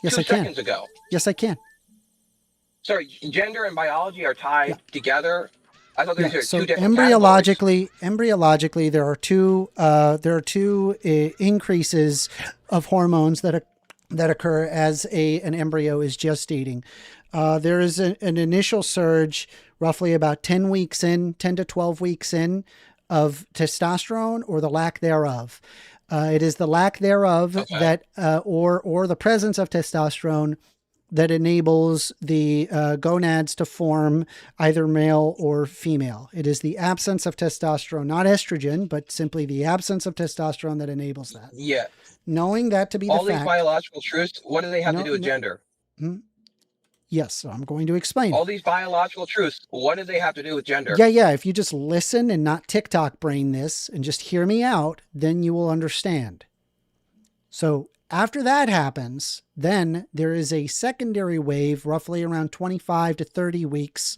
Yes, two I can. seconds ago. Yes, I can. Sorry, gender and biology are tied together. I thought there were So two different categories. embryologically, there are two increases of hormones that occur as an embryo is gestating. There is an initial surge, roughly about 10 to 12 weeks in, of testosterone or the lack thereof. It is the lack thereof that, or the presence of testosterone that enables the gonads to form either male or female. It is the absence of testosterone, not estrogen, but simply the absence of testosterone that enables that. Yeah. Knowing that to be All the these fact. biological truths, what do they have to do with gender? Yes, so I'm going to explain. All these biological truths, what do they have to do with gender? Yeah. If you just listen and not TikTok brain this and just hear me out, then you will understand. So after that happens, then there is a secondary wave, roughly around 25 to 30 weeks,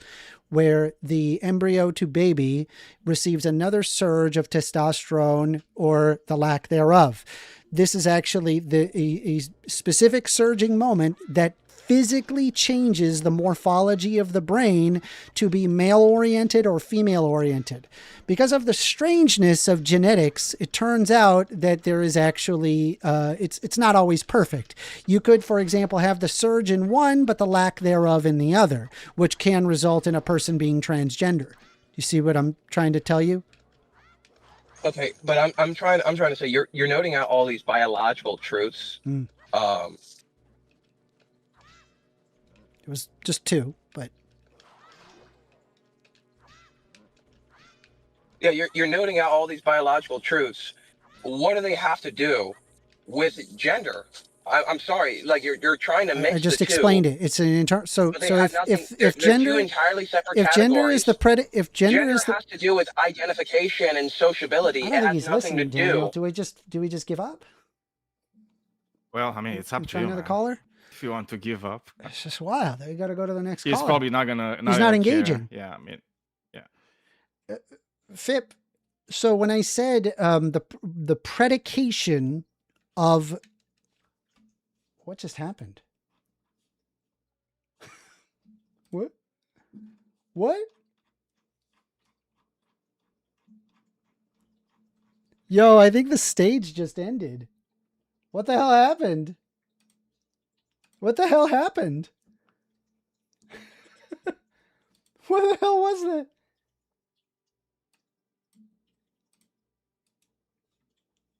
where the embryo to baby receives another surge of testosterone or the lack thereof. This is actually a specific surging moment that physically changes the morphology of the brain to be male-oriented or female-oriented. Because of the strangeness of genetics, it turns out that there is actually, it's not always perfect. You could, for example, have the surge in one, but the lack thereof in the other, which can result in a person being transgender. You see what I'm trying to tell you? Okay, but I'm trying to say you're noting out all these biological truths. It was just two, but yeah, you're noting out all these biological truths. What do they have to do with gender? I'm sorry, like you're trying to mix. I just the explained two, it. It's an so if they're gender two entirely separate if gender categories. is the if gender is the has to do with identification and sociability. I don't It think has he's nothing to listening, Daniel. do. Do we just give up? Well, I mean, it's up to you, another caller. If you want to give up, it's just wild. You got to go to the next. He's caller. probably not gonna. He's not engaging. Care. Yeah, I mean, yeah. Phip. So when I said the predication of what just happened? What? What? Yo, I think the stage just ended. What the hell happened? What the hell happened? What the hell was that?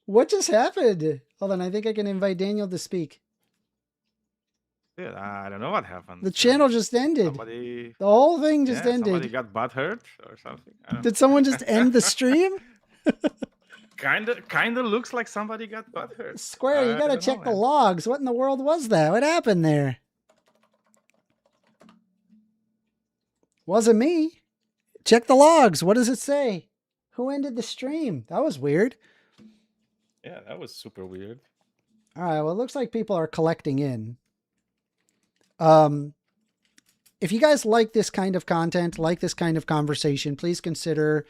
What just happened? Hold on, I think I can invite Daniel to speak. Dude, I don't know what happened. The channel just ended. The whole thing just ended. Somebody got butthurt or something. Did someone just end the stream? Kinda looks like somebody got butthurt. Square, you gotta check the logs. What in the world was that? What happened there? Wasn't me. Check the logs. What does it say? Who ended the stream? That was weird. Yeah, that was super weird. All right, well, it looks like people are collecting in. If you guys like this kind of content, like this kind of conversation, please consider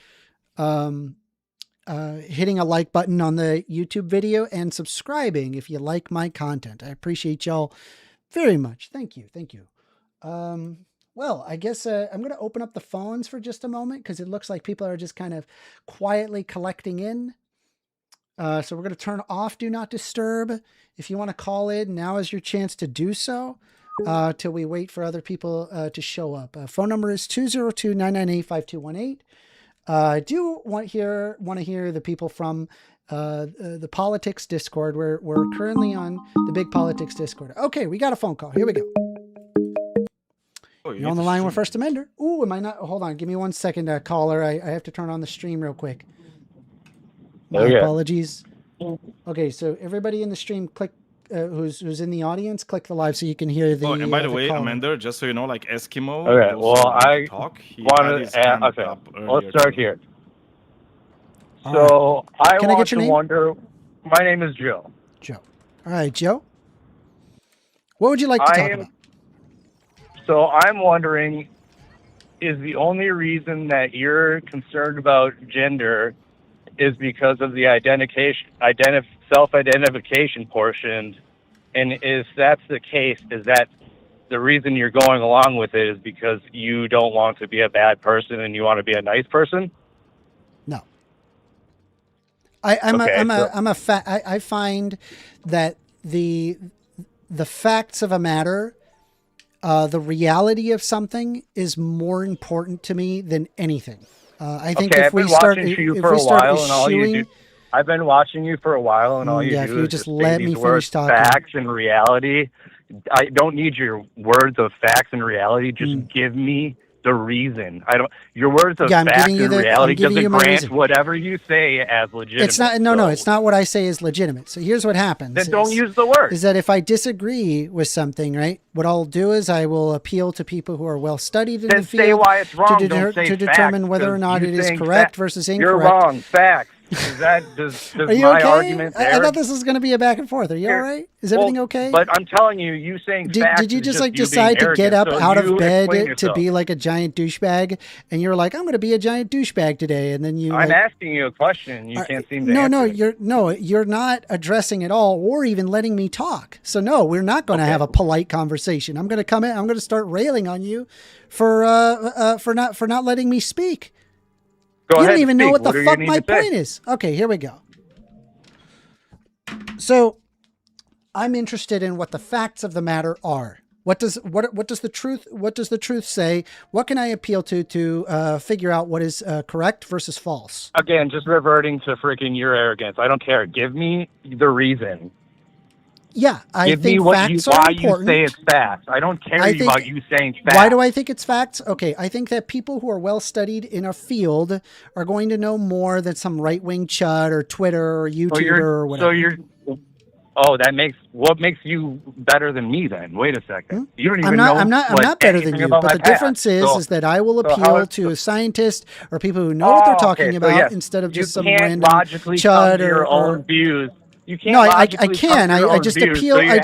hitting a like button on the YouTube video and subscribing if you like my content. I appreciate y'all very much. Thank you. Thank you. Well, I guess I'm going to open up the phones for just a moment because it looks like people are just kind of quietly collecting in. So we're going to turn off Do Not Disturb. If you want to call in, now is your chance to do so till we wait for other people to show up. Phone number is 202-998-5218. I do want to hear the people from the politics Discord. We're currently on the big politics Discord. Okay, we got a phone call. Here we go. Oh, you're on the line with 1stAmender. Ooh, am I not? Hold on. Give me 1 second, caller. I have to turn on the stream real quick. My apologies. Okay, so everybody in the stream, click who's in the audience, click the live so you can hear the. Oh, and by the way, Amender, just so you know, like Eskimo. Okay, well, I wanted to add. Okay, let's start here. So I want to wonder. My name is Joe. Joe. All right, Joe. What would you like to talk about? So I'm wondering, is the only reason that you're concerned about gender is because of the self-identification portion, And if that's the case, is that the reason you're going along with it is because you don't want to be a bad person and you want to be a nice person? No. I find that the facts of a matter, the reality of something is more important to me than anything. I think if we start eschewing, I've been watching you for a while, and all you do is just say let these me words, finish talking. facts and reality. I don't need your words of facts and reality. Just give me the reason. I don't. Your words of facts and reality doesn't grant whatever you say as legitimate. It's not. No, it's not what I say is legitimate. So here's what happens. Then don't use the word. Is that if I disagree with something, right? What I'll do is I will appeal to people who are well studied in the field. Say why it's wrong. To determine whether or not it is correct versus incorrect. You're wrong. Facts. Does are you my okay? argument there? I thought this was going to be a back and forth. Are you all right? Is everything okay? But I'm telling you, you saying facts. Did you just you decide to get up out of bed to be like a giant douchebag? And you're like, I'm going to be a giant douchebag today. And then I'm asking you a question. You can't seem to answer. You're not addressing it all or even letting me talk. So no, we're not going to have a polite conversation. I'm going to come in. I'm going to start railing on you for not letting me speak. You don't even know what the fuck my point is. Okay, here we go. So I'm interested in what the facts of the matter are. What does the truth say? What can I appeal to figure out what is correct versus false? Again, just reverting to freaking your arrogance. I don't care. Give me the reason. Yeah, I think facts are important. Why you say it's facts. I don't care about you saying facts. Why do I think it's facts? Okay, I think that people who are well studied in a field are going to know more than some right-wing chud or Twitter or YouTuber or whatever. What makes you better than me then? Wait a second. You don't even know. I'm not better than you. But the difference is that I will appeal to a scientist or people who know what they're talking about insteot of just some random chud or own views. You can't. No, I can. I just appeal. I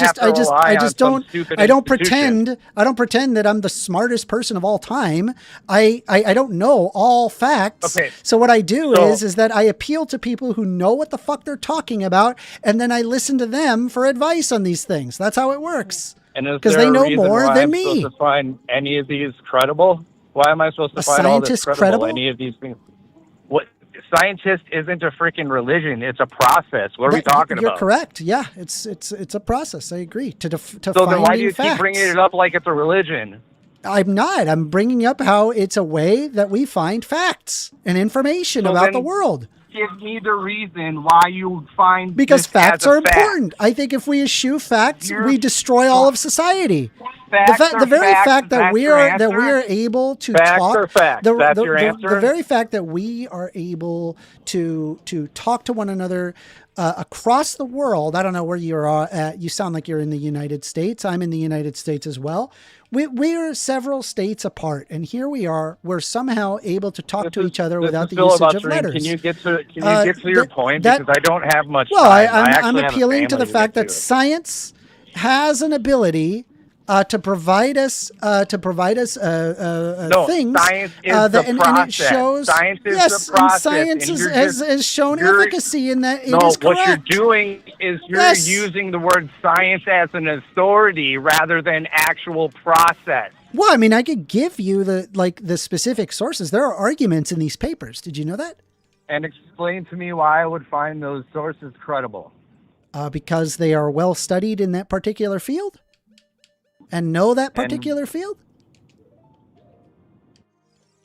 don't pretend that I'm the smartest person of all time. I don't know all facts. Okay. So what I do is that I appeal to people who know what the fuck they're talking about, and then I listen to them for advice on these things. That's how it works. Because they know more than me. Supposed to find any of these credible? Why am I supposed to find all this credible? Any of these things? What? Scientist isn't a freaking religion. It's a process. What are we talking about? You're correct. Yeah, it's a process. I agree. To so then why do you keep bringing it up like it's a religion? I'm not. I'm bringing up how it's a way that we find facts and information about the world. Give me the reason why you find because facts are important. I think if we eschew facts, we destroy all of society. The very fact that we are able to talk, the very fact that we are able to talk to one another across the world. I don't know where you are at. You sound like you're in the United States. I'm in the United States as well. We're several states apart, and here we are. We're somehow able to talk to each other without the usage of letters. Can you get to your point? Because I don't have much time. Well, I'm appealing to the fact that science has an ability to provide us things. Science is the process. And it shows, science is the process. And science has shown efficacy in that it is correct. What you're doing is you're using the word science as an authority rather than actual process. Well, I mean, I could give you the specific sources. There are arguments in these papers. Did you know that? And explain to me why I would find those sources credible. Because they are well studied in that particular field. And know that particular field?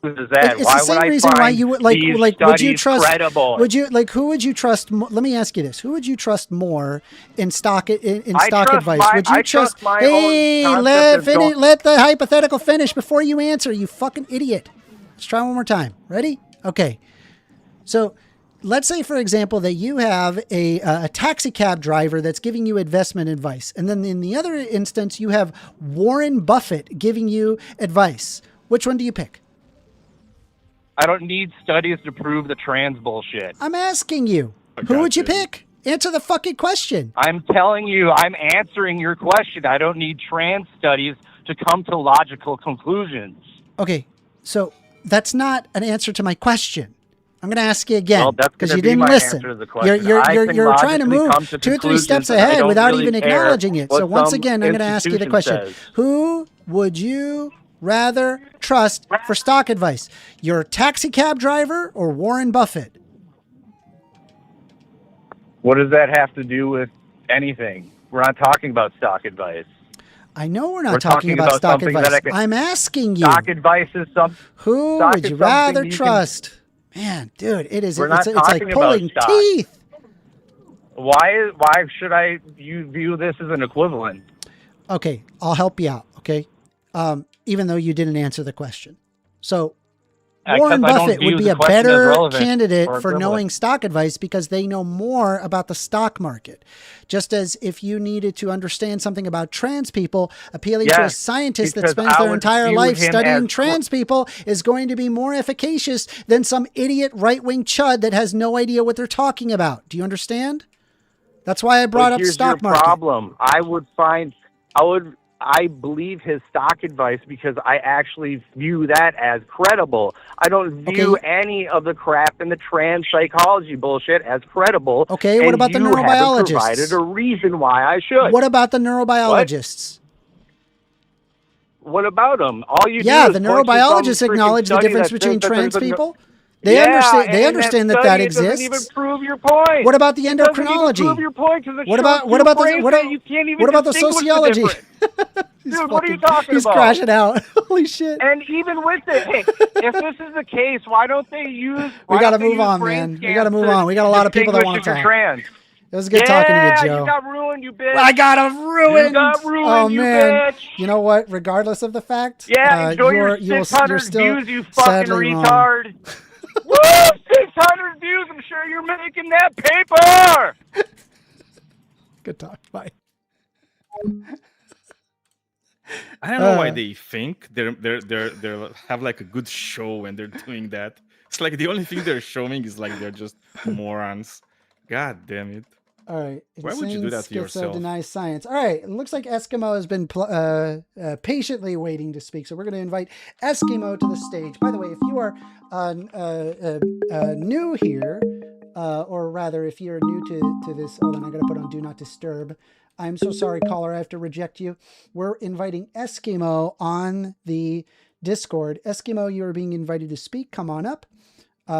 Is that? It's the same reason why you would would you trust credible? Who would you trust? Let me ask you this: who would you trust more in stock advice? Would you trust? Hey, let the hypothetical finish before you answer. You fucking idiot! Let's try one more time. Ready? Okay. So, let's say, for example, that you have a taxi cab driver that's giving you investment advice. And then in the other instance, you have Warren Buffett giving you advice. Which one do you pick? I don't need studies to prove the trans bullshit. I'm asking you. Who would you pick? Answer the fucking question. I'm telling you, I'm answering your question. I don't need trans studies to come to logical conclusions. Okay, so that's not an answer to my question. I'm going to ask you again because you didn't listen. You're trying to move 2 or 3 steps ahead without even acknowledging it. So once again, I'm going to ask you the question. Who would you rather trust for stock advice? Your taxi cab driver or Warren Buffett? What does that have to do with anything? We're not talking about stock advice. I know we're not talking about stock advice. I'm asking you. Stock advice is something. Who would you rather trust? Man, dude, it's like pulling teeth. Why should you view this as an equivalent? Okay, I'll help you out, okay? Even though you didn't answer the question. So Warren Buffett would be a better candidate for knowing stock advice because they know more about the stock market. Just as if you needed to understand something about trans people, appealing to a scientist that spends their entire life studying trans people is going to be more efficacious than some idiot right-wing chud that has no idea what they're talking about. Do you understand? That's why I brought up stock market. Problem. I believe his stock advice because I actually view that as credible. I don't view any of the crap in the trans psychology bullshit as credible. Okay, what about the neurobiologists? You haven't provided a reason why I should. What about the neurobiologists? What about them? All you do the neurobiologists acknowledge the difference between trans people. They understand that exists. Doesn't even prove your point. What about the endocrinology? Prove your point what about the sociology? Dude, what are you talking about? He's crashing out. Holy shit! And even with it, hey, if this is the case, why don't they use? We got to move on, man. We got to move on. We got a lot of people that want to talk. Trans. It was good talking to you, Joe. You got ruined, you bitch. I got ruined. You got ruined, oh, you man. bitch. You know what? Regardless of the fact, enjoy your 600 views, you fucking retard. Woo! 600 views. I'm sure you're making that paper. Good talk. Bye. I don't know why they think they have like a good show when they're doing that. It's like the only thing they're showing is like they're just morons. God damn it. All right. Why would you do that to yourself? Denies science. All right. It looks like Eskimo has been patiently waiting to speak. So we're going to invite Eskimo to the stage. By the way, if you are new here, or rather, if you're new to this, hold on, I got to put on Do Not Disturb. I'm so sorry, caller. I have to reject you. We're inviting Eskimo on the Discord. Eskimo, you are being invited to speak. Come on up.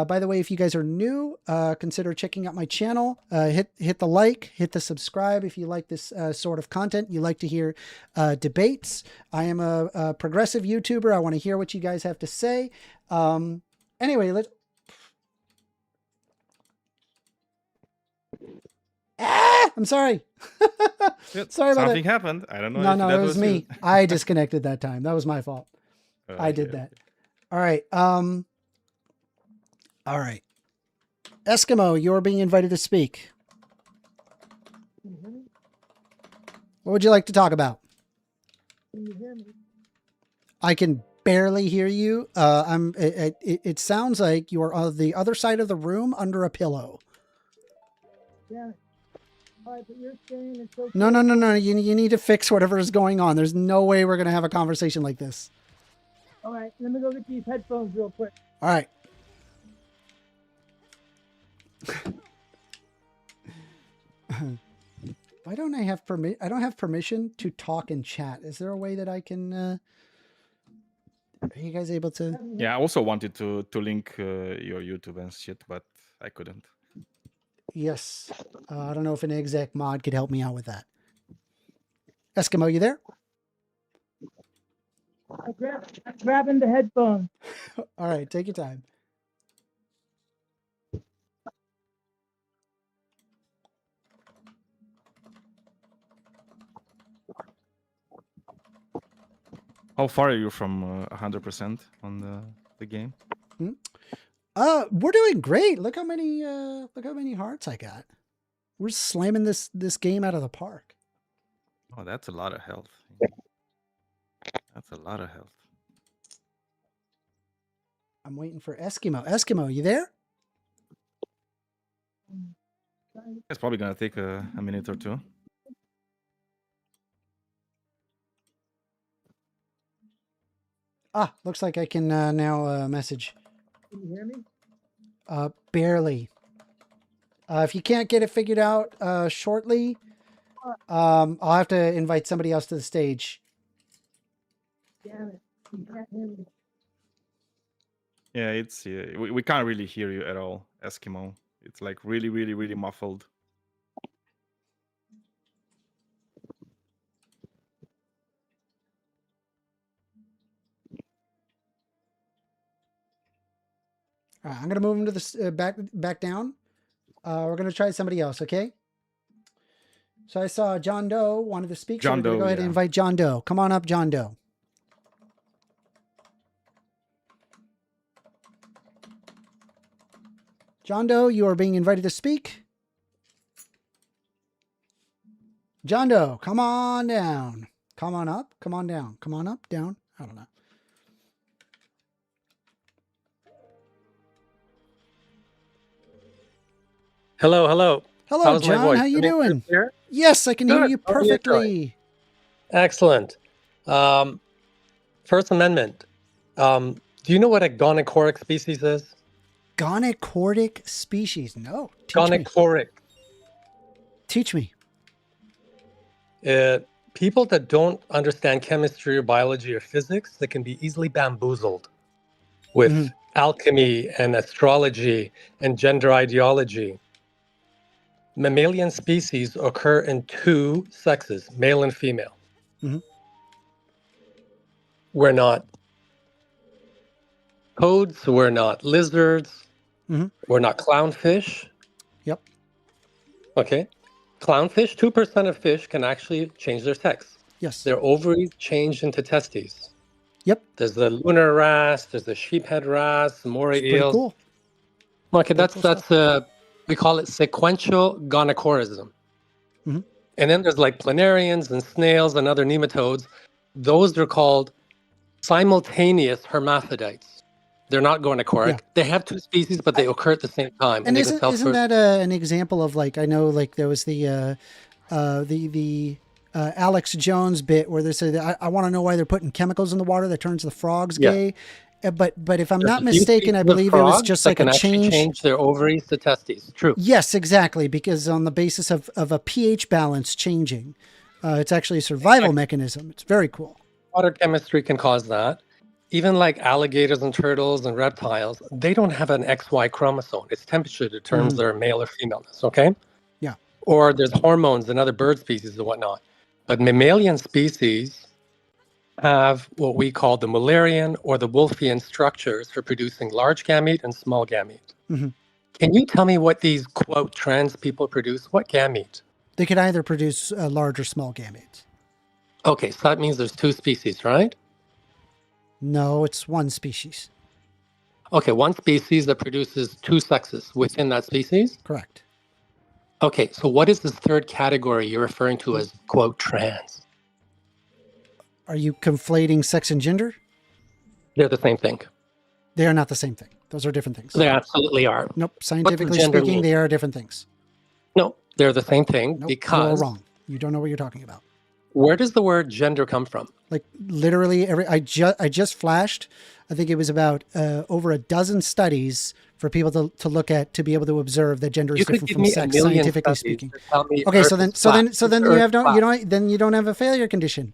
By the way, if you guys are new, consider checking out my channel. Hit the like, hit the subscribe if you like this sort of content. You like to hear debates. I am a progressive YouTuber. I want to hear what you guys have to say. Anyway, let's... I'm sorry. Sorry about Something happened. I don't know. No, it was me. I disconnected that time. That was my fault. I did that. All right. All right. Eskimo, you're being invited to speak. What would you like to talk about? Can you hear me? I can barely hear you. It sounds like you're on the other side of the room under a pillow. Yeah. All right, but you're saying it's okay. No. You need to fix whatever is going on. There's no way we're going to have a conversation like this. All right, let me go get these headphones real quick. All right. Why don't I have permission? I don't have permission to talk and chat. Is there a way that I can? Are you guys able to? Yeah, I also wanted to link your YouTube and shit, but I couldn't. Yes, I don't know if an exec mod could help me out with that. Eskimo, you there? I'm grabbing the headphones. All right, take your time. How far are you from 100% on the game? We're doing great. Look how many hearts I got. We're slamming this game out of the park. Oh, that's a lot of health. That's a lot of health. I'm waiting for Eskimo. Eskimo, you there? It's probably gonna take a minute or two. Ah, looks like I can now message. Can you hear me? Barely. If you can't get it figured out shortly, I'll have to invite somebody else to the stage. Damn it. You can't hear me. Yeah, it's we can't really hear you at all, Eskimo. It's like really, really, really muffled. All right, I'm going to move him to the back down. We're going to try somebody else, okay? So I saw John Doe wanted to speak. John so we're going to Doe, go ahead and invite John Doe. Come on up, John Doe. John Doe, you are being invited to speak. John Doe, come on down. Come on up. Come on down. Come on up, down. I don't know. Hello, hello. Hello, How's my John. voice? How you Coming doing? clear? Yes, I can hear Good. you How are you doing? perfectly. Excellent. First Amendment. Do you know what a gonachoric species is? Gonachoric species. No. Teach me. Gonachoric. Teach me. People that don't understand chemistry or biology or physics, that can be easily bamboozled with alchemy and astrology and gender ideology. Mammalian species occur in two sexes, male and female. We're not toads, we're not lizards, we're not clownfish. Yep. Okay. Clownfish, 2% of fish can actually change their sex. Yes. Their ovaries change into testes. Yep. There's the lunar wrasse, there's the sheephead wrasse, moray It's pretty eels. cool. Okay, Pretty cool we call it sequential gonachorism. And then there's like planarians and snails and other nematodes. Those are called simultaneous hermaphrodites. They're not gonachoric. Yeah. They have two species, but they occur at the same time. And they isn't that an example of, like, I know, like, there was the Alex Jones bit where they say that I want to know why they're putting chemicals in the water that turns the frogs gay. But if I'm not mistaken, I believe it was just like a change their ovaries to testes. True. Yes, exactly. Because on the basis of a pH balance changing, it's actually a survival mechanism. It's very cool. Water chemistry can cause that. Even like alligators and turtles and reptiles, they don't have an XY chromosome. It's temperature determines their male or femaleness, okay? Yeah. Or there's hormones in other bird species and whatnot. But mammalian species have what we call the Mullerian or the Wolffian structures for producing large gamete and small gamete. Can you tell me what these, quote, trans people produce? What gamete? They could either produce large or small gametes. Okay, so that means there's two species, right? No, it's one species. Okay, one species that produces two sexes within that species? Correct. Okay, so what is this third category you're referring to as, quote, trans? Are you conflating sex and gender? They're the same thing. They are not the same thing. Those are different things. They absolutely are. Nope. Scientifically gender speaking, mean? they are different things. No, they're the same thing Nope, because... you're wrong. You don't know what you're talking about. Where does the word gender come from? Like literally I just flashed, I think it was about over a dozen studies for people to look at, to be able to observe that gender is different from sex, scientifically speaking. Okay, so then you have then you don't have a failure condition.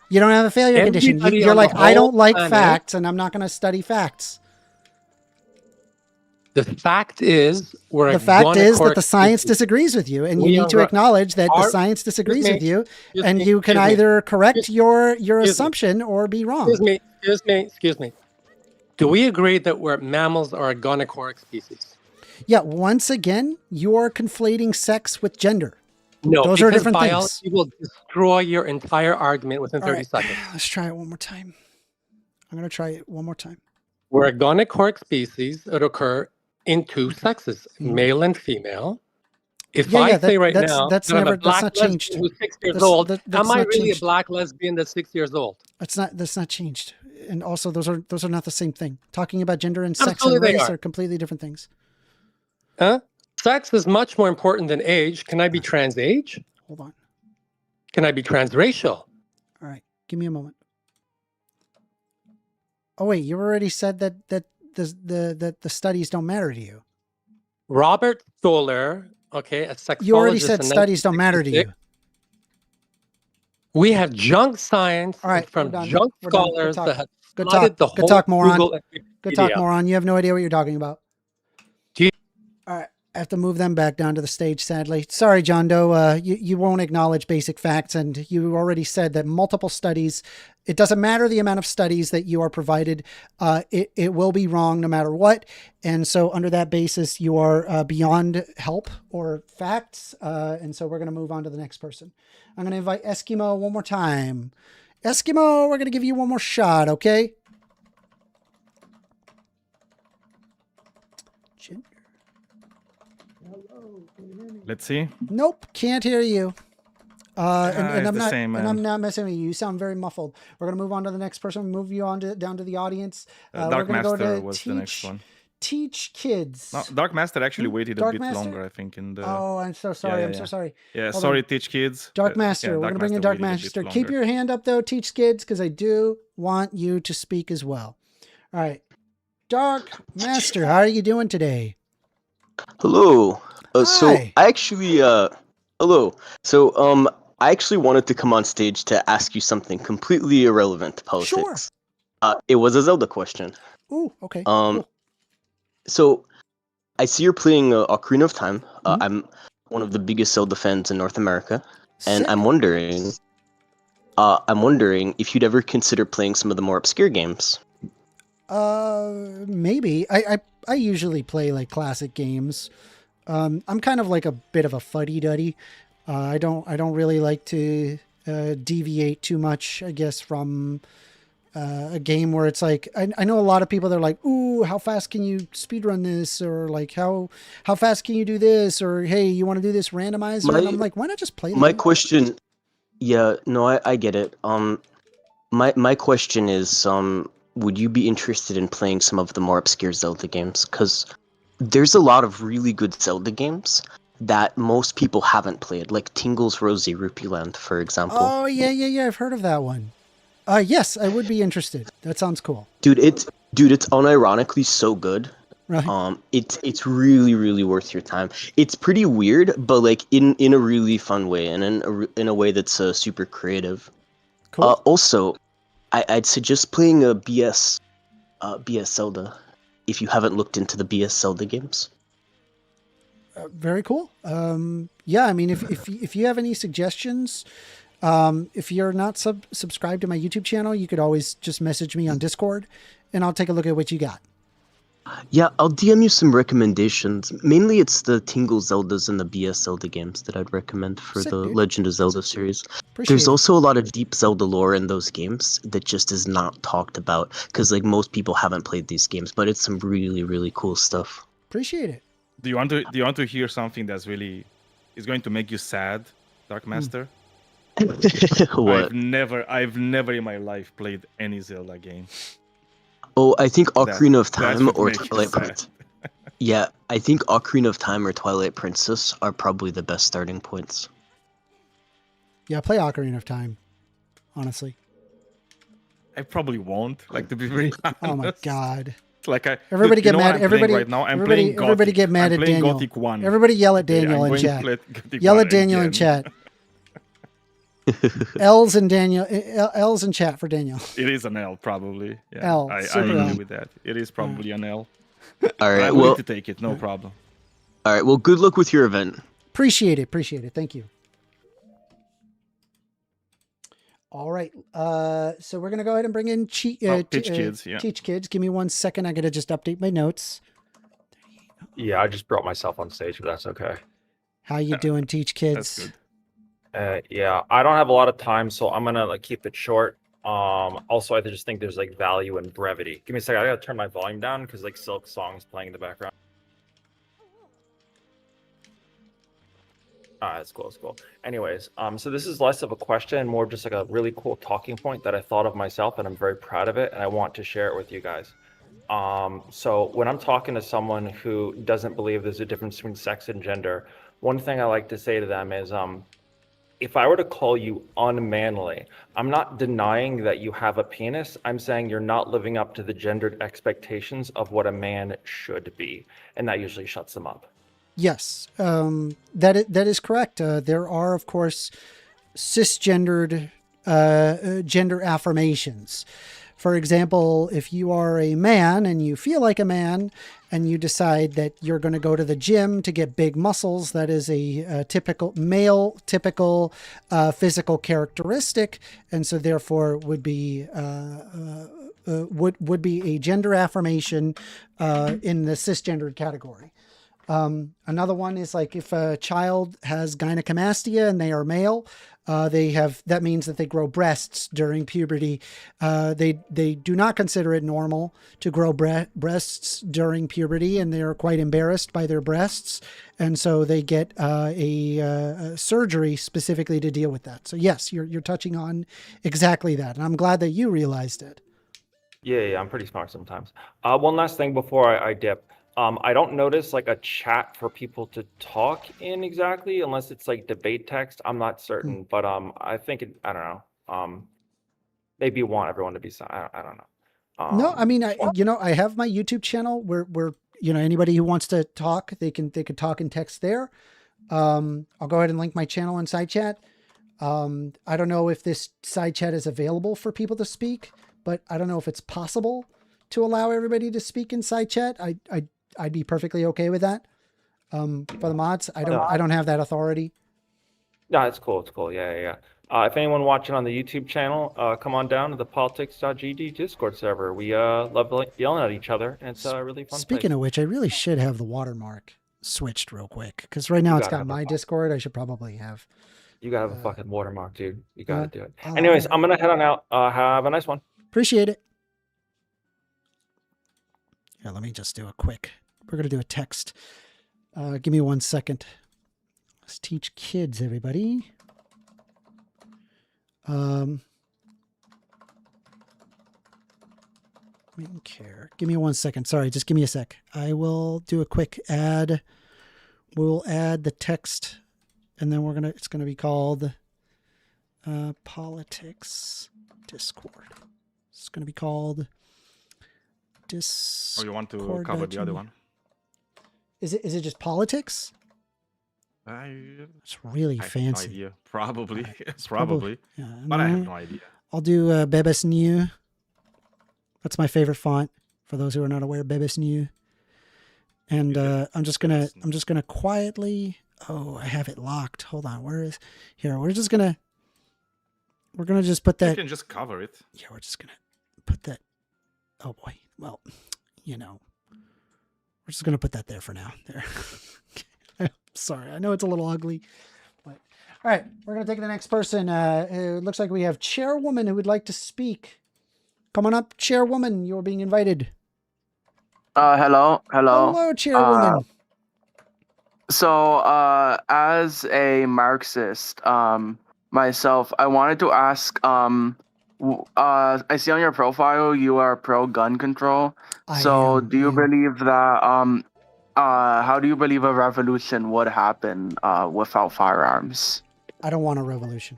You don't have a failure condition. You're like, I don't like facts and I'm not going to study facts. The fact is that the science disagrees with you, and you need to acknowledge that the science disagrees with you, and you can either correct your assumption or be wrong. Excuse me. Do we agree that mammals are a gonachoric species? Yeah, once again, you're conflating sex with gender. No, those are different things. Biology will destroy your entire argument within 30 seconds. Let's try it one more time. I'm going to try it one more time. We're a gonachoric species that occur in two sexes, male and female. If I say right now that's that I'm a black not lesbian changed. who's 6 years old, am I really changed. a black lesbian that's 6 years old? That's not changed. And also those are not the same thing. Talking about gender and sex Absolutely and race are completely different things. Huh? Sex is much more important than age. Can I be trans age? Hold on. Can I be transracial? All right. Give me a moment. Oh wait, you already said that the studies don't matter to you. Robert Stoller, okay, a sexologist. You already said studies don't matter to you. We have junk science All right, from junk scholars that have good the whole talk, moron. Google Good talk, moron. You have no idea what you're talking about. All right, I have to move them back down to the stage, sadly. Sorry, John Doe. You won't acknowledge basic facts, and you already said that multiple studies. It doesn't matter the amount of studies that you are provided. It will be wrong no matter what. And so under that basis, you are beyond help or facts. And so we're going to move on to the next person. I'm going to invite Eskimo one more time. Eskimo, we're going to give you one more shot, okay? Let's see. Nope, can't hear you. And I'm not messing with you. You sound very muffled. We're gonna move on to the next person. Move you on down to the audience. Dark Master was the next one. Teach kids. No, Dark Master actually waited a bit longer, I think. In the. Oh, I'm so sorry. I'm so sorry. Yeah, sorry, Teach Kids. Dark Master. We're gonna bring in Dark Master. Keep your hand up though, Teach Kids, because I do want you to speak as well. All right, Dark Master, how are you doing today? Hello. So I actually hello. So I actually wanted to come on stage to ask you something completely irrelevant to politics. Sure. It was a Zelda question. Ooh, okay. Cool. So I see you're playing Ocarina of Time. I'm one of the biggest Zelda fans in North America, and I'm wondering if you'd ever consider playing some of the more obscure games. Maybe. I usually play like classic games. I'm kind of like a bit of a fuddy-duddy. I don't really like to deviate too much, I guess, from a game where it's like, I know a lot of people that are like, ooh, how fast can you speedrun this? Or like, how fast can you do this? Or, hey, you want to do this randomizer? And I'm like, why not just play my question, I get it. My question is, would you be interested in playing some of the more obscure Zelda games? Because there's a lot of really good Zelda games that most people haven't played, like Tingle's Rosy Rupee Land, for example. Oh, yeah, I've heard of that one. Yes, I would be interested. That sounds cool. Dude, it's unironically so good. Right. It's really, really worth your time. It's pretty weird, but like in a really fun way, and in a way that's super creative. Cool. Also, I'd suggest playing a BS Zelda if you haven't looked into the BS Zelda games. Very cool. Yeah, I mean, if you have any suggestions, if you're not subscribed to my YouTube channel, you could always just message me on Discord, and I'll take a look at what you got. Yeah, I'll DM you some recommendations. Mainly it's the Tingle Zeldas and the BS Zelda games that I'd recommend for the Legend of Zelda series. There's also a lot of deep Zelda lore in those games that just is not talked about, because like most people haven't played these games, but it's some really, really cool stuff. Appreciate it. Do you want to hear something that's really is going to make you sad, Dark Master? What? I've never in my life played any Zelda game. Oh, I think Ocarina of Time or Twilight Princess. Yeah, I think Ocarina of Time or Twilight Princess are probably the best starting points. Yeah, play Ocarina of Time, honestly. I probably won't, like, to be very honest. Oh my god. Like everybody get mad. Everybody right now. Everybody get mad at Daniel. Gothic 1. Everybody yell at Daniel in chat. Yell at Daniel in chat. L's in chat for Daniel. It is an L, probably. Yeah, L. I agree with that. It is probably an L. All right, I'm willing to take it, no problem. All right, well, good luck with your event. Appreciate it. Thank you. All right, so we're gonna go ahead and bring in Teach Kids. Yeah. Teach Kids. Give me 1 second. I gotta just update my notes. Yeah, I just brought myself on stage, but that's okay. How you doing, Teach Kids? That's good. Yeah, I don't have a lot of time, so I'm gonna like keep it short. Also, I just think there's like value in brevity. Give me a second. I gotta turn my volume down because like Silk song's playing in the background. That's cool. It's cool. Anyways, so this is less of a question and more just like a really cool talking point that I thought of myself, and I'm very proud of it, and I want to share it with you guys. So when I'm talking to someone who doesn't believe there's a difference between sex and gender, one thing I like to say to them is, if I were to call you unmanly, I'm not denying that you have a penis. I'm saying you're not living up to the gendered expectations of what a man should be. And that usually shuts them up. Yes, that is correct. There are, of course, cisgendered gender affirmations. For example, if you are a man and you feel like a man and you decide that you're going to go to the gym to get big muscles, that is a typical male, physical characteristic, and so therefore would be a gender affirmation in the cisgendered category. Another one is like if a child has gynecomastia and they are male, that means that they grow breasts during puberty. They do not consider it normal to grow breasts during puberty, and they are quite embarrassed by their breasts. And so they get a surgery specifically to deal with that. So yes, you're touching on exactly that. And I'm glad that you realized it. Yeah, I'm pretty smart sometimes. One last thing before I dip. I don't notice like a chat for people to talk in exactly, unless it's like debate text. I'm not certain, but I think I don't know. Maybe you want everyone to be silent. I don't know. No, I mean, I have my YouTube channel where anybody who wants to talk, they could talk in text there. I'll go ahead and link my channel in side chat. I don't know if this side chat is available for people to speak, but I don't know if it's possible to allow everybody to speak in side chat. I'd be perfectly okay with that. For the mods, I don't have that authority. No, it's cool. It's cool. Yeah. If anyone watching on the YouTube channel, come on down to the politics.gd Discord server. We love yelling at each other, and it's a really fun. Speaking of which, I really should have the watermark switched real quick, because right now it's got my Discord. I should probably have. You gotta have a fucking watermark, dude. You gotta do it. Anyways, I'm gonna head on out. Have a nice one. Appreciate it. Here, let me just do a quick. We're going to do a text. Give me 1 second. Let's teach kids, everybody. Main care. Give me 1 second. Sorry, just give me a sec. I will do a quick add. We'll add the text, and then it's going to be called Politics Discord. It's going to be called Discord. Or you want to cover the other one? Is it just politics? It's really fancy. I have no idea. Probably. Probably. Yeah, but I have no idea. I'll do Bebes New. That's my favorite font. For those who are not aware, Bebes New. And I'm just gonna quietly. Oh, I have it locked. Hold on. Where is here? We're gonna just put that. You can just cover it. Yeah, we're just gonna put that. Oh boy. Well, we're just going to put that there for now. There. I'm sorry. I know it's a little ugly. But... All right. We're going to take the next person. It looks like we have Chairwoman who would like to speak. Come on up, Chairwoman. You're being invited. Hello. Hello, Chairwoman. So, as a Marxist myself, I wanted to ask... I see on your profile you are pro gun control. Do you believe that how do you believe a revolution would happen without firearms? I don't want a revolution.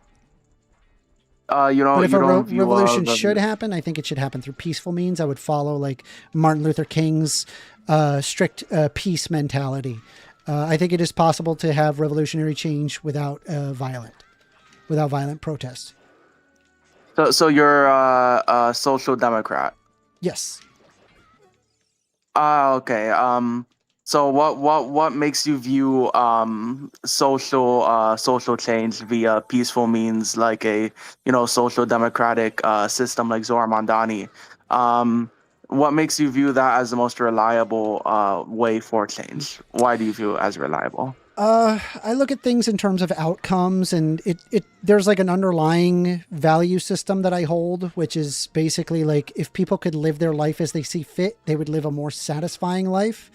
But if a revolution should happen, I think it should happen through peaceful means. I would follow like Martin Luther King's strict peace mentality. I think it is possible to have revolutionary change without violent protest. So you're a social democrat? Yes. Okay. So what makes you view social change via peaceful means, like a social democratic system like Zohar Mandani? What makes you view that as the most reliable way for change? Why do you view it as reliable? I look at things in terms of outcomes, and there's like an underlying value system that I hold, which is basically like if people could live their life as they see fit, they would live a more satisfying life.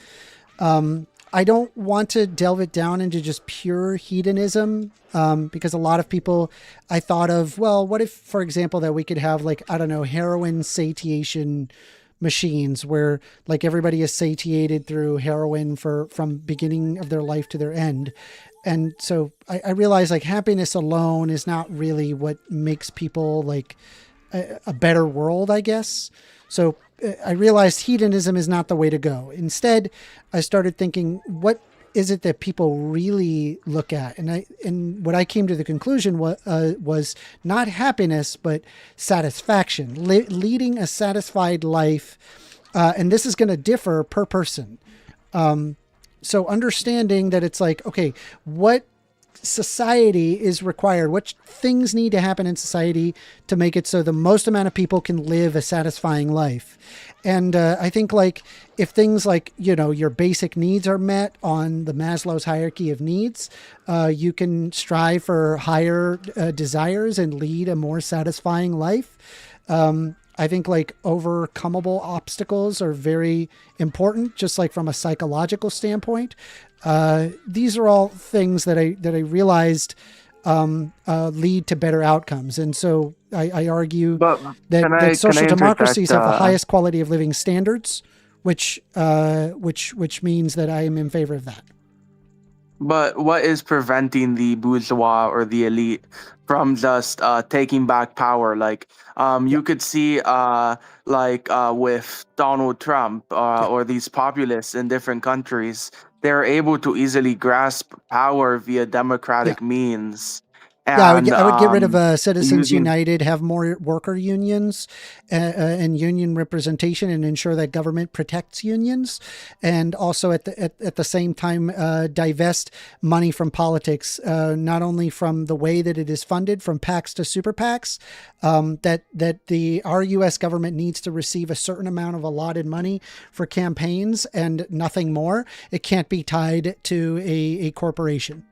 I don't want to delve it down into just pure hedonism, because a lot of people, I thought of, well, what if, for example, that we could have like, I don't know, heroin satiation machines where like everybody is satiated through heroin from beginning of their life to their end. And so I realize like happiness alone is not really what makes people like a better world, I guess. So I realized hedonism is not the way to go. Instead, I started thinking, what is it that people really look at? And what I came to the conclusion was not happiness, but satisfaction, leading a satisfied life. And this is going to differ per person. So understanding that it's like, okay, what society is required, what things need to happen in society to make it so the most amount of people can live a satisfying life. And I think like if things like, you know, your basic needs are met on the Maslow's hierarchy of needs, you can strive for higher desires and lead a more satisfying life. I think like overcomable obstacles are very important, just like from a psychological standpoint. These are all things that I realized lead to better outcomes. And so I argue that social democracies have the highest quality of living standards, which means that I am in favor of that. But what is preventing the bourgeois or the elite from just taking back power? Like you could see with Donald Trump or these populists in different countries, they're able to easily grasp power via democratic means. And, I would get rid of Citizens United, have more worker unions and union representation, and ensure that government protects unions, and also at the same time divest money from politics, not only from the way that it is funded, from PACs to super PACs, that our U.S. government needs to receive a certain amount of allotted money for campaigns and nothing more. It can't be tied to a corporation.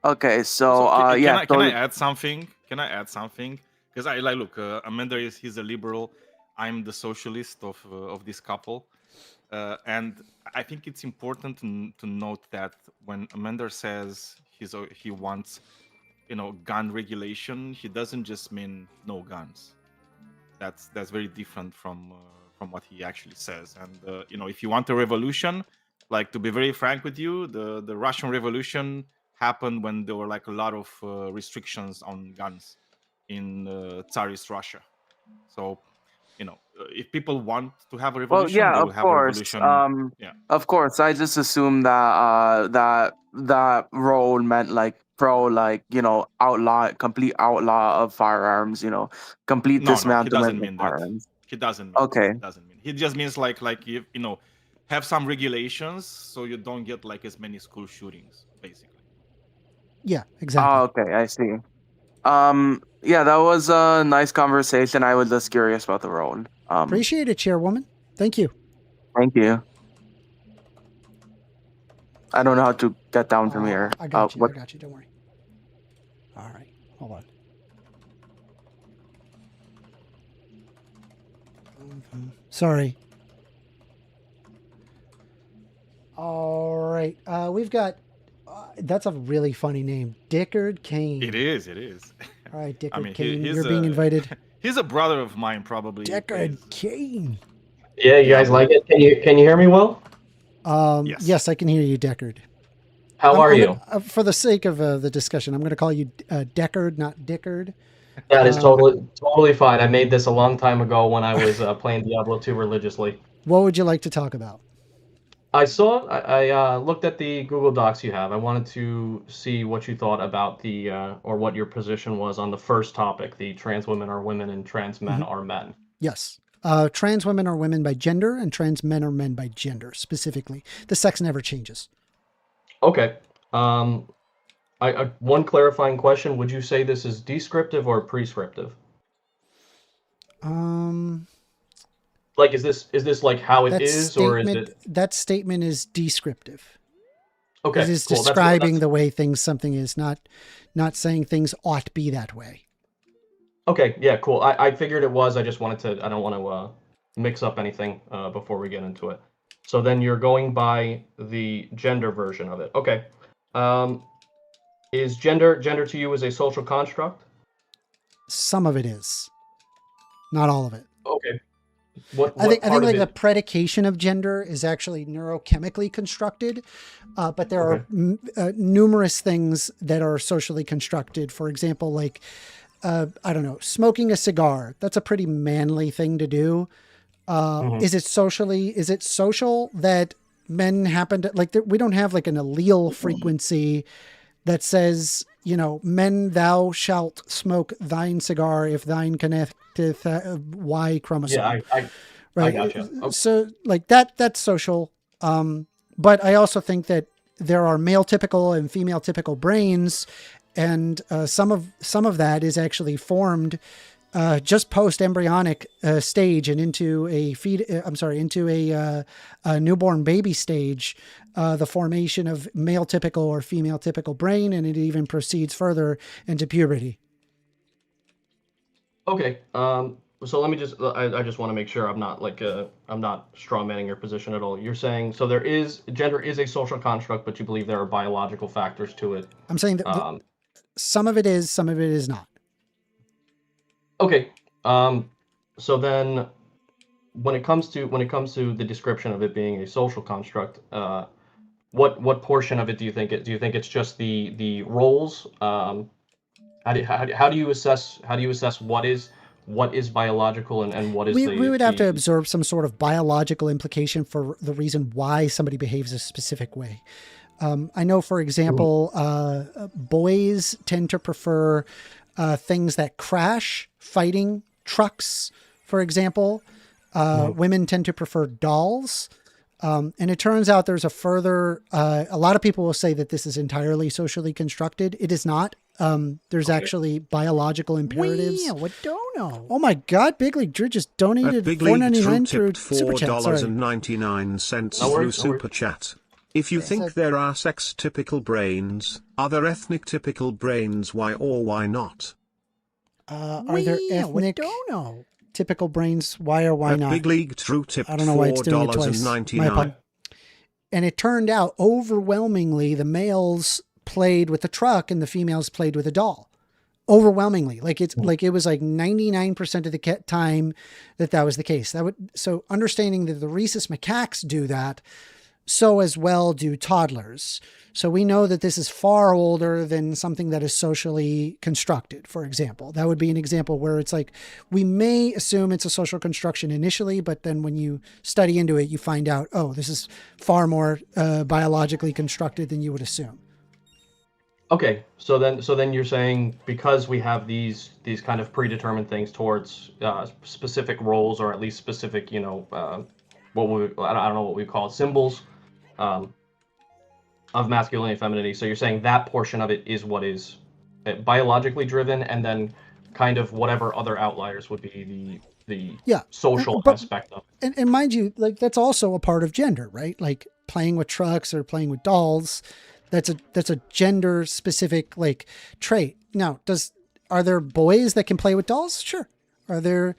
Okay, so can I add something? Can I add something? Because I like look, Amender he's a liberal. I'm the socialist of this couple, and I think it's important to note that when Amender says he wants, gun regulation, he doesn't just mean no guns. That's very different from what he actually says. And if you want a revolution, like to be very frank with you, the Russian Revolution happened when there were like a lot of restrictions on guns in Tsarist Russia. So, if people want to have a revolution, they will have a revolution. Of course. I just assumed that that role meant like complete outlaw of firearms. Complete dismantlement of firearms. He doesn't mean okay. He doesn't mean. He just means like if have some regulations so you don't get like as many school shootings, basically. Yeah, exactly. Oh, okay, I see. That was a nice conversation. I was just curious about the role. Appreciate it, Chairwoman. Thank you. Thank you. I don't know how to get down from here. I got you. Don't worry. All right. Hold on. Sorry. All right. We've got... that's a really funny name. Dickardcain. It is. All right, Dickardcain, you're being invited. He's a brother of mine, probably. Dickardcain. Yeah, you guys like it? Can you hear me well? Yes, I can hear you, Deckard. How are you? For the sake of the discussion, I'm going to call you Deckard, not Dickard. That is totally fine. I made this a long time ago when I was playing Diablo 2 religiously. What would you like to talk about? I looked at the Google Docs you have. I wanted to see what you thought about or what your position was on the first topic, the trans women are women and trans men are men. Yes. Trans women are women by gender and trans men are men by gender, specifically. The sex never changes. Okay. One clarifying question. Would you say this is descriptive or prescriptive? Like, is this like how it is, or is it? That statement is descriptive. Okay, it is cool. Describing the way something is, not saying things ought to be that way. Okay, yeah, cool. I figured it was. I just wanted to. I don't want to mix up anything before we get into it. So then you're going by the gender version of it. Okay. Is gender to you is a social construct? Some of it is, not all of it. Okay. I think like the predication of gender is actually neurochemically constructed, but there are numerous things that are socially constructed. For example, like, I don't know, smoking a cigar. That's a pretty manly thing to do. Is it social that men happen to, like, we don't have like an allele frequency that says, you know, men, thou shalt smoke thine cigar if thine connecteth Y chromosome. Yeah, right. I gotcha. Okay. So like that's social. But I also think that there are male typical and female typical brains, and some of that is actually formed just post embryonic stage and into a newborn baby stage, the formation of male typical or female typical brain, and it even proceeds further into puberty. Okay. So let me just, I just want to make sure I'm not like, I'm not strawmanning your position at all. You're saying, so gender is a social construct, but you believe there are biological factors to it. I'm saying that some of it is, some of it is not. Okay. So then when it comes to the description of it being a social construct, what portion of it do you think it's just the roles? How do you assess what is biological and what is we would have to observe some sort of biological implication for the reason why somebody behaves a specific way. I know, for example, boys tend to prefer things that crash, fighting, trucks, for example. Women tend to prefer dolls. And it turns out there's a further, a lot of people will say that this is entirely socially constructed. It is not. There's actually biological imperatives. What don't know? Oh my God, Big League Drew just donated $4.99 through Super Chat. $4.99 through Super Chat. If you think there are sex typical brains, are there ethnic typical brains? Why or why not? Are there ethnic typical brains? Why or why not? Big League Drew tipped I don't know why it's doing it twice. $4.99. And it turned out overwhelmingly the males played with the truck and the females played with a doll. Overwhelmingly, like it was like 99% of the time that was the case. So understanding that the rhesus macaques do that, so as well do toddlers. So we know that this is far older than something that is socially constructed, for example. That would be an example where it's like, we may assume it's a social construction initially, but then when you study into it, you find out, oh, this is far more biologically constructed than you would assume. Okay, so then you're saying because we have these kind of predetermined things towards specific roles, or at least specific, I don't know what we call it, symbols of masculinity and femininity. So you're saying that portion of it is what is biologically driven, and then kind of whatever other outliers would be the social aspect of it. And mind you, like, that's also a part of gender, right? Like playing with trucks or playing with dolls. That's a gender specific like trait. Now, are there boys that can play with dolls? Sure. Are there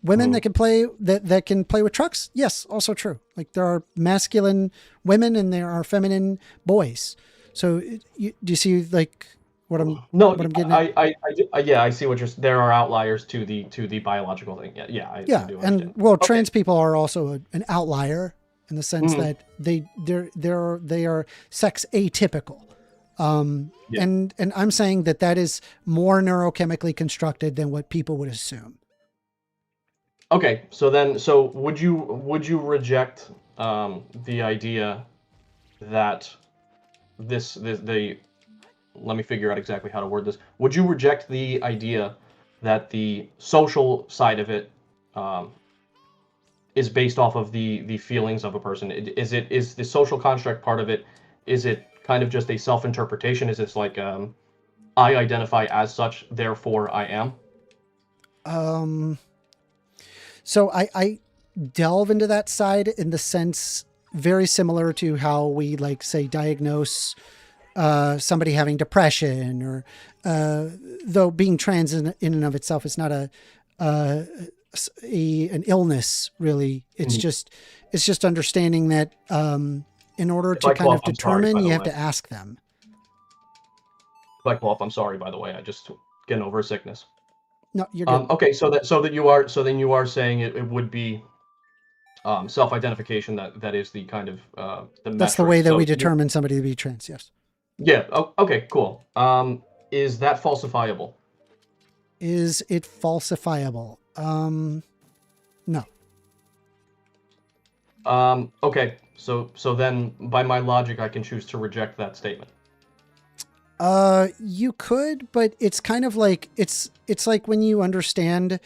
women that can play with trucks? Yes, also true. Like there are masculine women and there are feminine boys. So do you see like what I'm getting at? I see what there are outliers to the biological thing. I do understand. And trans people are also an outlier in the sense that they are sex atypical. And I'm saying that is more neurochemically constructed than what people would assume. Okay, so would you reject the idea that let me figure out exactly how to word this. Would you reject the idea that the social side of it is based off of the feelings of a person? Is the social construct part of it? Is it kind of just a self-interpretation? Is this like I identify as such, therefore I am? So I delve into that side in the sense very similar to how we like say diagnose somebody having depression, or though being trans in and of itself is not an illness really. It's just understanding that in order to kind of determine, you have to ask them. If I cough, I'm sorry, by the way. I just getting over a sickness. No, you're good. Okay, so then you are saying it would be self-identification that is the kind of the That's the way that we determine somebody to be trans. Yes. Yeah. Oh, okay. Cool. Is that falsifiable? Is it falsifiable? No. Okay. So then, by my logic, I can choose to reject that statement. You could, but it's kind of like it's like when you understand,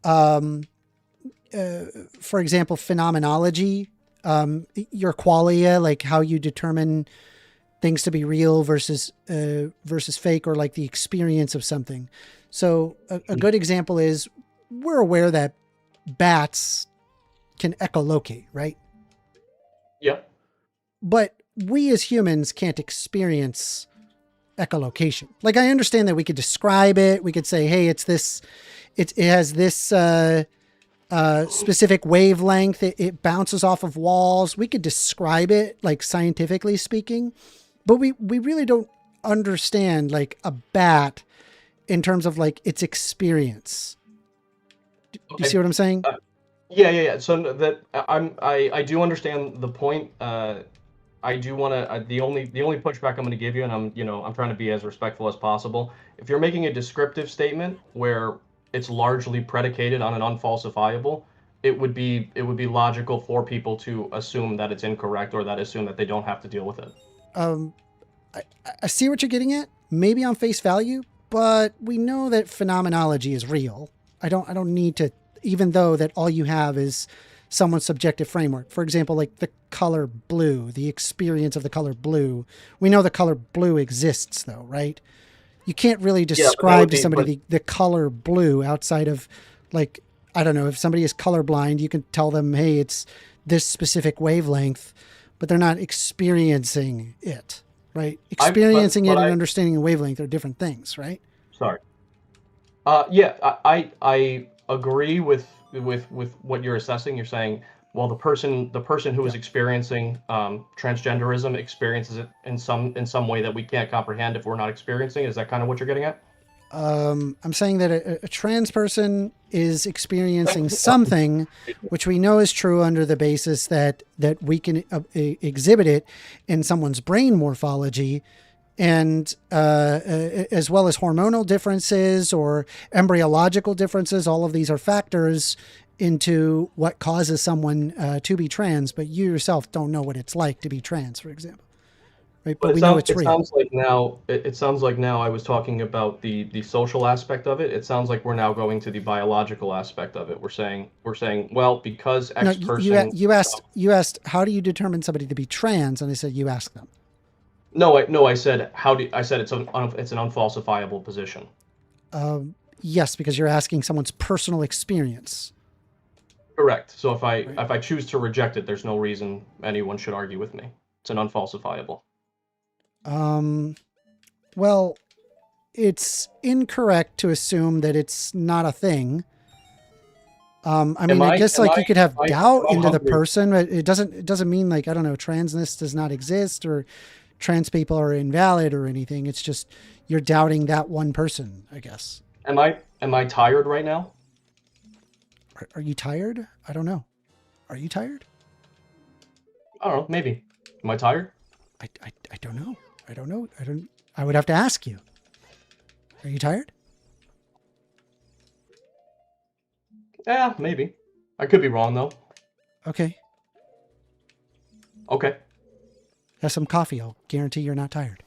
for example, phenomenology, your qualia, like how you determine things to be real versus fake, or like the experience of something. So a good example is we're aware that bats can echolocate, right? Yep. But we as humans can't experience echolocation. Like, I understand that we could describe it. We could say, hey, it's this, it has this specific wavelength. It bounces off of walls. We could describe it, like scientifically speaking, but we really don't understand like a bat in terms of like its experience. Do you see what I'm saying? Yeah. So that I do understand the point. I do want to. The only pushback I'm going to give you, and I'm trying to be as respectful as possible. If you're making a descriptive statement where it's largely predicated on an unfalsifiable, it would be logical for people to assume that it's incorrect, or that assume that they don't have to deal with it. I see what you're getting at. Maybe on face value, but we know that phenomenology is real. I don't need to, even though that all you have is someone's subjective framework. For example, like the color blue, the experience of the color blue. We know the color blue exists though, right? You can't really describe to somebody the color blue outside of, like, I don't know, if somebody is colorblind, you can tell them, hey, it's this specific wavelength, but they're not experiencing it, right? Experiencing it and understanding a wavelength are different things, right? Sorry. Yeah, I agree with what you're assessing. You're saying, well, the person who is experiencing transgenderism experiences it in some way that we can't comprehend if we're not experiencing. Is that kind of what you're getting at? I'm saying that a trans person is experiencing something which we know is true under the basis that we can exhibit it in someone's brain morphology, and as well as hormonal differences or embryological differences. All of these are factors into what causes someone to be trans, but you yourself don't know what it's like to be trans, for example. Right? But we know it's real. It sounds like now I was talking about the social aspect of it. It sounds like we're now going to the biological aspect of it. We're saying, well, because X person. You asked how do you determine somebody to be trans, and I said you ask them. No, I said it's an unfalsifiable position. Yes, because you're asking someone's personal experience. Correct. So if I choose to reject it, there's no reason anyone should argue with me. It's an unfalsifiable. Well, it's incorrect to assume that it's not a thing. I guess you could have doubt into the person, but it doesn't mean, like, I don't know, transness does not exist or trans people are invalid or anything. It's just you're doubting that one person, I guess. Am I tired right now? Are you tired? I don't know. Are you tired? I don't know. Maybe. Am I tired? I don't know. I would have to ask you. Are you tired? Yeah, maybe. I could be wrong though. Okay. Have some coffee. I'll guarantee you're not tired.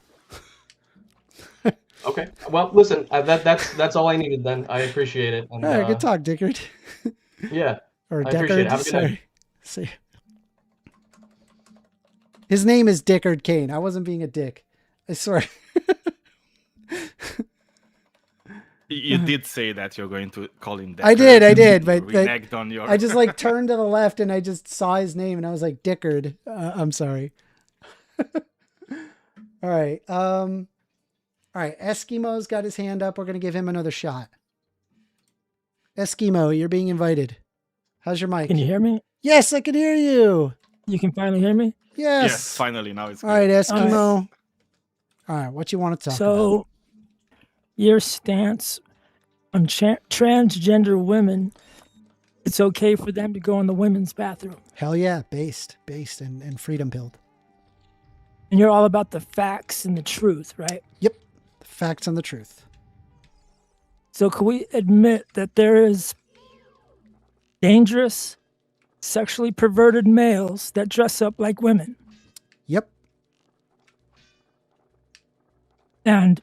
Okay. Well, listen, that's all I needed then. I appreciate it. And, all right, good talk, Dickard. Yeah. Or I appreciate it. Have a good night. See. His name is Dickardcain. I wasn't being a dick. I swear. You did say that you're going to call him Dickard. I did, but on your... I just like turned to the left and I just saw his name and I was like, Dickard. I'm sorry. All right. All right. Eskimo's got his hand up. We're going to give him another shot. Eskimo, you're being invited. How's your mic? Can you hear me? Yes, I can hear you. You can finally hear me? Yes. Finally. Now it's good. All right, Eskimo. All right. What you want to talk about? So, your stance on transgender women it's okay for them to go in the women's bathroom. Hell yeah, based and freedom pilled. And you're all about the facts and the truth, right? Yep, the facts and the truth. So can we admit that there is dangerous, sexually perverted males that dress up like women? Yep. And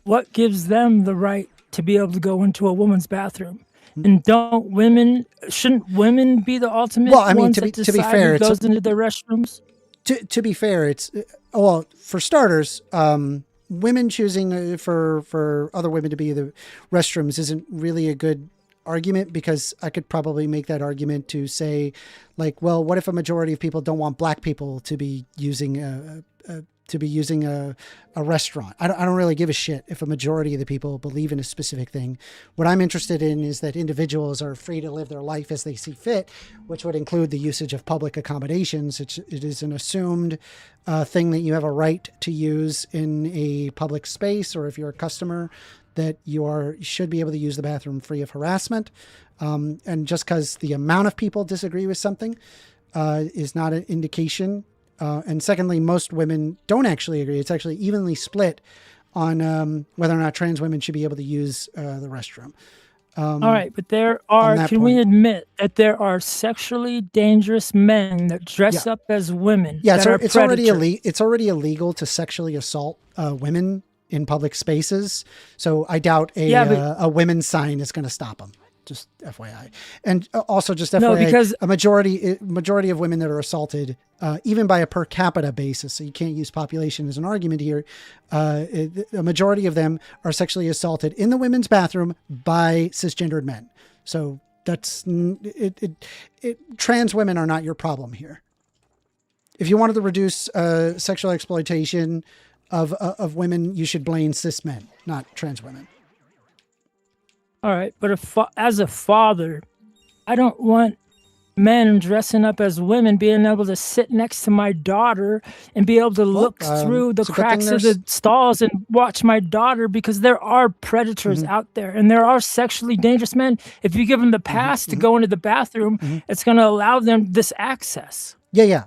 what gives them the right to be able to go into a woman's bathroom? And shouldn't women be the ultimate ones that decide who goes into their restrooms? To be fair, it's, well, for starters, women choosing for other women to be the restrooms isn't really a good argument, because I could probably make that argument to say, like, well, what if a majority of people don't want black people to be using a restaurant? I don't really give a shit if a majority of the people believe in a specific thing. What I'm interested in is that individuals are free to live their life as they see fit, which would include the usage of public accommodations. It is an assumed thing that you have a right to use in a public space, or if you're a customer, that you should be able to use the bathroom free of harassment. And just because the amount of people disagree with something is not an indication. And secondly, most women don't actually agree. It's actually evenly split on whether or not trans women should be able to use the restroom. All right, but we admit that there are sexually dangerous men that dress up as women? Yeah, it's already illegal to sexually assault women in public spaces. So I doubt a women's sign is going to stop them. Just FYI. And also just FYI, no, because a majority of women that are assaulted, even by a per capita basis, so you can't use population as an argument here, a majority of them are sexually assaulted in the women's bathroom by cisgendered men. So that's trans women are not your problem here. If you wanted to reduce sexual exploitation of women, you should blame cis men, not trans women. All right, but as a father, I don't want men dressing up as women being able to sit next to my daughter and be able to look through the cracks of the stalls and watch my daughter, because there are predators out there, and there are sexually dangerous men. If you give them the pass to go into the bathroom, it's going to allow them this access. Yeah.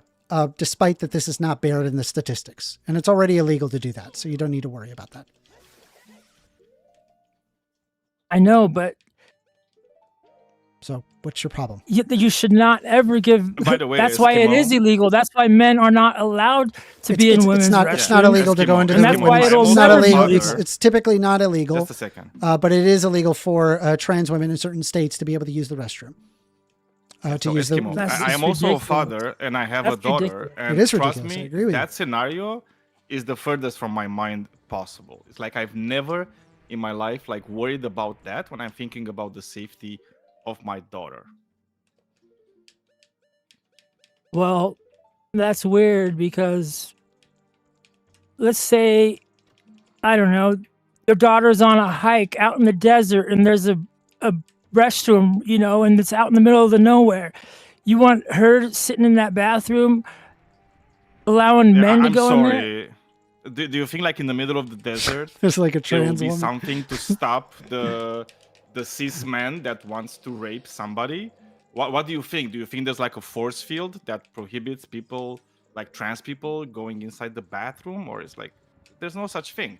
Despite that this is not bared in the statistics, and it's already illegal to do that, so you don't need to worry about that. I know, but... So what's your problem? You should not ever give... By the way, that's why it is illegal. That's why men are not allowed to be in women's restrooms. It's not illegal to go into and that's why it'll never be illegal. It's typically not illegal. Just a second. But it is illegal for trans women in certain states to be able to use the restroom. I am also a father, and I have a daughter. Ridiculous. And it is trust ridiculous. me, I agree with that scenario is the furthest from my mind possible. It's like I've never in my life worried about that when I'm thinking about the safety of my daughter. Well, that's weird, because let's say, I don't know, your daughter's on a hike out in the desert and there's a restroom, and it's out in the middle of the nowhere. You want her sitting in that bathroom allowing men to go in there? Do you think in the middle of the desert there's a there will trans be woman? something to stop the cis man that wants to rape somebody? What do you think? Do you think there's a force field that prohibits people, trans people, going inside the bathroom, or is there's no such thing?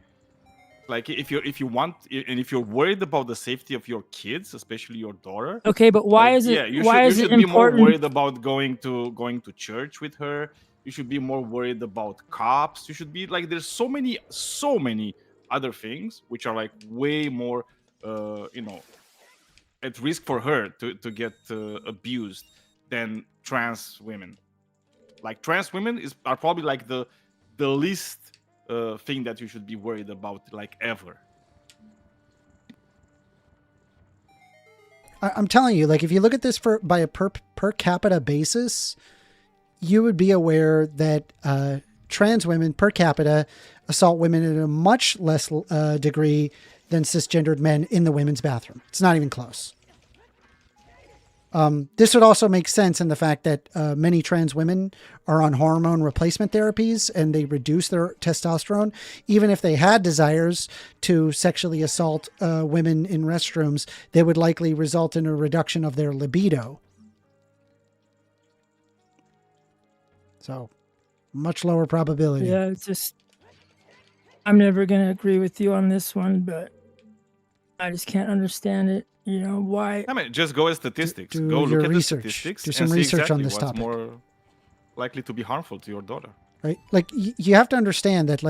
If you want, and if you're worried about the safety of your kids, especially your daughter. Okay, but why is it? Why is it important? You should be more worried about going to church with her. You should be more worried about cops. You should be there's so many other things which are way more, at risk for her to get abused than trans women. Trans women are probably the least thing that you should be worried about ever. I'm telling you, if you look at this by a per capita basis, you would be aware that trans women per capita assault women at a much less degree than cisgendered men in the women's bathroom. It's not even close. This would also make sense in the fact that many trans women are on hormone replacement therapies and they reduce their testosterone. Even if they had desires to sexually assault women in restrooms, they would likely result in a reduction of their libido. So much lower probability. Yeah, it's just, I'm never going to agree with you on this one, but I just can't understand it. You know, why? I mean, just go at statistics. Do Go your look at research. the statistics Do some and see research exactly on this what's topic. more likely to be harmful to your daughter. Right? Like you have to understand that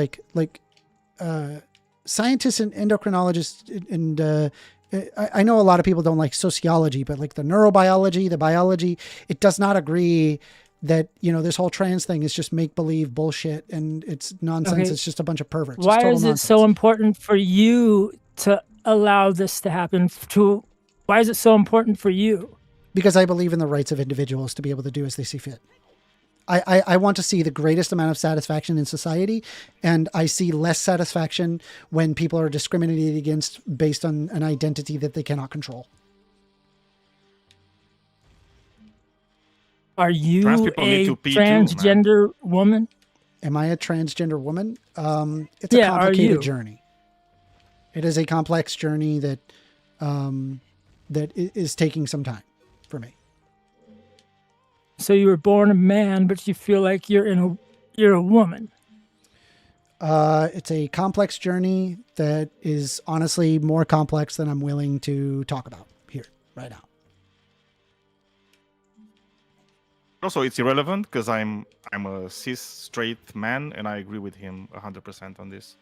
scientists and endocrinologists and I know a lot of people don't like sociology, but like the neurobiology, the biology, it does not agree that, you know, this whole trans thing is just make-believe bullshit and it's nonsense. Okay. It's just a bunch of perverts. Why It's total is it nonsense. so important for you to allow this to happen? Why is it so important for you? Because I believe in the rights of individuals to be able to do as they see fit. I want to see the greatest amount of satisfaction in society, and I see less satisfaction when people are discriminated against based on an identity that they cannot control. Are you Trans people need a to pee too, transgender woman? Am I a transgender woman? It's a Yeah, are complicated you? journey. It is a complex journey that is taking some time for me. So you were born a man, but you feel like you're a woman. It's a complex journey that is honestly more complex than I'm willing to talk about here right now. Also, it's irrelevant because I'm a cis straight man, and I agree with him 100% on this.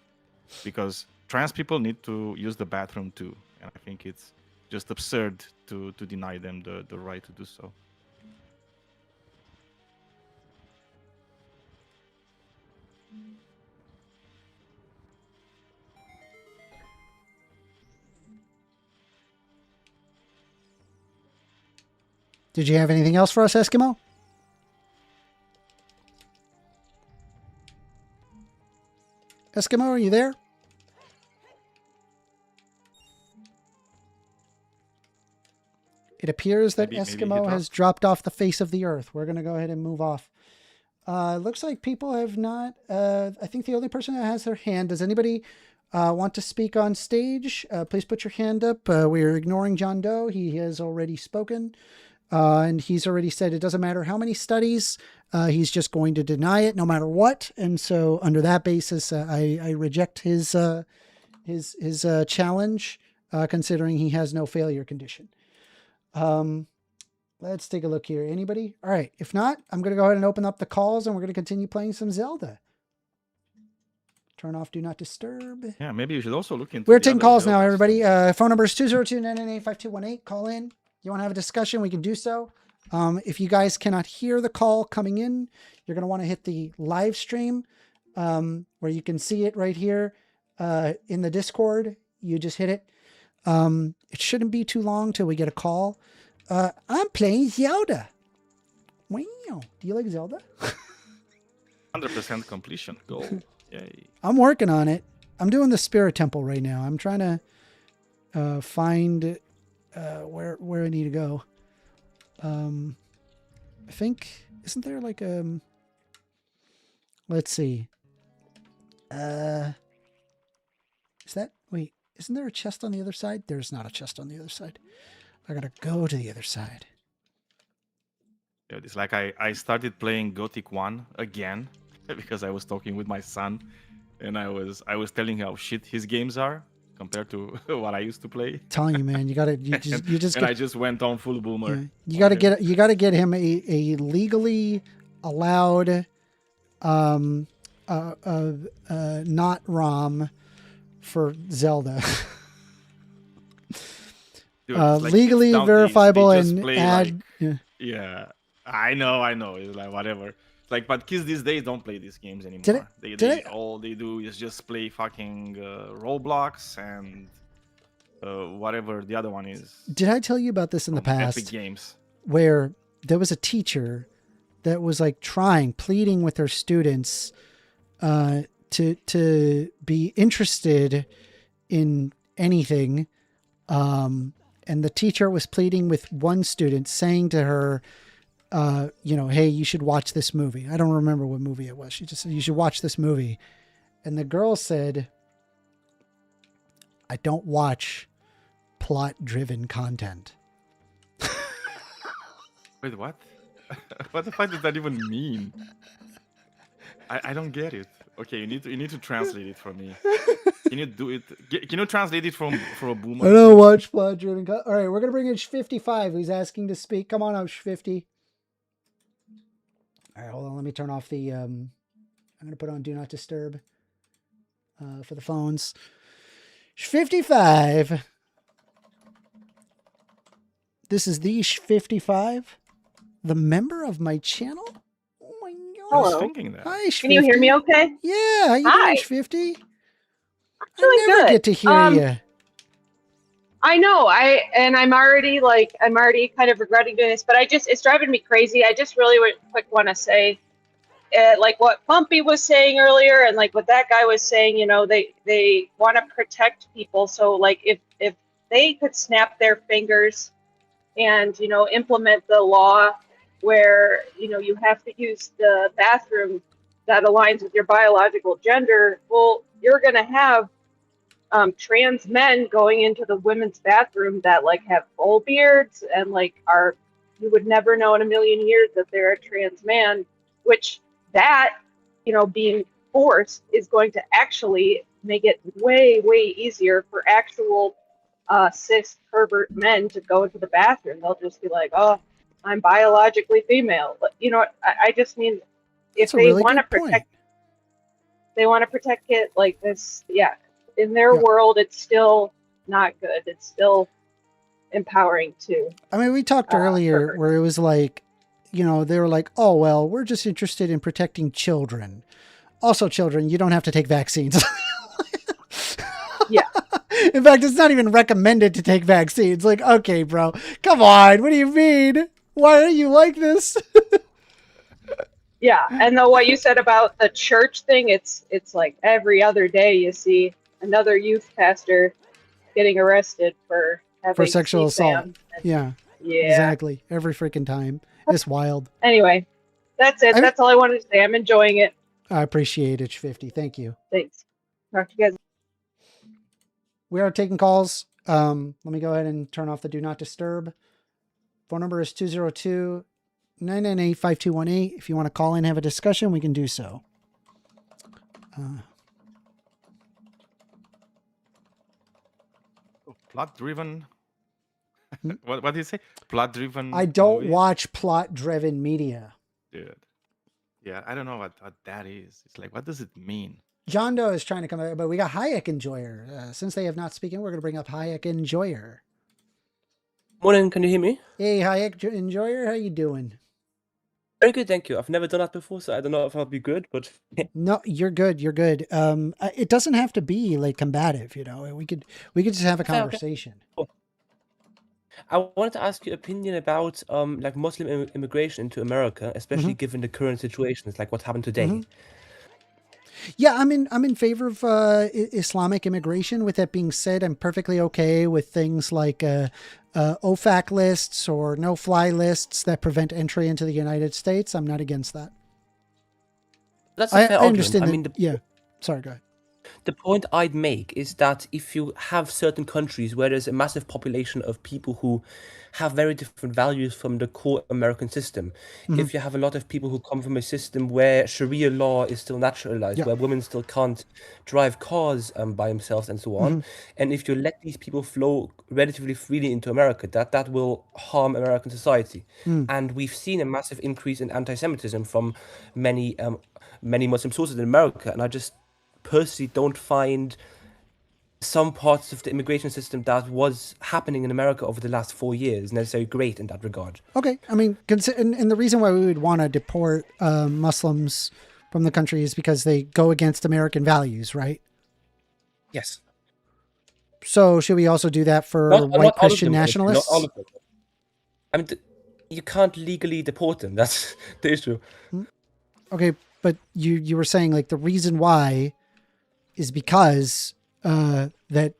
Because trans people need to use the bathroom too, and I think it's just absurd to deny them the right to do so. Did you have anything else for us, Eskimo? Eskimo, are you there? It appears that Maybe Eskimo has dropped off the face of the earth. We're going to go ahead and move off. Looks like people have not... I think the only person that has their hand... Does anybody want to speak on stage? Please put your hand up. We're ignoring John Doe. He has already spoken. And he's already said it doesn't matter how many studies, he's just going to deny it no matter what. And so under that basis, I reject his challenge, considering he has no failure condition. Let's take a look here. Anybody? All right. If not, I'm going to go ahead and open up the calls and we're going to continue playing some Zelda. Turn off Do Not Disturb. Yeah, maybe you should also look into... We're taking calls now, everybody. Phone number is 202-998-5218. Call in. You want to have a discussion, we can do so. If you guys cannot hear the call coming in, you're going to want to hit the live stream where you can see it right here in the Discord. You just hit it. It shouldn't be too long till we get a call. I'm playing Zelda. Wow. Do you like Zelda? 100% completion goal. Yay. I'm working on it. I'm doing the Spirit Temple right now. I'm trying to find... where I need to go. I think, isn't there like let's see. Is that, wait, isn't there a chest on the other side? There's not a chest on the other side. I gotta go to the other side. Yeah, it's like I started playing Gothic 1 again because I was talking with my son and I was telling him how shit his games are compared to what I used to play. Telling you, man, you just and I just went on full boomer. Yeah, you gotta get him a legally allowed not ROM for Zelda. Dude, like legally verifiable and add. Like, yeah, I know. It's like whatever. Like, but kids these days don't play these games anymore. All they do is just play fucking Roblox and whatever the other one is. Did I tell you about this in the past? Epic Games. Where there was a teacher that was like pleading with her students to be interested in anything And the teacher was pleading with one student, saying to her, hey, you should watch this movie. I don't remember what movie it was. She just said, you should watch this movie. And the girl said, I don't watch plot-driven content. Wait, what? What the fuck does that even mean? I don't get it. Okay, you need to translate it for me. Can you do it? Can you translate it for a boomer? I don't watch plot-driven content. All right, we're gonna bring in shfifty, who's asking to speak. Come on up, shfifty. All right, hold on. Let me turn off the. I'm gonna put on Do Not Disturb for the phones. shfifty. This is the shfifty, the member of my channel. Oh my god! Hello. I was thinking that. Hi, shfifty. Can you hear me? Okay. Yeah. How you doing, shfifty? Doing I never good. get to hear you. I know. I'm already kind of regretting doing this, but it's driving me crazy. I just really want to say, like what Bumpy was saying earlier, and like what that guy was saying. They want to protect people. So like if they could snap their fingers and implement the law where you have to use the bathroom that aligns with your biological gender, well, you're going to have trans men going into the women's bathroom that like have full beards and like you would never know in a million years that they're a trans man, which that being forced is going to actually make it way easier for actual cis pervert men to go into the bathroom. They'll just be like, oh, I'm biologically female. But I just mean, if they want to protect, they want to protect it like this. Yeah. In their world, it's still not good. It's still empowering too. I mean, we talked earlier where it was like, they were like, oh, well, we're just interested in protecting children. Also, children, you don't have to take vaccines. Yeah. In fact, it's not even recommended to take vaccines. Like, okay, bro, come on. What do you mean? Why are you like this? Yeah. And though what you said about the church thing, it's like every other day you see another youth pastor getting arrested for sexual assault. Yeah. Exactly. Every freaking time. It's wild. Anyway, that's it. That's all I wanted to say. I'm enjoying it. I appreciate it, shfifty. Thank you. Thanks. Talk to you guys. We are taking calls. Let me go ahead and turn off the Do Not Disturb. Phone number is 202-998-5218. If you want to call in and have a discussion, we can do so. Plot-driven. What did you say? Plot-driven. I don't watch plot-driven media. Dude. Yeah, I don't know what that is. It's like, what does it mean? John Doe is trying to come out, but we got Hayek Enjoyer. Since they have not spoken, we're going to bring up Hayek Enjoyer. Morning, can you hear me? Hey, Hayek Enjoyer, how you doing? Very good, thank you. I've never done that before, so I don't know if I'll be good, but... No, you're good, you're good. It doesn't have to be, like, combative, We could just have a conversation. Okay. Cool. I wanted to ask your opinion about, like, Muslim immigration into America, especially given the current situations, like what happened today. Yeah, I'm in favor of Islamic immigration. With that being said, I'm perfectly okay with things like OFAC lists or no-fly lists that prevent entry into the United States. I'm not against that. That's a fair I understand. argument. Yeah. Sorry, go ahead. The point I'd make is that if you have certain countries where there's a massive population of people who have very different values from the core American system, if you have a lot of people who come from a system where Sharia law is still naturalized, where women still can't drive cars by themselves and so on, and if you let these people flow relatively freely into America, that will harm American society. And we've seen a massive increase in anti-Semitism from many Muslim sources in America, and I just personally don't find some parts of the immigration system that was happening in America over the last 4 years necessarily great in that regard. Okay. I mean, and the reason why we would want to deport Muslims from the country is because they go against American values, right? Yes. So should we also do that for white Christian nationalists? Not all of them. I mean, you can't legally deport them. That's the issue. Okay. But you were saying like the reason why is because they're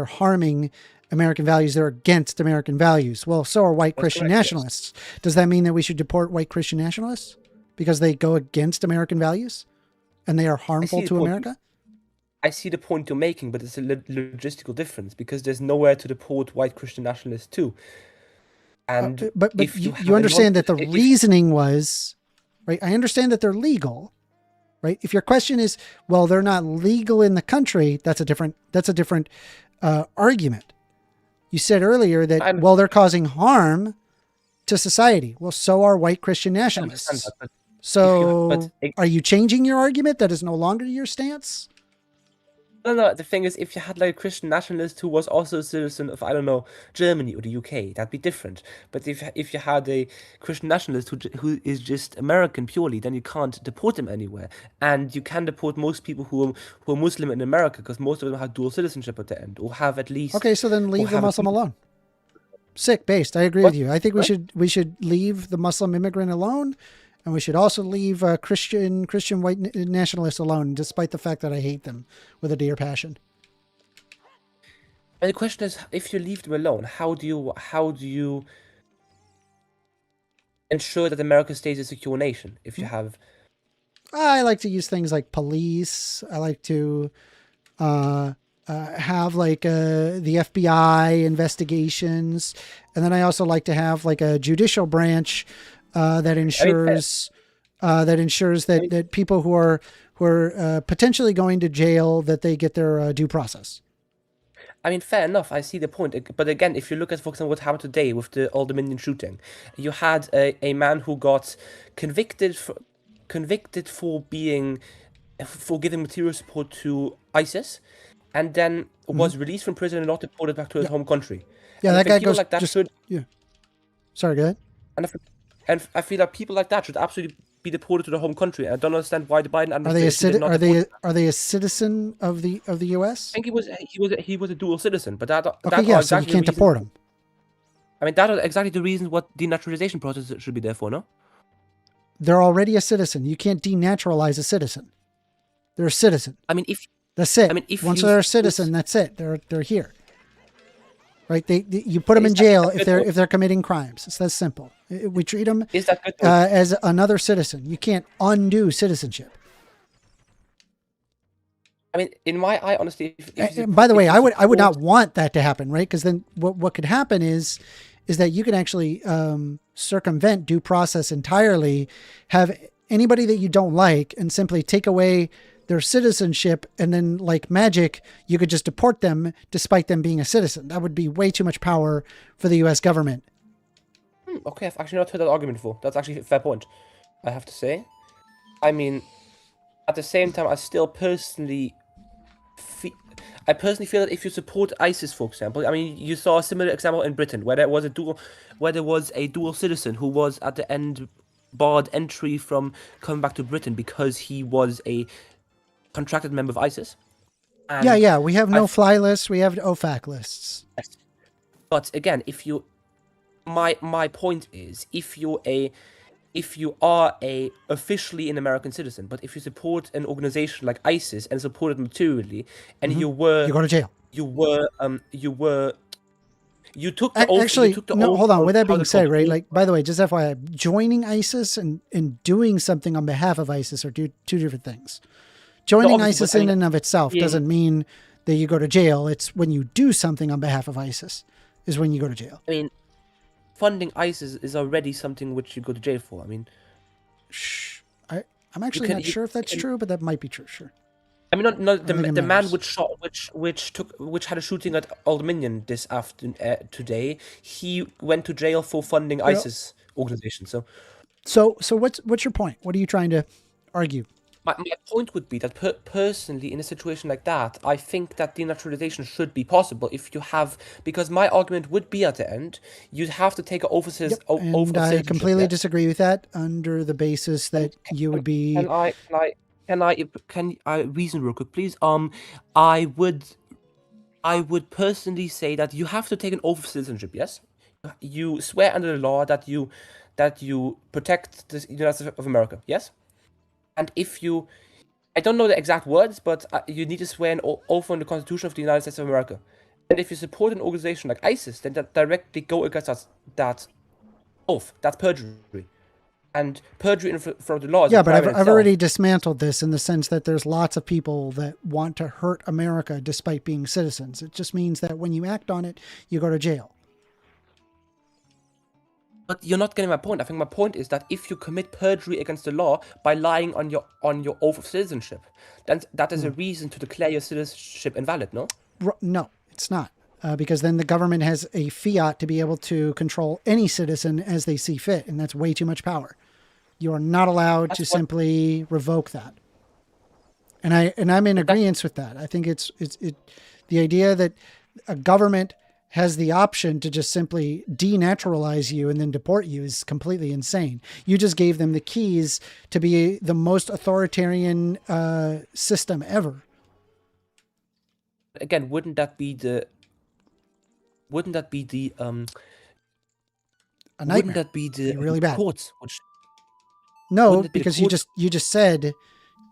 harming American values, they're against American values. Well, so are white Christian nationalists. Yes. Does that mean that we should deport white Christian nationalists because they go against American values and they are harmful to America? I see the point you're making, but it's a logistical difference because there's nowhere to deport white Christian nationalists too. And but you understand that the reasoning was, right? I understand that they're legal, right? If your question is, well, they're not legal in the country, that's a different argument. You said earlier that, well, they're causing harm to society. Well, so are white Christian nationalists. So are you changing your argument? That is no longer your stance? No. The thing is, if you had like a Christian nationalist who was also a citizen of, I don't know, Germany or the UK, that'd be different. But if you had a Christian nationalist who is just American purely, then you can't deport them anywhere. And you can deport most people who are Muslim in America because most of them have dual citizenship at the end, or have at least. Okay, so then leave the Muslim alone. Sick based. I agree with you. I think we should leave the Muslim immigrant alone. And we should also leave Christian white nationalists alone, despite the fact that I hate them with a dear passion. And the question is, if you leave them alone, how do you ensure that America stays a secure nation? If you have, I like to use things like police. I like to have like the FBI investigations, and then I also like to have like a judicial branch. That ensures that people who are potentially going to jail, that they get their due process. I mean, fair enough. I see the point. But again, if you look at, for example, what happened today with the 1stAmender shooting, you had a man who got convicted for giving material support to ISIS, and then was released from prison and not deported back to his home country. Yeah, and that guy goes like that. Sorry, go ahead. And I feel like people like that should absolutely be deported to their home country. I don't understand why the Biden administration are they a citizen of the U.S.? I think he was a dual citizen, but that so you can't deport him. I mean, that is exactly the reason what denaturalization process should be there for, no? They're already a citizen. You can't denaturalize a citizen. They're a citizen. I mean, that's it. I mean, once they're a citizen, that's it. They're here. Right? You put them in jail if they're committing crimes. It's that simple. We treat them as another citizen. You can't undo citizenship. I mean, in my eye, honestly. By the way, I would not want that to happen, right? Because then what could happen is that you can actually circumvent due process entirely, have anybody that you don't like, and simply take away their citizenship, and then like magic, you could just deport them despite them being a citizen. That would be way too much power for the U.S. government. Okay, I've actually not heard that argument before. That's actually a fair point, I have to say. I mean, at the same time, I personally feel that if you support ISIS, for example, I mean, you saw a similar example in Britain where there was a dual citizen who was at the end barred entry from coming back to Britain because he was a contracted member of ISIS. And yeah. We have no-fly lists. We have OFAC lists. Yes. But again, my point is, if you are officially an American citizen, but if you support an organization like ISIS and support it materially, and you go to jail. You took the oath. Hold on. With that being said, right? Like, by the way, just FYI, joining ISIS and doing something on behalf of ISIS are two different things. Joining ISIS in and of itself doesn't mean that you go to jail. It's when you do something on behalf of ISIS is when you go to jail. I mean, funding ISIS is already something which you go to jail for. I mean, I'm actually not sure if that's true, but that might be true. Sure. I mean, not the man which had a shooting at 1stAmender this afternoon today. He went to jail for funding ISIS organization. So what's your point? What are you trying to argue? My point would be that personally, in a situation like that, I think that denaturalization should be possible if you have, because my argument would be at the end, you'd have to take an overseas. And I completely disagree with that under the basis that you would be. Can I reason real quick, please? I would personally say that you have to take an oath of citizenship. Yes, you swear under the law that you protect the United States of America. Yes. And I don't know the exact words, but you need to swear an oath on the Constitution of the United States of America. And if you support an organization like ISIS, then that directly go against that oath. That's perjury. And perjury in front of the law is yeah, but I've already dismantled this in the sense that there's lots of people that want to hurt America despite being citizens. It just means that when you act on it, you go to jail. But you're not getting my point. I think my point is that if you commit perjury against the law by lying on your oath of citizenship, then that is a reason to declare your citizenship invalid, no? No, it's not. Because then the government has a fiat to be able to control any citizen as they see fit, and that's way too much power. You are not allowed to simply revoke that. And I'm in agreement with that. I think it's the idea that a government has the option to just simply denaturalize you and then deport you is completely insane. You just gave them the keys to be the most authoritarian system ever. Again, wouldn't that be the a nightmare? Really bad courts? No, because you just said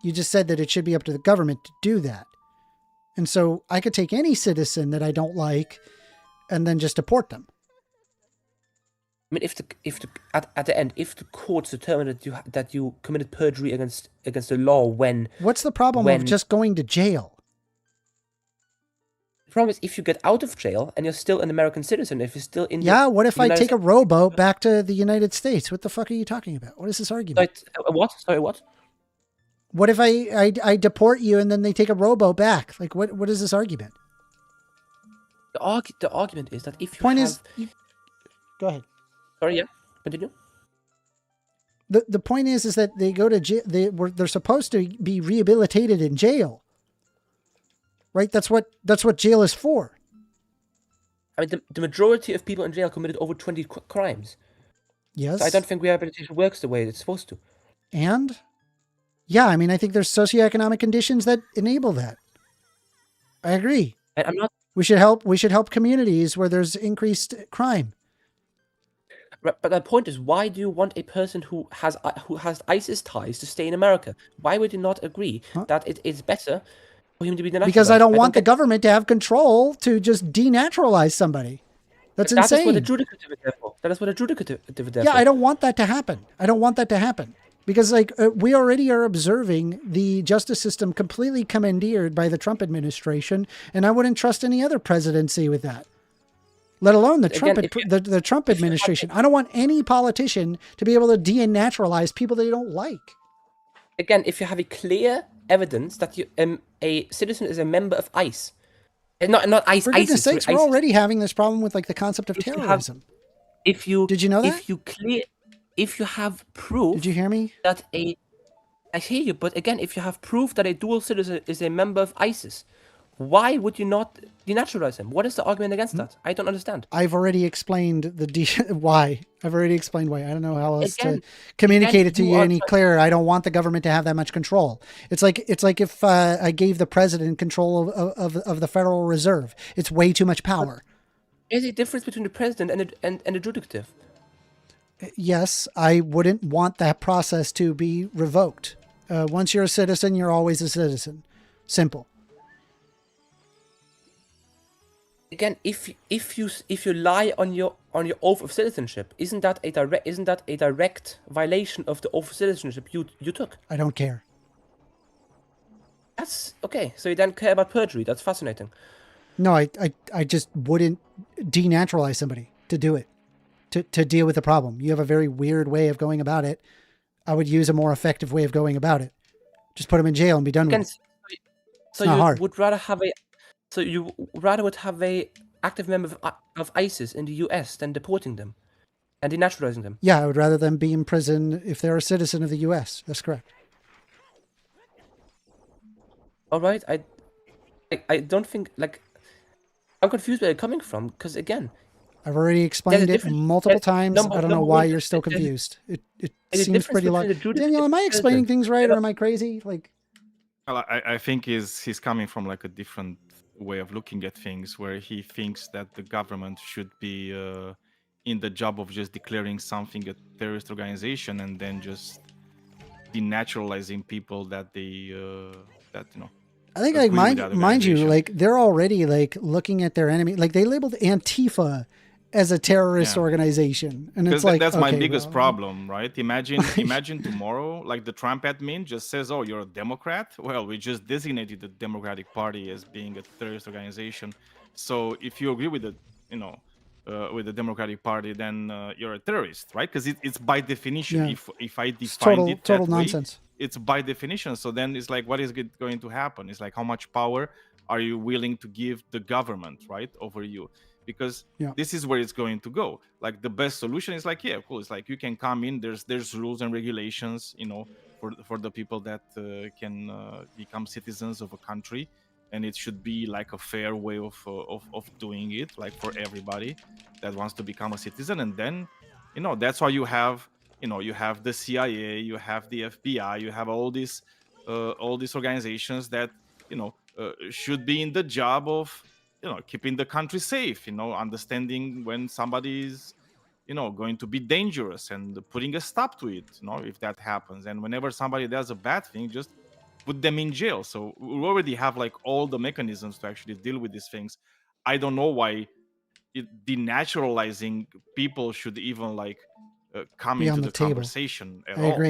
that it should be up to the government to do that. And so I could take any citizen that I don't like and then just deport them. I mean, at the end, if the courts determine that you committed perjury against the law, what's the problem of just going to jail? The problem is if you get out of jail and you're still an American citizen, if you're still in what if I take a rowboat back to the United States? What the fuck are you talking about? What is this argument? Sorry, what? What if I deport you and then they take a rowboat back? Like, what is this argument? The argument is that if you go ahead. Sorry, yeah, continue. The point is that they go to jail. They're supposed to be rehabilitated in jail. Right? That's what jail is for. I mean, the majority of people in jail committed over 20 crimes. Yes. So I don't think rehabilitation works the way it's supposed to. And? Yeah, I mean, I think there's socioeconomic conditions that enable that. I agree. And I'm not... We should help communities where there's increased crime. But the point is, why do you want a person who has ISIS ties to stay in America? Why would you not agree that it is better for him to be denaturalized? Because I don't want the government to have control to just denaturalize somebody. That's insane. That is what the judicative is there for. That is what the judicative is there for. Yeah, I don't want that to happen. Because we already are observing the justice system completely commandeered by the Trump administration, and I wouldn't trust any other presidency with that. Let alone the Trump administration. I don't want any politician to be able to denaturalize people they don't like. Again, if you have a clear evidence that a citizen is a member of ICE, not ICE. For goodness sakes, we're already having this problem with the concept of terrorism. Did you know that? If you have proof... Did you hear me? I hear you, but again, if you have proof that a dual citizen is a member of ISIS, why would you not denaturalize him? What is the argument against that? I don't understand. I've already explained why. I've already explained why. I don't know how else to communicate it to you any clearer. I don't want the government to have that much control. It's like if I gave the president control of the Federal Reserve. It's way too much power. There's a difference between the president and the judicative. Yes, I wouldn't want that process to be revoked. Once you're a citizen, you're always a citizen. Simple. Again, if you lie on your oath of citizenship, isn't that a direct violation of the oath of citizenship you took? I don't care. That's okay. So you don't care about perjury. That's fascinating. No, I just wouldn't denaturalize somebody to do it. To deal with the problem. You have a very weird way of going about it. I would use a more effective way of going about it. Just put them in jail and be done with it. So you would rather have a active member of ISIS in the US than deporting them and denaturalizing them? Yeah, I would rather them be in prison if they're a citizen of the US. That's correct. All right. I don't think, I'm confused where you're coming from, because again, I've already explained it multiple times. I don't know why you're still confused. It seems pretty logical. Daniel, am I explaining things right, or am I crazy? Well, I think he's coming from a different way of looking at things, where he thinks that the government should be in the job of just declaring something a terrorist organization and then just denaturalizing people that I think like mind you, like they're already like looking at their enemy. Like they labeled Antifa as a terrorist organization, and it's like that's my biggest problem, right? Imagine tomorrow, like the Trump admin just says, "Oh, you're a Democrat." Well, we just designated the Democratic Party as being a terrorist organization. So if you agree with the, with the Democratic Party, then you're a terrorist, right? Because it's by definition. Yeah. If I defined it total that way, nonsense. it's by definition. So then it's like, what is going to happen? It's like, how much power are you willing to give the government, right, over you? Because this is where it's going to go. Like the best solution is like, yeah, cool. It's like you can come in. There's rules and regulations, for the people that can become citizens of a country, and it should be like a fair way of doing it, like for everybody that wants to become a citizen. And then, that's why you have the CIA, you have the FBI, you have all these organizations that should be in the job of keeping the country safe, understanding when somebody is, going to be dangerous and putting a stop to it, if that happens. And whenever somebody does a bad thing, just put them in jail. So we already have like all the mechanisms to actually deal with these things. I don't know why denaturalizing people should even like come into the conversation at all.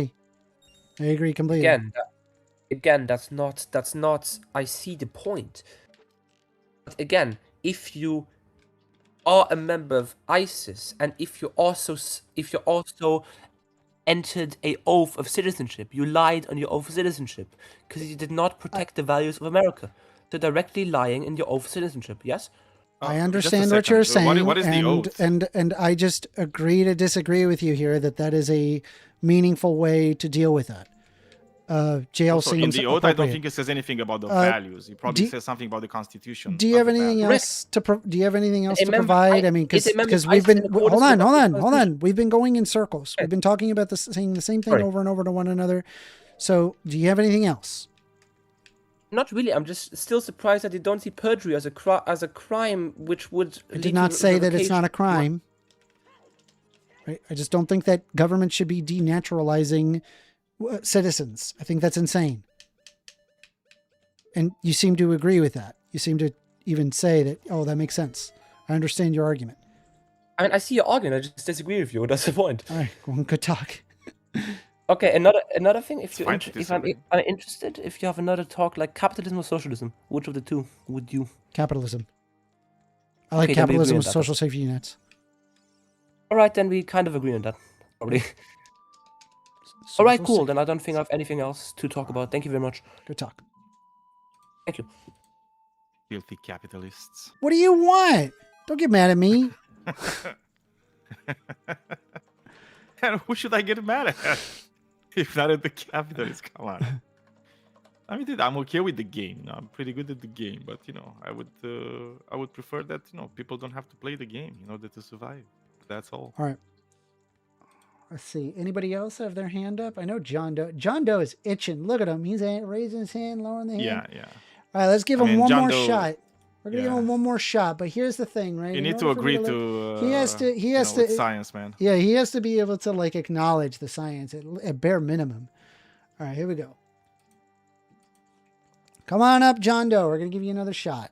I agree completely. Again, that's not. I see the point. But again, if you are a member of ISIS, and if you also entered an oath of citizenship, you lied on your oath of citizenship because you did not protect the values of America. So directly lying in your oath of citizenship. Yes. I understand what you're saying, what is the oath? And I just agree to disagree with you here that is a meaningful way to deal with that. Jail also, seems in the oath, I don't think it says anything about the values. It probably says something about the Constitution. Do you have anything else to provide? I mean, because we've been hold on. We've been going in circles. We've been talking about this, saying the same thing over and over to one another. So, do you have anything else? Not really. I'm just still surprised that you don't see perjury as a crime, which would. I did not say that it's not a crime. Right? I just don't think that government should be denaturalizing citizens. I think that's insane. And you seem to agree with that. You seem to even say that, oh, that makes sense. I understand your argument. I mean, I see your argument. I just disagree with you. That's the point. All right, well, good talk. Okay, another thing. If I'm interested, if you have another talk like capitalism or socialism, which of the two would you? Capitalism. I like capitalism with social safety nets. All right, then we kind of agree on that, probably. All right, cool. Then I don't think I have anything else to talk about. Thank you very much. Good talk. Thank you. Filthy capitalists. What do you want? Don't get mad at me. And who should I get mad at? If not at the capitalists, come on. I mean, dude, I'm okay with the game. I'm pretty good at the game, but I would prefer that people don't have to play the game in order to survive. That's all. All right. Let's see. Anybody else have their hand up? I know John Doe. John Doe is itching. Look at him. He's raising his hand, lowering the hand. Yeah. All right, let's give him one more shot. We're gonna give him one more shot. But here's the thing, right? You need to agree to. He has to. With science, man. Yeah, he has to be able to like acknowledge the science at bare minimum. All right, here we go. Come on up, John Doe. We're gonna give you another shot.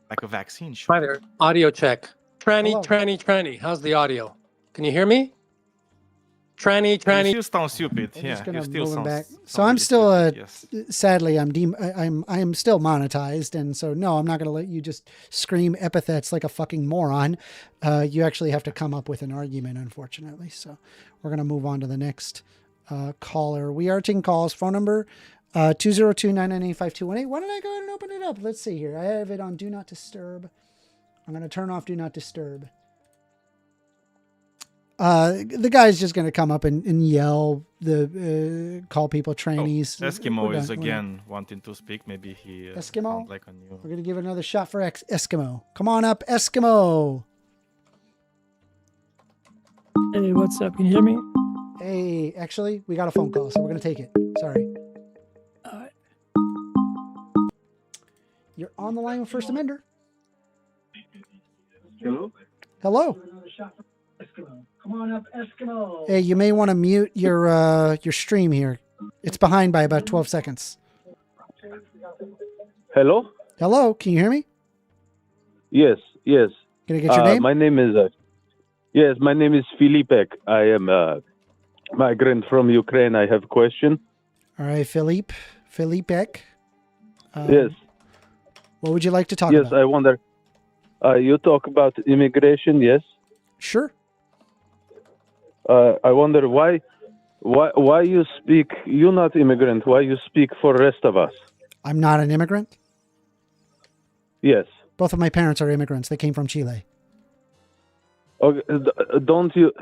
Like a vaccine shot. Hi there. Audio check. Tranny. How's the audio? Can you hear me? Tranny. You still sound stupid. Yeah, you still sound back. So I'm still, yes. Sadly, I'm still monetized, and so no, I'm not going to let you just scream epithets like a fucking moron. You actually have to come up with an argument, unfortunately. So we're going to move on to the next caller. We are taking calls. Phone number 202-998-5218. Why don't I go ahead and open it up? Let's see here. I have it on Do Not Disturb. I'm going to turn off Do Not Disturb. The guy's just going to come up and yell, call people trannies. Eskimo is again wanting to speak. Maybe he Eskimo? like on you. We're going to give another shot for Eskimo. Come on up, Eskimo. Hey, what's up? Can you hear me? Hey, actually, we got a phone call, so we're going to take it. Sorry. You're on the line with 1stAmender. Hello. Eskimo. Come on up, Eskimo. Hey, you may want to mute your stream here. It's behind by about 12 seconds. Hello? Hello, can you hear me? Yes, yes. Can I get your name? My name is Phillipek. I am a migrant from Ukraine. I have a question. All right, Phillipek. Yes. What would you like to talk about? Yes, I wonder. You talk about immigration, yes? Sure. I wonder why you speak. You're not immigrant. Why you speak for rest of us? I'm not an immigrant. Yes. Both of my parents are immigrants. They came from Chile. Okay, don't you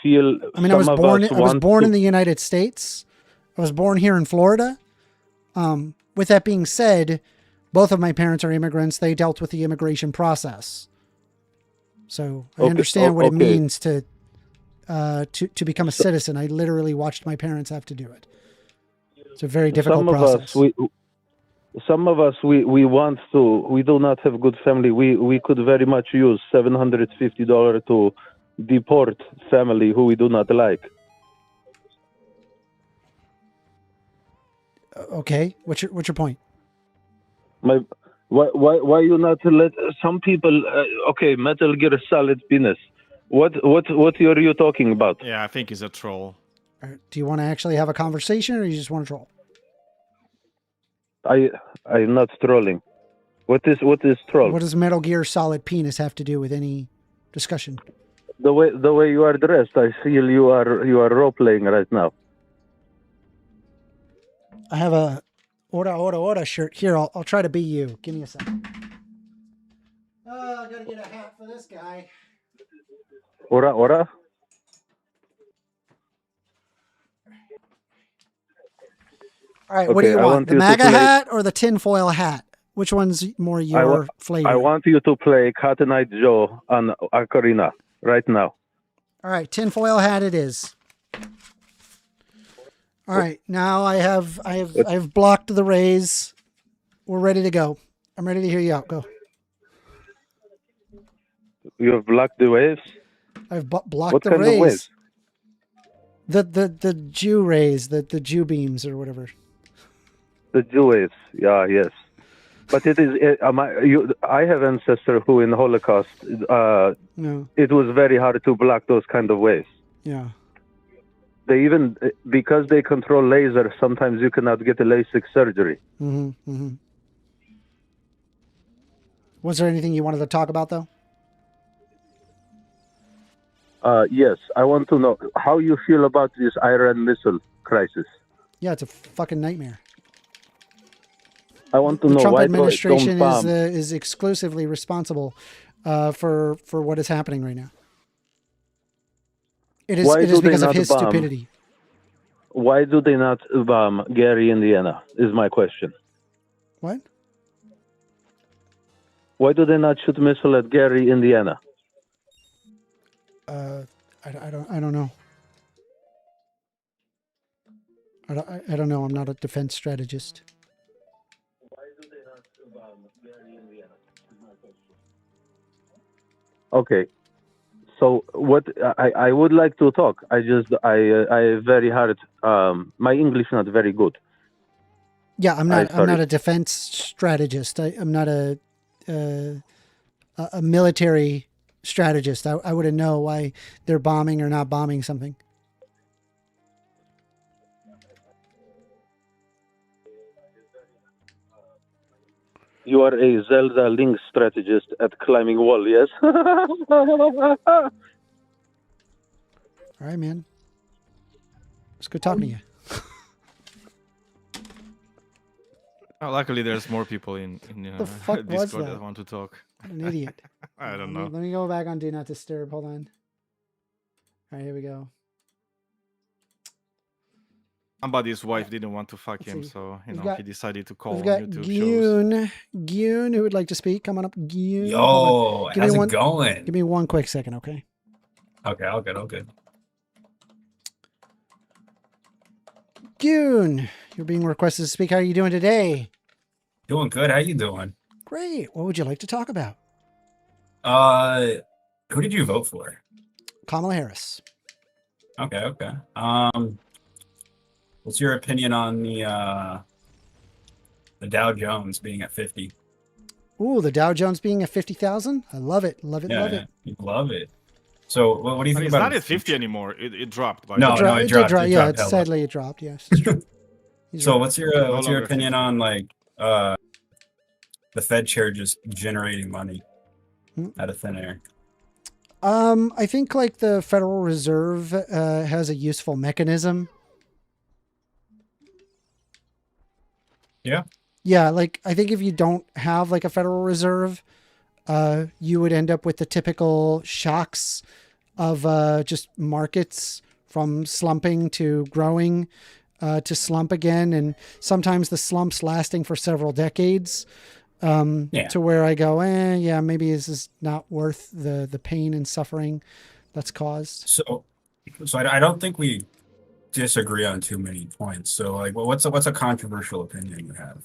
feel? I mean, I was born in the United States. I was born here in Florida. With that being said, both of my parents are immigrants. They dealt with the immigration process, so I understand what it means to become a citizen. I literally watched my parents have to do it. It's a very difficult process. Some of us, we want to. We do not have good family. We could very much use $750 to deport family who we do not like. Okay, what's your point? Why you not let some people? Okay, Metal Gear Solid penis. What are you talking about? Yeah, I think he's a troll. Do you want to actually have a conversation, or you just want to troll? I'm not trolling. What is troll? What does Metal Gear Solid penis have to do with any discussion? The way you are dressed, I feel you are role playing right now. I have a Ora shirt here. I'll try to be you. Give me a second. Oh, I gotta get a hat for this guy. Ora. All right, what do you want? The MAGA hat or the tinfoil hat? Which one's more your flavor? I want you to play Cat and Night Joe on Ocarina right now. All right, tinfoil hat it is. All right, now I have blocked the rays. We're ready to go. I'm ready to hear you out. Go. You have blocked the waves? I've blocked what the kind rays. Of waves? The Jew rays, the Jew beams or whatever. The Jew waves, yes. But it is. I have ancestors who in the Holocaust. No. It was very hard to block those kind of waves. Yeah. They even because they control laser. Sometimes you cannot get a LASIK surgery. Mm-hmm. Mm-hmm. Was there anything you wanted to talk about though? Yes, I want to know how you feel about this Iran missile crisis. Yeah, it's a fucking nightmare. I want to know why the Trump administration don't bomb. is exclusively responsible for what is happening right now. It is because of his stupidity. Why do they not bomb Gary, Indiana? Is my question. What? Why do they not shoot missile at Gary, Indiana? I don't know. I don't know. I'm not a defense strategist. Why do they not bomb Gary, Indiana? Is my question. Okay. So what I would like to talk. I very hard. My English not very good. Yeah, I'm not a defense strategist. I'm not a military strategist. I wouldn't know why they're bombing or not bombing something. You are a Zelda Link strategist at climbing wall, yes? All right, man. It's good talking to you. Oh, luckily, there's more people in the fuck was Discord that? that want to talk. What an idiot. I don't know. Let me go back on Do Not Disturb. Hold on. All right, here we go. Somebody's wife didn't want to fuck him, so he decided to call on YouTube shows. Gune, who would like to speak? Come on up, Gune. Yo, how's it going? Give me 1 quick second, okay? Okay, all good. Gune, you're being requested to speak. How are you doing today? Doing good. How you doing? Great. What would you like to talk about? Who did you vote for? Kamala Harris. Okay. What's your opinion on the the Dow Jones being at 50. Ooh, the Dow Jones being at 50,000. I love it. Love it. Yeah, love yeah, it. you love it. So what do you But think it's about not at 50 anymore. It dropped. No, It it did dropped. drop. It Yeah, dropped hella. sadly it dropped. Yes, it's true. So right. what's your opinion on like the Fed chair just generating money out of thin air? I think like the Federal Reserve has a useful mechanism. Yeah. Yeah, like I think if you don't have like a Federal Reserve, you would end up with the typical shocks of just markets from slumping to growing to slump again, and sometimes the slumps lasting for several decades. To where I go, yeah, maybe this is not worth the pain and suffering that's caused. So I don't think we disagree on too many points. So like, what's a controversial opinion you have?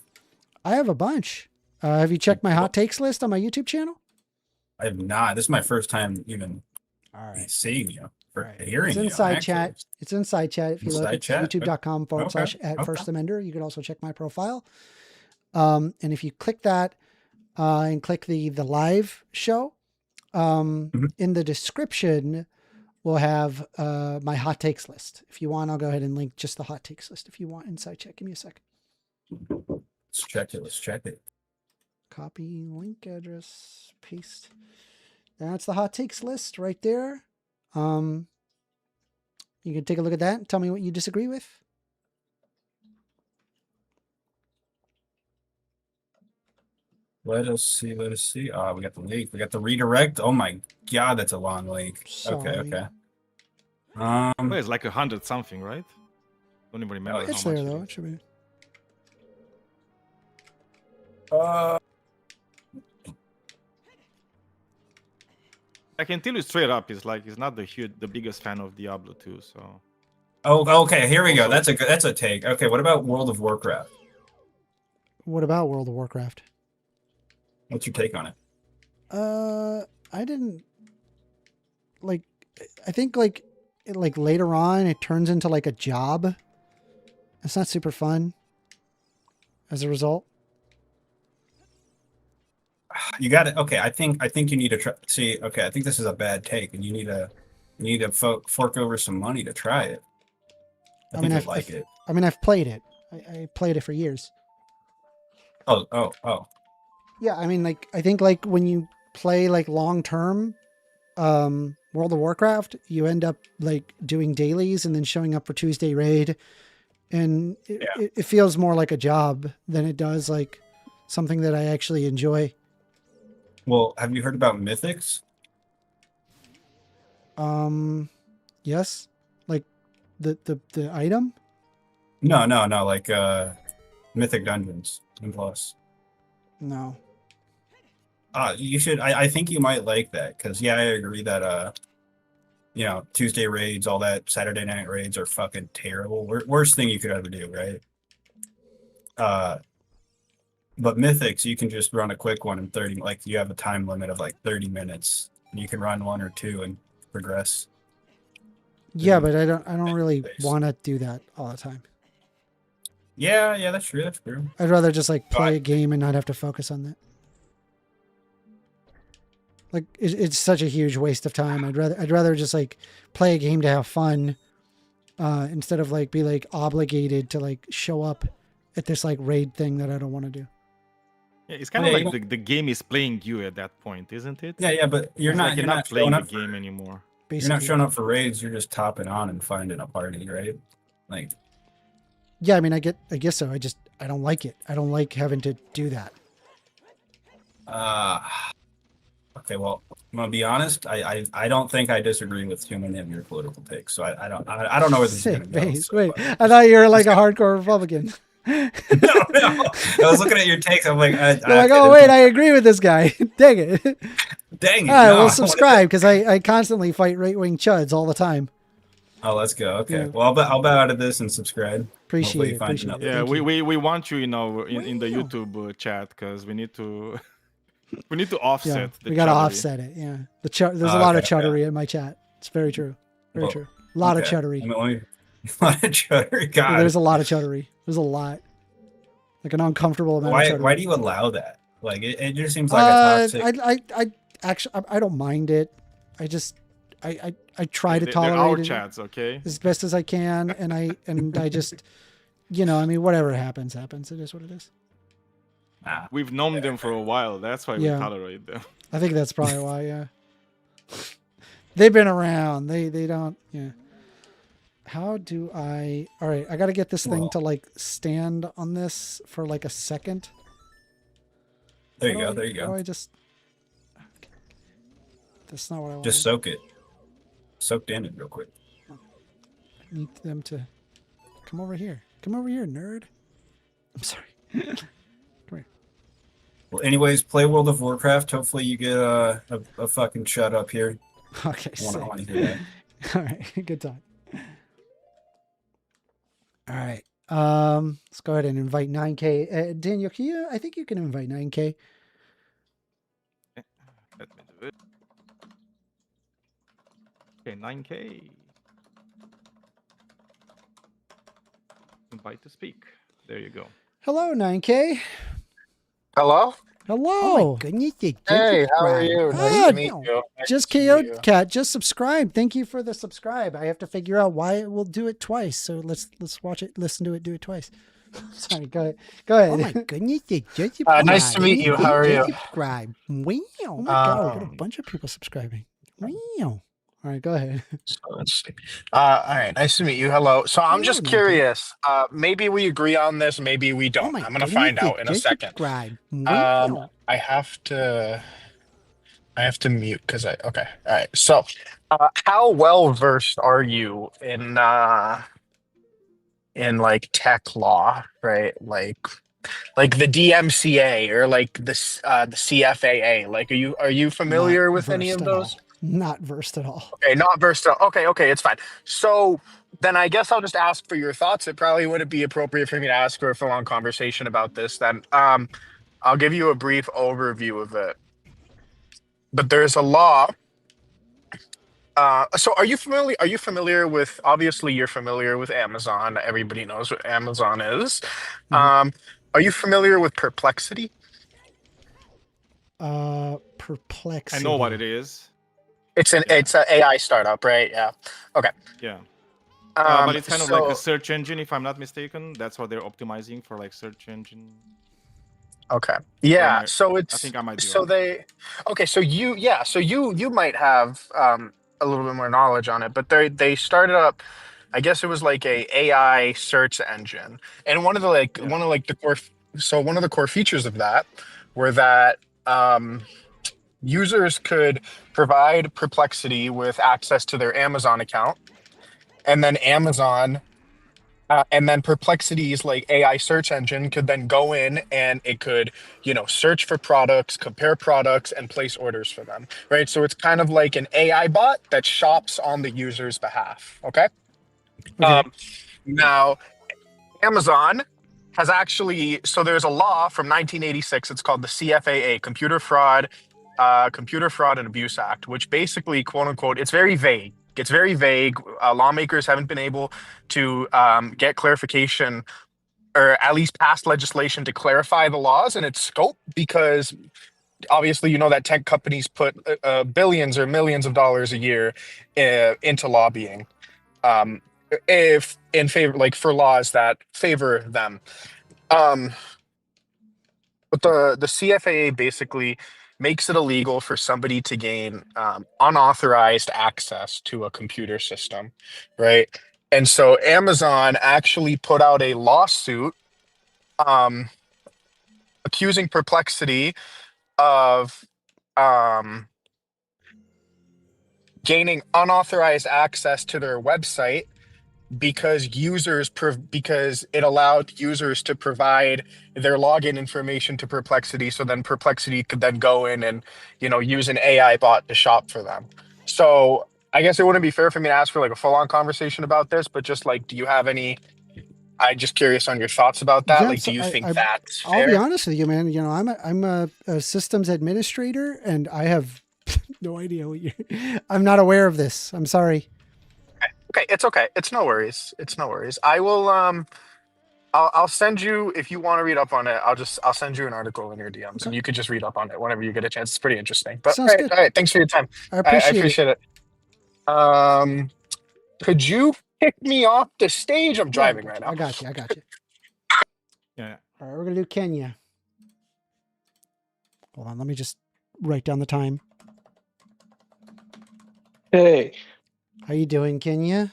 I have a bunch. Have you checked my hot takes list on my YouTube channel? I have not. This is my first time even seeing you or hearing It's you. inside actually. chat. It's inside chat. If you look Inside at chat? youtube.com/@1stAmender, you can also check my profile. And if you click that and click the live show, in the description, we'll have my hot takes list. If you want, I'll go ahead and link just the hot takes list. If you want inside chat, give me a second. Let's check it. Let's check it. Copy link address, paste. That's the hot takes list right there. You can take a look at that and tell me what you disagree with. Let us see. Let us see. We got the link. We got the redirect. Oh my god, that's a long link. Sorry. Okay. Well, it's like 100 something, right? Don't even remember It's how much. there though. It should be. I can tell you straight up, he's not the biggest fan of Diablo 2, so. Oh, okay. Here we go. That's a take. Okay, what about World of Warcraft? What about World of Warcraft? What's your take on it? I didn't like. I think like later on, it turns into like a job. It's not super fun. As a result, You got it. Okay, I think you need to try. See, okay, I think this is a bad take, and you need to fork over some money to try it. I think you'll like it. I mean, I've played it. I played it for years. Oh. Yeah, I mean, like I think like when you play like long term, World of Warcraft, you end up like doing dailies and then showing up for Tuesday raid, and it feels more like a job than it does like something that I actually enjoy. Well, have you heard about Mythics? Yes, like the item. No, like Mythic Dungeons and Plus. No. You should. I think you might like that because I agree that Tuesday raids, all that Saturday night raids are fucking terrible. Worst thing you could ever do, right? But Mythics, you can just run a quick one in 30. Like you have a time limit of like 30 minutes, and you can run one or two and progress. Yeah, but I don't really want to do that all the time. Yeah, that's true. I'd rather just like play a game and not have to focus on that. Like it's such a huge waste of time. I'd rather just like play a game to have fun, instead of like be like obligated to like show up at this like raid thing that I don't want to do. Yeah, it's kind of like the game is playing you at that point, isn't it? Yeah, but you're not playing the game anymore. Basically. You're not showing up for raids. You're just topping on and finding a party, right? Like. Yeah, I mean, I guess so. I don't like it. I don't like having to do that. Okay, well, I'm gonna be honest. I don't think I disagree with too many of your political takes. So I don't know where this is gonna go. Wait, I thought you were like a hardcore Republican. No. I was looking at your takes. I'm like, I agree with this guy. Dang it. Dang it. All right, well, subscribe because I constantly fight right-wing chuds all the time. Oh, let's go. Okay. Yeah. Well, I'll bow out of this and subscribe. Appreciate it. Yeah, we want you, in the YouTube chat because we need to offset. Yeah, we got to offset it. Yeah, there's a lot of chuddery in my chat. It's very true. Very true. A lot of chuddery. A lot of chuddery. God. There's a lot of chuddery. There's a lot. like an uncomfortable amount. Why do you allow that? Like it just seems like a toxic. I actually I don't mind it. I just I try to tolerate our it chats, okay? as best as I can, and I just I mean, whatever happens. It is what it is. We've known them for a while. That's why we tolerate them. I think that's probably why. Yeah, they've been around. They don't. Yeah. How do I? All right, I got to get this thing to like stand on this for like a second. There you go. There you go. How do I just? That's not what I want. Just soak it. Soaked in it real quick. I need them to come over here. Come over here, nerd. I'm sorry. Come here. Well, anyways, play World of Warcraft. Hopefully you get a fucking shut up here. Okay. I want to hear that. All right. Good time. All right. Let's go ahead and invite 9K. Daniel, I think you can invite 9K. Let me do it. Okay, 9K. Invite to speak. There you go. Hello, 9K. Hello? Hello. Oh my goodness. Hey, how are you? Nice to meet you. Just KO'd Cat. Just subscribe. Thank you for the subscribe. I have to figure out why we'll do it twice. So let's watch it, listen to it, do it twice. Sorry, go ahead. Go ahead. Oh my goodness. Nice to meet you. How are you? Subscribe. Wow. Oh my God. We got a bunch of people subscribing. Wow. All right, go ahead. So let's see. All right, nice to meet you. Hello. So I'm just curious. Maybe we agree on this. Maybe we don't. I'm gonna find out in a second. Subscribe. I have to mute because okay. All right. So, how well versed are you in like tech law, right? Like the DMCA or like the CFAA. Like, are you familiar with any of those? Not versed at all. Okay, not versed at all. Okay, it's fine. So then I guess I'll just ask for your thoughts. It probably wouldn't be appropriate for me to ask for a full-on conversation about this. Then I'll give you a brief overview of it. But there's a law. So are you familiar with, obviously you're familiar with Amazon. Everybody knows what Amazon is. Are you familiar with Perplexity? Perplexity. I know what it is. It's an AI startup, right? Yeah. Okay. Yeah. But it's kind of like a search engine, if I'm not mistaken. That's what they're optimizing for, like search engine. Okay. Yeah. So it's. I think I might be so wrong. they. Okay. So you. Yeah. So you might have a little bit more knowledge on it, but they started up. I guess it was like a AI search engine, and one of the core features of that were that users could provide Perplexity with access to their Amazon account, and then Perplexity's like AI search engine could then go in and it could, search for products, compare products, and place orders for them, right? So it's kind of like an AI bot that shops on the user's behalf. Okay. Now, Amazon has actually, so there's a law from 1986. It's called the CFAA, Computer Fraud and Abuse Act, which basically, quote unquote, it's very vague. It's very vague. Lawmakers haven't been able to get clarification or at least pass legislation to clarify the laws and its scope, because obviously, that tech companies put billions or millions of dollars a year into lobbying if in favor, like for laws that favor them. But the CFAA basically makes it illegal for somebody to gain unauthorized access to a computer system, right? And so Amazon actually put out a lawsuit accusing Perplexity of gaining unauthorized access to their website because it allowed users to provide their login information to Perplexity, so then Perplexity could then go in and use an AI bot to shop for them. So I guess it wouldn't be fair for me to ask for like a full-on conversation about this, but just like, do you have any? I'm just curious on your thoughts about that. Yeah, like, do you think that's fair? I'll be honest with you, man. I'm a systems administrator, and I have no idea I'm not aware of this. I'm sorry. Okay, it's okay. It's no worries. I will I'll send you, if you want to read up on it. I'll send you an article in your DMs, and you could just read up on it whenever you get a chance. It's pretty interesting. But Sounds good. all right. Thanks for your time. I appreciate it. Could you kick me off the stage? I'm driving right now. I got you. Yeah. All right, we're gonna do Kenya. Hold on, let me just write down the time. Hey. How you doing, Kenya?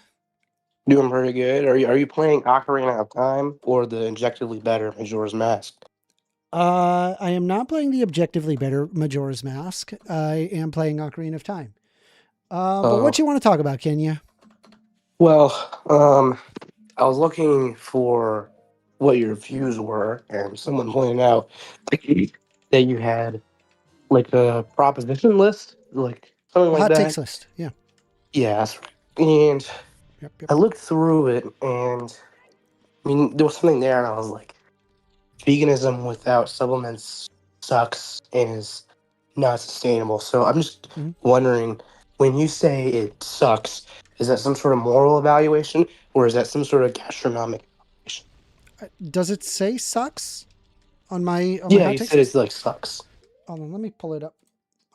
Doing pretty good. Are you playing Ocarina of Time or the objectively better Majora's Mask? I am not playing the objectively better Majora's Mask. I am playing Ocarina of Time. But what you want to talk about, Kenya? Well, I was looking for what your views were, and someone pointed out that you had like a proposition list, like something like Hot that. takes list, yeah. Yeah, that's right. And yep. I looked through it, and I mean, there was something there, and I was like, veganism without supplements sucks and is not sustainable. So I'm just wondering, when you say it sucks, is that some sort of moral evaluation, or is that some sort of gastronomic evaluation? Does it say sucks on my? On yeah, you said it's like sucks. Hold on, let me pull it up.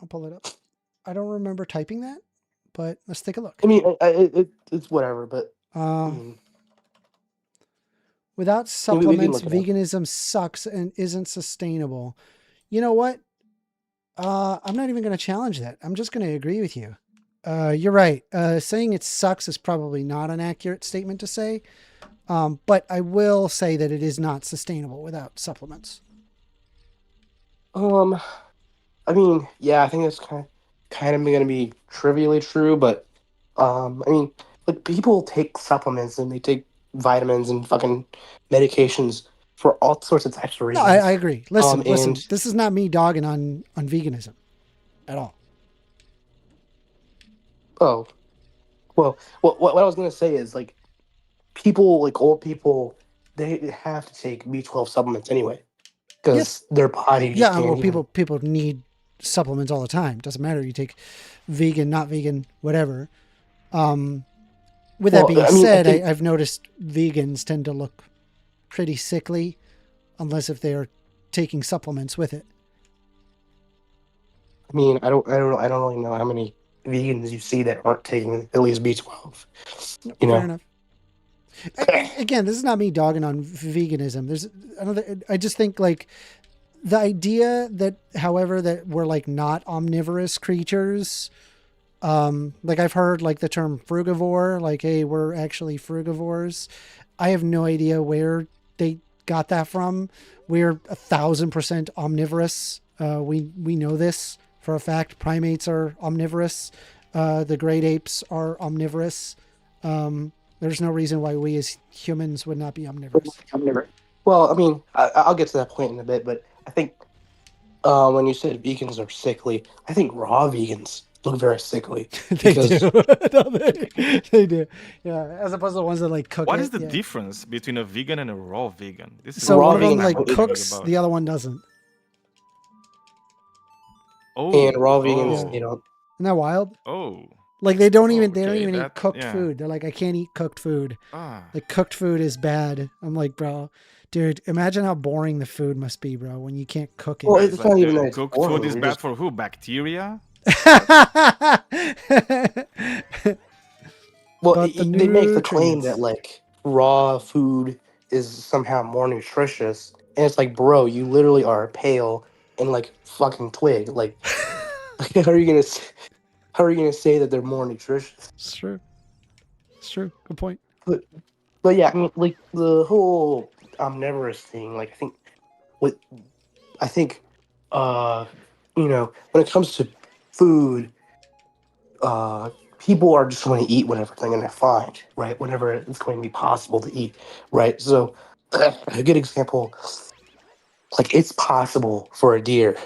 I'll pull it up. I don't remember typing that, but let's take a look. I mean, it's whatever, but without supplements, veganism sucks and isn't sustainable. You know what? I'm not even going to challenge that. I'm just going to agree with you. You're right. Saying it sucks is probably not an accurate statement to say. But I will say that it is not sustainable without supplements. I mean, yeah, I think that's kind of going to be trivially true, but I mean, like, people take supplements and they take vitamins and fucking medications for all sorts of types of reasons. No, I agree. Listen, this is not me dogging on veganism at all. Oh, well, what I was going to say is, like, people, like old people, they have to take B12 supplements anyway because their body just can't people need supplements all the time. Doesn't matter. You take vegan, not vegan, whatever. With that being said, I've noticed vegans tend to look pretty sickly unless if they are taking supplements with it. I mean, I don't really know how many vegans you see that aren't taking at least B12. Fair enough. Again, this is not me dogging on veganism. There's another. I just think like the idea that, however, that we're like not omnivorous creatures. Like I've heard like the term frugivore, like, hey, we're actually frugivores. I have no idea where they got that from. We're 1,000% omnivorous. We know this for a fact. Primates are omnivorous. The great apes are omnivorous. There's no reason why we as humans would not be omnivorous. Well, I mean, I'll get to that point in a bit, but I think when you said vegans are sickly, I think raw vegans look very sickly. They do. They do. Yeah, as opposed to the ones that like cook. What is the difference between a vegan and a raw vegan? So one of them like cooks, the other one doesn't. And raw vegans, you know. Isn't that wild? Oh. Like they don't even eat cooked food. They're like, I can't eat cooked food. Ah. Like cooked food is bad. I'm like, bro, dude, imagine how boring the food must be, bro, when you can't cook it. Well, it's not even cooked food is bad for who? Bacteria? Well, they make the claim that like raw food is somehow more nutritious, and it's like, bro, you literally are pale and like fucking twig. Like, how are you gonna say that they're more nutritious? It's true. It's true. Good point. But yeah, I mean, like the whole omnivorous thing. Like, I think, you know, when it comes to food, people are just going to eat whatever they're going to find, right? Whatever it's going to be possible to eat, right? So, a good example, like it's possible for a deer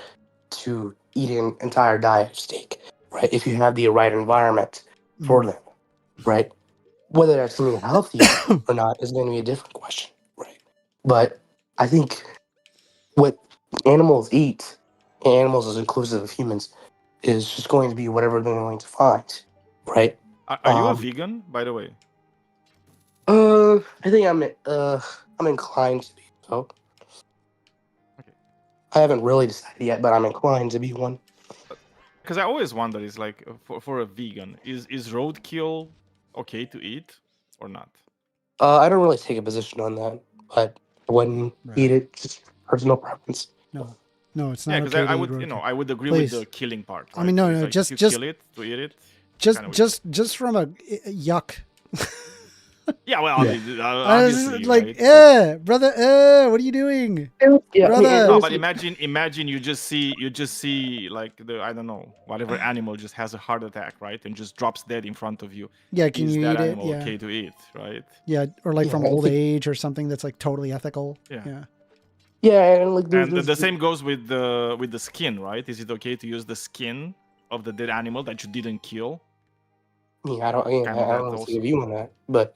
to eat an entire diet of steak, right? If you have the right environment for them, right? Whether that's going to be healthy or not is going to be a different question, right? But I think what animals eat, animals is inclusive of humans, is just going to be whatever they're going to find, right? Are you a vegan, by the way? I think I'm I'm inclined to be so. I haven't really decided yet, but I'm inclined to be one. Because I always wonder, is like for a vegan, is roadkill okay to eat or not? I don't really take a position on that, but I wouldn't eat it. Just personal preference. No, it's not. Yeah, because okay I would, I would agree Please. with the killing part. Right? I mean, no, like, just if you kill it to eat it. Just from a yuck. Yeah, well, obviously, like, right? brother, what are you doing, brother? No, but imagine you just see like I don't know, whatever animal just has a heart attack, right, and just drops dead in front of you. Yeah, can you that eat it? animal Yeah. okay to eat, right? Yeah, or like from old age or something that's like totally ethical. Yeah. Yeah, and like the same goes with the skin, right? Is it okay to use the skin of the dead animal that you didn't kill? Yeah, I don't really see a view on that, but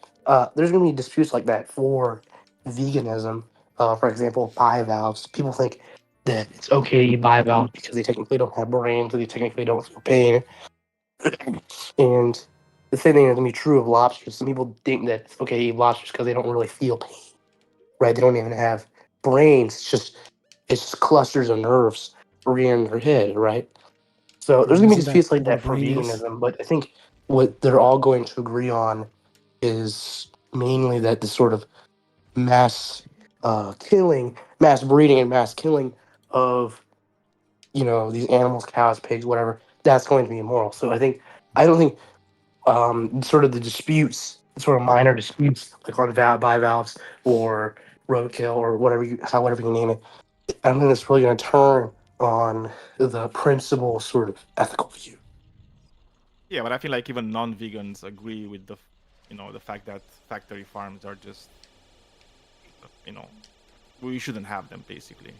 there's going to be disputes like that for veganism. For example, bivalves. People think that it's okay to eat bivalves because they technically don't have brains, or they technically don't feel pain. And the same thing is going to be true of lobsters. Some people think that it's okay to eat lobsters because they don't really feel pain, right? They don't even have brains. It's just clusters of nerves in their head, right? So there's going to be disputes like that for veganism, but I think what they're all going to agree on is mainly that the sort of mass killing, mass breeding and mass killing of, these animals, cows, pigs, whatever, that's going to be immoral. So I don't think sort of the disputes, sort of minor disputes, like on bivalves or roadkill or whatever you name it, I don't think it's really going to turn on the principal sort of ethical view. Yeah, but I feel like even non-vegans agree with the fact that factory farms are just, we shouldn't have them. Basically,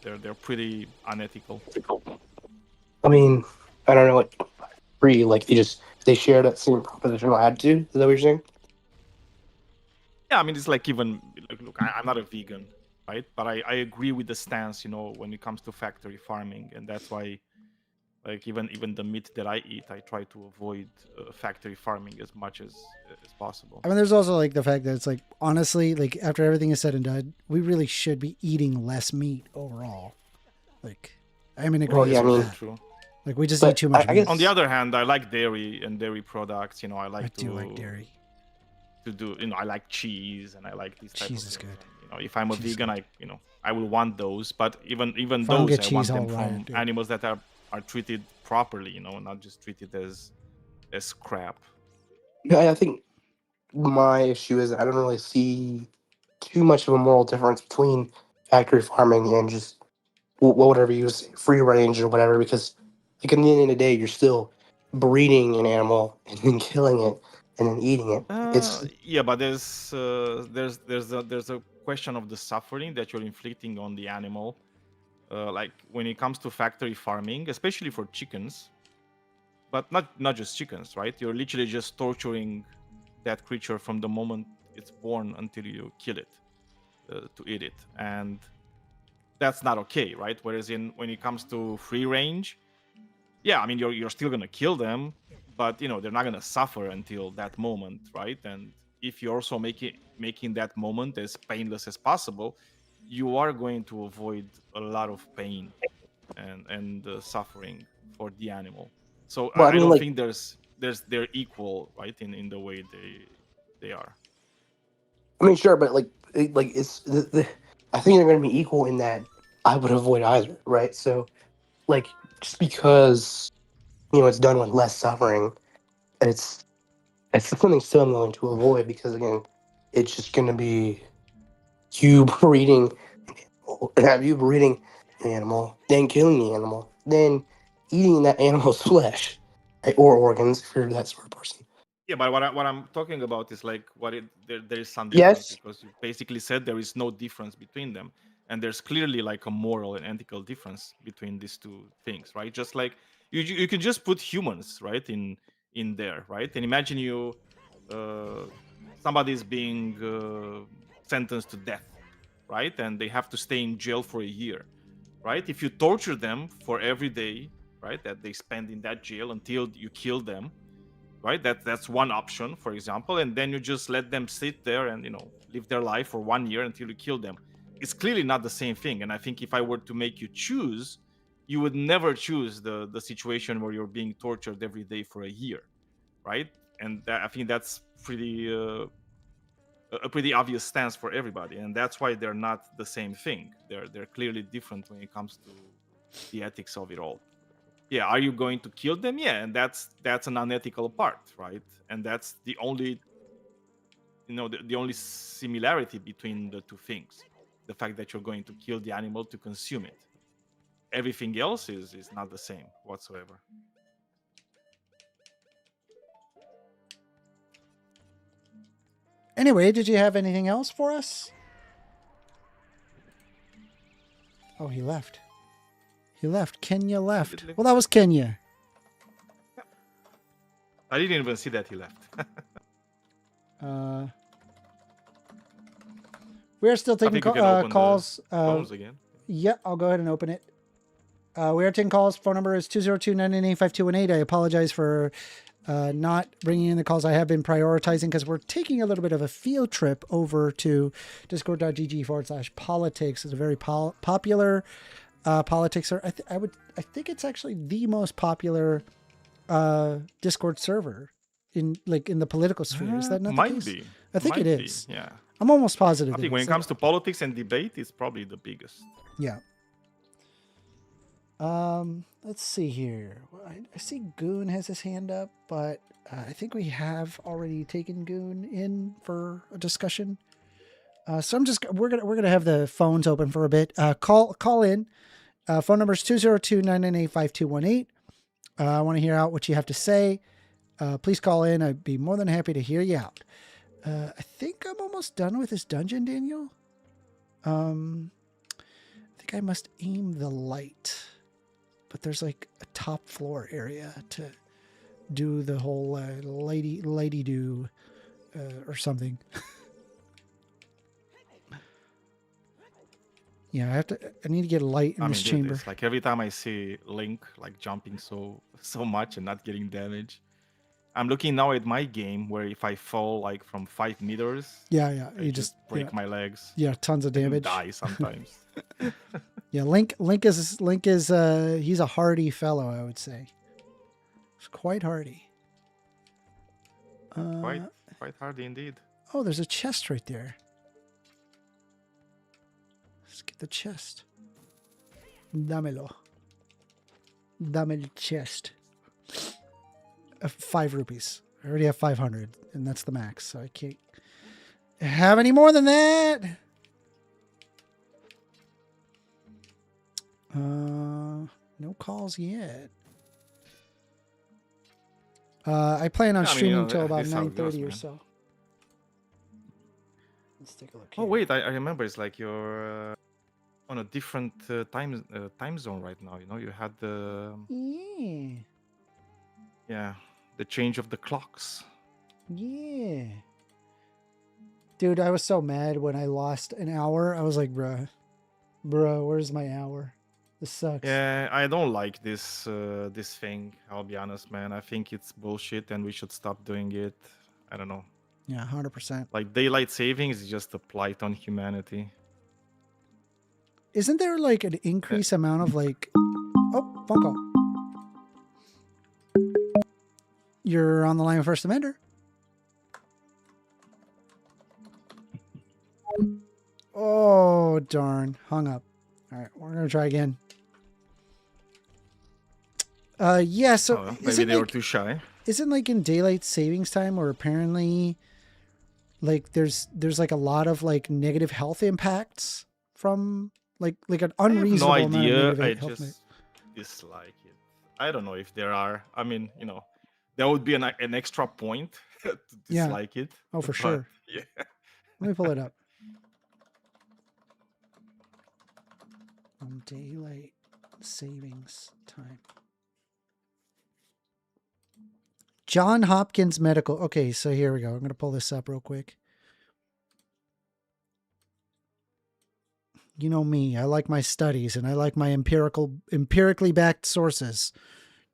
they're pretty unethical. I mean, I don't know what agree. Like they share that same propositional attitude. Is that what you're saying? Yeah, I mean, it's like even look, I'm not a vegan, right? But I agree with the stance, when it comes to factory farming, and that's why. Like even the meat that I eat, I try to avoid factory farming as much as possible. I mean, there's also like the fact that it's like, honestly, like after everything is said and done, we really should be eating less meat overall. Like, I'm in agreement with that. True. Like we just eat too much meat. On the other hand, I like dairy and dairy products. I like dairy. To do, I like cheese and I like these types of things. Cheese is good. If I'm a vegan, I will want those. But even those, I want them from animals that are treated properly, not just treated as crap. Yeah, I think my issue is I don't really see too much of a moral difference between factory farming and just whatever you say, free range or whatever, because like at the end of the day, you're still breeding an animal and then killing it and then eating it. Yeah, but there's a question of the suffering that you're inflicting on the animal. Like when it comes to factory farming, especially for chickens, but not just chickens, right? You're literally just torturing that creature from the moment it's born until you kill it to eat it, and that's not okay, right? Whereas when it comes to free range, yeah, I mean you're still gonna kill them, but they're not gonna suffer until that moment, right? And if you're also making that moment as painless as possible, you are going to avoid a lot of pain and suffering for the animal. So I don't think they're equal, right? In the way they are. I mean, sure, but it's I think they're going to be equal in that I would avoid either, right? So, like, just because it's done with less suffering, it's something still I'm going to avoid because again, it's just going to be you breeding an animal, then killing the animal, then eating that animal's flesh, right? Or organs if you're that sort of person. Yeah, but what I'm talking about is like there is some difference, because you basically said there is no difference between them, and there's clearly like a moral and ethical difference between these two things, right? Just like you can just put humans, right, in there, right? And imagine somebody is being sentenced to death, right? And they have to stay in jail for a year, right? If you torture them for every day, right, that they spend in that jail until you kill them, right? That's one option, for example, and then you just let them sit there and live their life for 1 year until you kill them. It's clearly not the same thing. And I think if I were to make you choose, you would never choose the situation where you're being tortured every day for a year, right? And I think that's a pretty obvious stance for everybody, and that's why they're not the same thing. They're clearly different when it comes to the ethics of it all. Yeah, are you going to kill them? Yeah, and that's an unethical part, right? And that's the only the only similarity between the two things, the fact that you're going to kill the animal to consume it. Everything else is not the same whatsoever. Anyway, did you have anything else for us? Oh, he left. He left. Kenya left. Well, that was Kenya. I didn't even see that he left. We're still taking calls. Phones again. Yeah, I'll go ahead and open it. We are taking calls. Phone number is 202-998-5218. I apologize for not bringing in the calls. I have been prioritizing because we're taking a little bit of a field trip over to discord.gg/politics. It's a very popular politics. I think it's actually the most popular Discord server in the political sphere. Is that not the case? Be. I think might it is. Be. Yeah. I'm almost positive. I think when it comes to politics and debate, it's probably the biggest. Yeah. Let's see here. I see Gune has his hand up, but I think we have already taken Gune in for a discussion. So we're gonna have the phones open for a bit. Call in. Phone number is 202-998-5218. I want to hear out what you have to say. Please call in. I'd be more than happy to hear you out. I think I'm almost done with this dungeon, Daniel. I think I must aim the light. But there's like a top floor area to do the whole lady do or something. Yeah, I need to get a light in this chamber. It's like every time I see Link like jumping so much and not getting damage, I'm looking now at my game where if I fall like from 5 meters, you just break my legs. Yeah, tons of damage. Die sometimes. Yeah, Link is he's a hardy fellow, I would say. He's quite hardy. Quite hardy indeed. Oh, there's a chest right there. Let's get the chest. Dámelo. Dame el chest. 5 rupees. I already have 500, and that's the max, so I can't have any more than that. No calls yet. I plan on streaming until about 9:30 or so. Let's take a look here. Oh wait, I remember. It's like you're on a different time zone right now. You had the the change of the clocks. Yeah. Dude, I was so mad when I lost an hour. I was like, bro, where's my hour? This sucks. Yeah, I don't like this this thing. I'll be honest, man. I think it's bullshit, and we should stop doing it. I don't know. Yeah, 100%. Like daylight savings is just a blight on humanity. Isn't there like an increased amount of like? Oh, phone call. You're on the line with 1stAmender. Oh darn! Hung up. All right, we're gonna try again. Yeah, so maybe they were too shy. Isn't like in daylight savings time where apparently like there's like a lot of like negative health impacts from like an unreasonable I have no idea. amount of I negative health just dislike it. I don't know if there are. I mean, there would be an extra point to dislike it. Oh, for but, sure. Yeah. Let me pull it up. Daylight savings time. John Hopkins Medical. Okay, so here we go. I'm going to pull this up real quick. You know me. I like my studies and I like my empirically backed sources.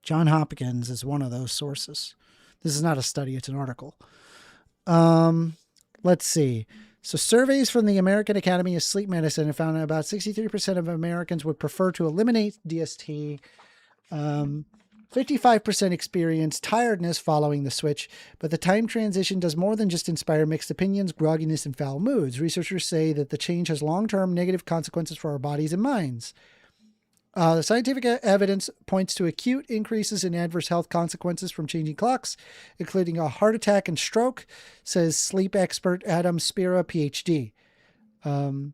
John Hopkins is one of those sources. This is not a study, it's an article. Let's see. So surveys from the American Academy of Sleep Medicine have found that about 63% of Americans would prefer to eliminate DST. 55% experience tiredness following the switch, but the time transition does more than just inspire mixed opinions, grogginess, and foul moods. Researchers say that the change has long-term negative consequences for our bodies and minds. The scientific evidence points to acute increases in adverse health consequences from changing clocks, including a heart attack and stroke, says sleep expert Adam Spira, PhD. It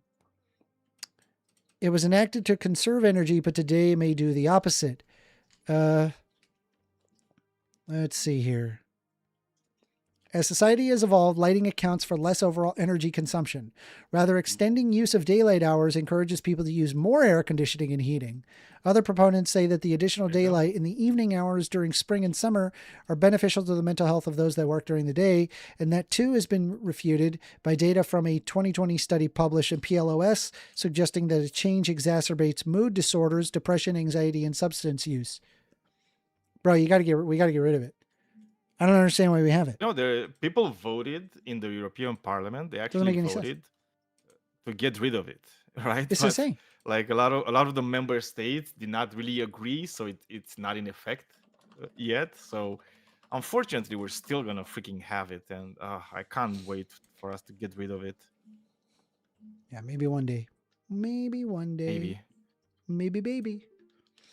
was enacted to conserve energy, but today may do the opposite. Let's see here. As society has evolved, lighting accounts for less overall energy consumption. Rather, extending use of daylight hours encourages people to use more air conditioning and heating. Other proponents say that the additional daylight in the evening hours during spring and summer are beneficial to the mental health of those that work during the day, and that too has been refuted by data from a 2020 study published in PLOS, suggesting that a change exacerbates mood disorders, depression, anxiety, and substance use. Bro, we got to get rid of it. I don't understand why we have it. No, the people voted in the European Parliament. They actually voted to get rid of it, right? It's insane. Like a lot of the member states did not really agree, so it's not in effect yet. So unfortunately, we're still gonna freaking have it, and I can't wait for us to get rid of it. Yeah, maybe one day. Maybe one day. Maybe baby.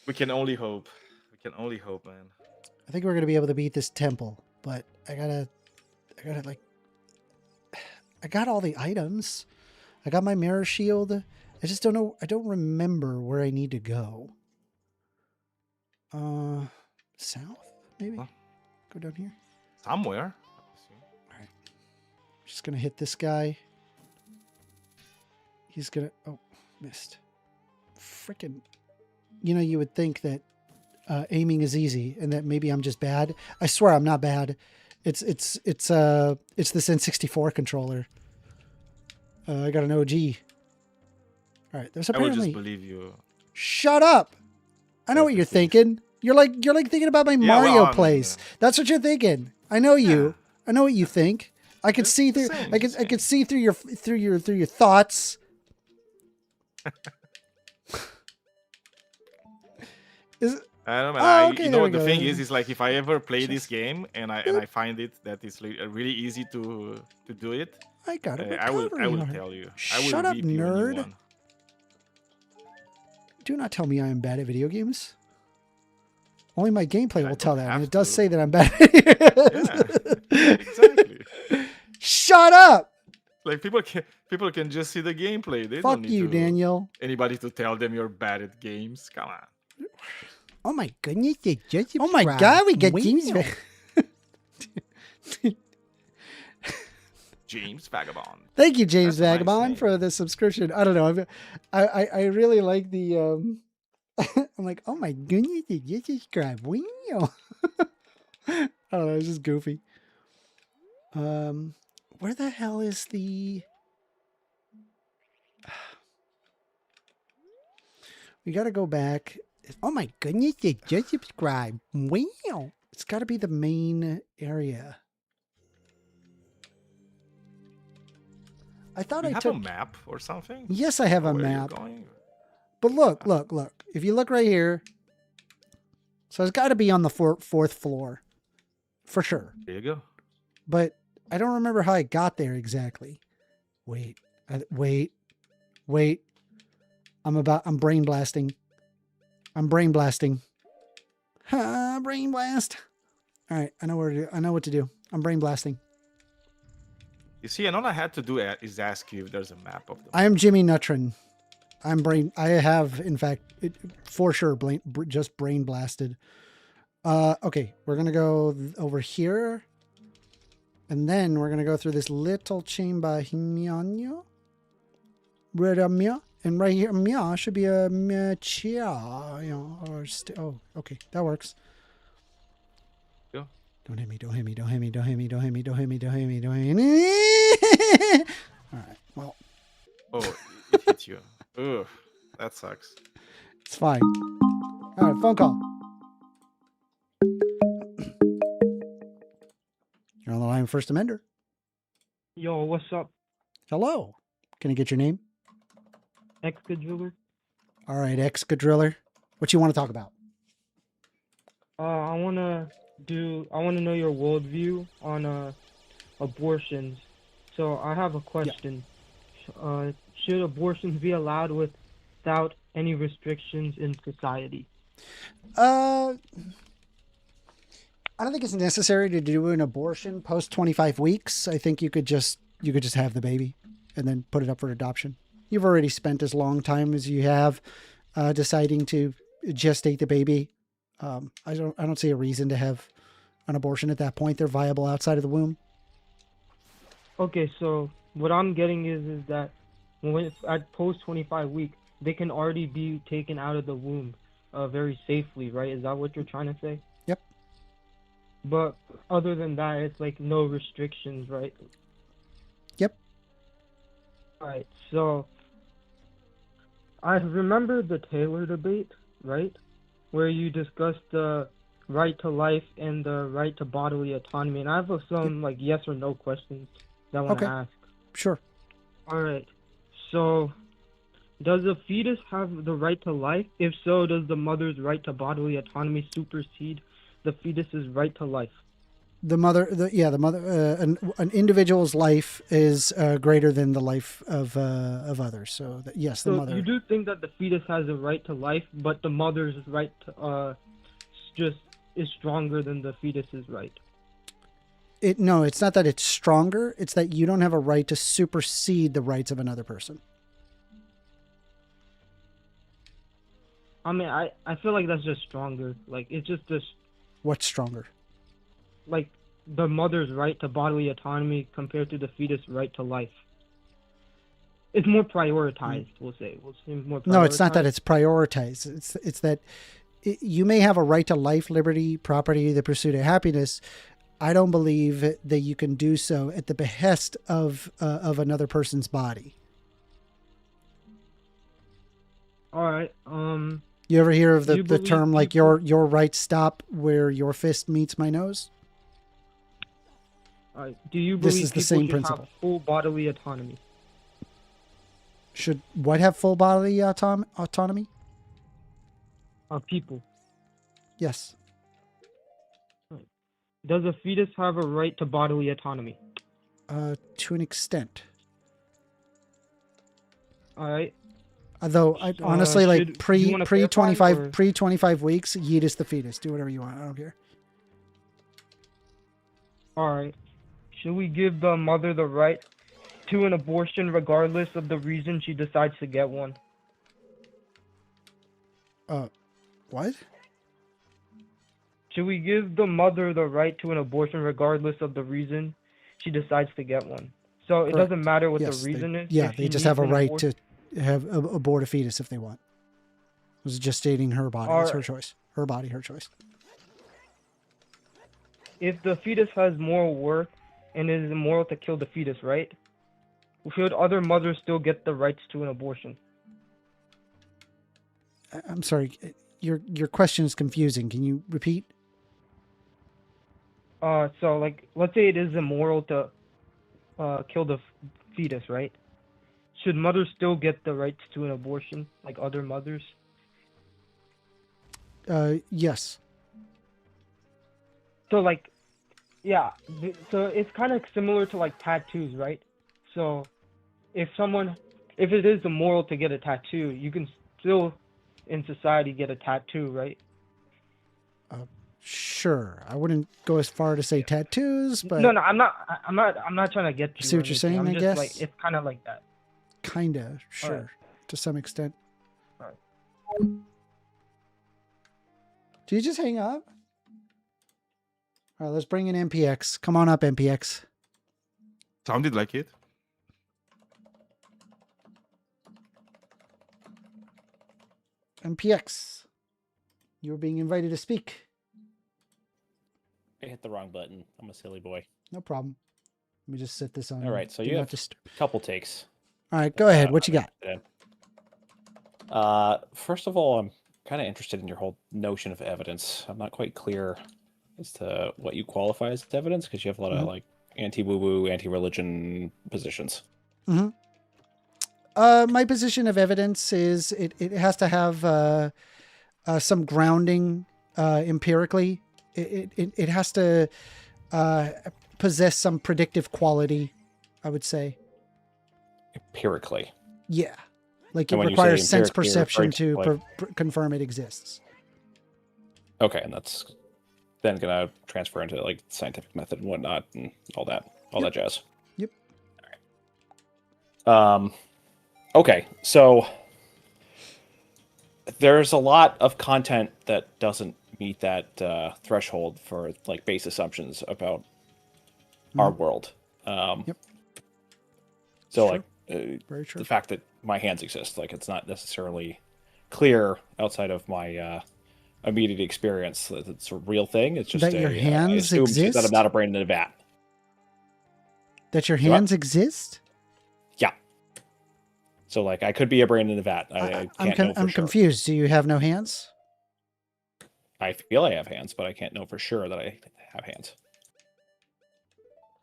We can only hope. We can only hope, man. I think we're going to be able to beat this temple, but I got all the items. I got my mirror shield. I just don't know. I don't remember where I need to go. South, maybe? Go down here? Somewhere. All right. Just going to hit this guy. He's going to... Oh, missed. Freaking... You know, you would think that aiming is easy and that maybe I'm just bad. I swear I'm not bad. It's this N64 controller. I got an OG. All right, there's apparently... I would just believe you. Shut up. I know what you're thinking. You're like thinking about my Mario plays. That's what you're thinking. I know you. I know what you think. I could see through I could see through your thoughts. I don't know. Okay, you know what the thing is like if I ever play this game and I find it that it's really easy to do it, I got it. I will tell you. Shut up, nerd. Do not tell me I am bad at video games. Only my gameplay will tell that, and it does say that I'm bad at it. Yeah, exactly. Shut up. Like people can just see the gameplay. They Fuck don't need you, Daniel. Anybody to tell them you're bad at games. Come on. Oh my goodness! Oh my God, we get James. James Vagabond. Thank you, James Vagabond, for the subscription. I don't know. I really like the. I'm like, oh my goodness! You subscribe. Wow. I don't know. It's just goofy. Where the hell is the? We got to go back. Oh my goodness, you just subscribed. Wow. It's got to be the main area. I thought you I have took a map or something? Yes, I have a map. But look. If you look right here. So it's got to be on the fourth floor. For sure. There you go. But I don't remember how I got there exactly. Wait. I'm brain blasting. Brain blasting. Brain blast. All right, I know what to do. I'm brain blasting. You see, and all I had to do is ask you if there's a map of them. I am Jimmy Nutrin. I have, in fact, for sure, just brain blasted. Okay, we're gonna go over here, and then we're gonna go through this little chamber here. And right here, should be a chair, or oh, okay, that works. Yeah. Don't hit me! All right, well. Oh, it hit you. Ugh, that sucks. It's fine. All right, phone call. You're on the line with 1stAmender. Yo, what's up? Hello. Can I get your name? Excadriller. All right, excadriller. What you want to talk about? I wanna know your worldview on abortions. So I have a question. Yeah. Should abortions be allowed without any restrictions in society? I don't think it's necessary to do an abortion post 25 weeks. I think you could just have the baby and then put it up for adoption. You've already spent as long time as you have deciding to gestate the baby. I don't see a reason to have an abortion at that point. They're viable outside of the womb. Okay, so what I'm getting is that when it's at post 25 week, they can already be taken out of the womb very safely, right? Is that what you're trying to say? Yep. But other than that, it's like no restrictions, right? Yep. All right, so I remember the Taylor debate, right? Where you discussed the right to life and the right to bodily autonomy. And I have some like yes or no questions that I want to ask. Sure. All right. So, does a fetus have the right to life? If so, does the mother's right to bodily autonomy supersede the fetus's right to life? The mother, an individual's life is greater than the life of others. So yes, the mother. You do think that the fetus has a right to life, but the mother's right to, just is stronger than the fetus's right. No, it's not that it's stronger. It's that you don't have a right to supersede the rights of another person. I mean, I feel like that's just stronger. Like, it's just this. What's stronger? Like, the mother's right to bodily autonomy compared to the fetus' right to life. It's more prioritized, we'll say. We'll say more prioritized. No, it's not that it's prioritized. It's that you may have a right to life, liberty, property, the pursuit of happiness. I don't believe that you can do so at the behest of another person's body. All right. You ever hear of the term like your rights stop where your fist meets my nose? Do you believe this is the people same should principle? Have full bodily autonomy? Should what have full bodily autonomy? People. Yes. Does a fetus have a right to bodily autonomy? To an extent. All right. Although honestly, like pre 25 or... pre 25 weeks, yeet is the fetus. Do whatever you want. I don't care. All right. Should we give the mother the right to an abortion regardless of the reason she decides to get one? What? Should we give the mother the right to an abortion regardless of the reason she decides to get one? So it doesn't matter what the reason is? Yeah, they just have a right to abort a fetus if they want. It was gestating her body. It's her choice. Her body, her choice. If the fetus has moral worth and it is immoral to kill the fetus, right? Should other mothers still get the rights to an abortion? I'm sorry. Your question is confusing. Can you repeat? So like, let's say it is immoral to kill the fetus, right? Should mothers still get the rights to an abortion like other mothers? Yes. So like, yeah. So it's kind of similar to like tattoos, right? So if it is immoral to get a tattoo, you can still in society get a tattoo, right? Sure. I wouldn't go as far to say tattoos, but no, I'm not trying to get you. See what you're saying? I'm I just guess like, it's kind of like that. Kinda, sure, right. To some extent. All right. Do you just hang up? All right, let's bring in MPX. Come on up, MPX. Sounded like it. MPX, you're being invited to speak. I hit the wrong button. I'm a silly boy. No problem. Let me just set this on. All right, so Do you not have disturb. a couple takes. All right, go ahead. What you got? First of all, I'm kind of interested in your whole notion of evidence. I'm not quite clear as to what you qualify as evidence, because you have a lot of like anti-woo-woo, anti-religion positions. Mm-hmm. My position of evidence is it has to have some grounding empirically. It has to possess some predictive quality, I would say. Empirically. Yeah. Like And it when you requires say sense empirically, you're perception referring to confirm it exists. Okay, and that's then gonna transfer into like scientific method and whatnot and all that jazz. Yep. All right. Okay, so there's a lot of content that doesn't meet that threshold for like base assumptions about our world. Yep. So True. like Very true. the fact that my hands exist, like it's not necessarily clear outside of my immediate experience that it's a real thing. It's just That your hands I assume exist? that I'm not a brain in a vat. That your hands exist? Yeah. So like I could be a brain in a vat. I can't know for I'm sure. confused. Do you have no hands? I feel I have hands, but I can't know for sure that I have hands.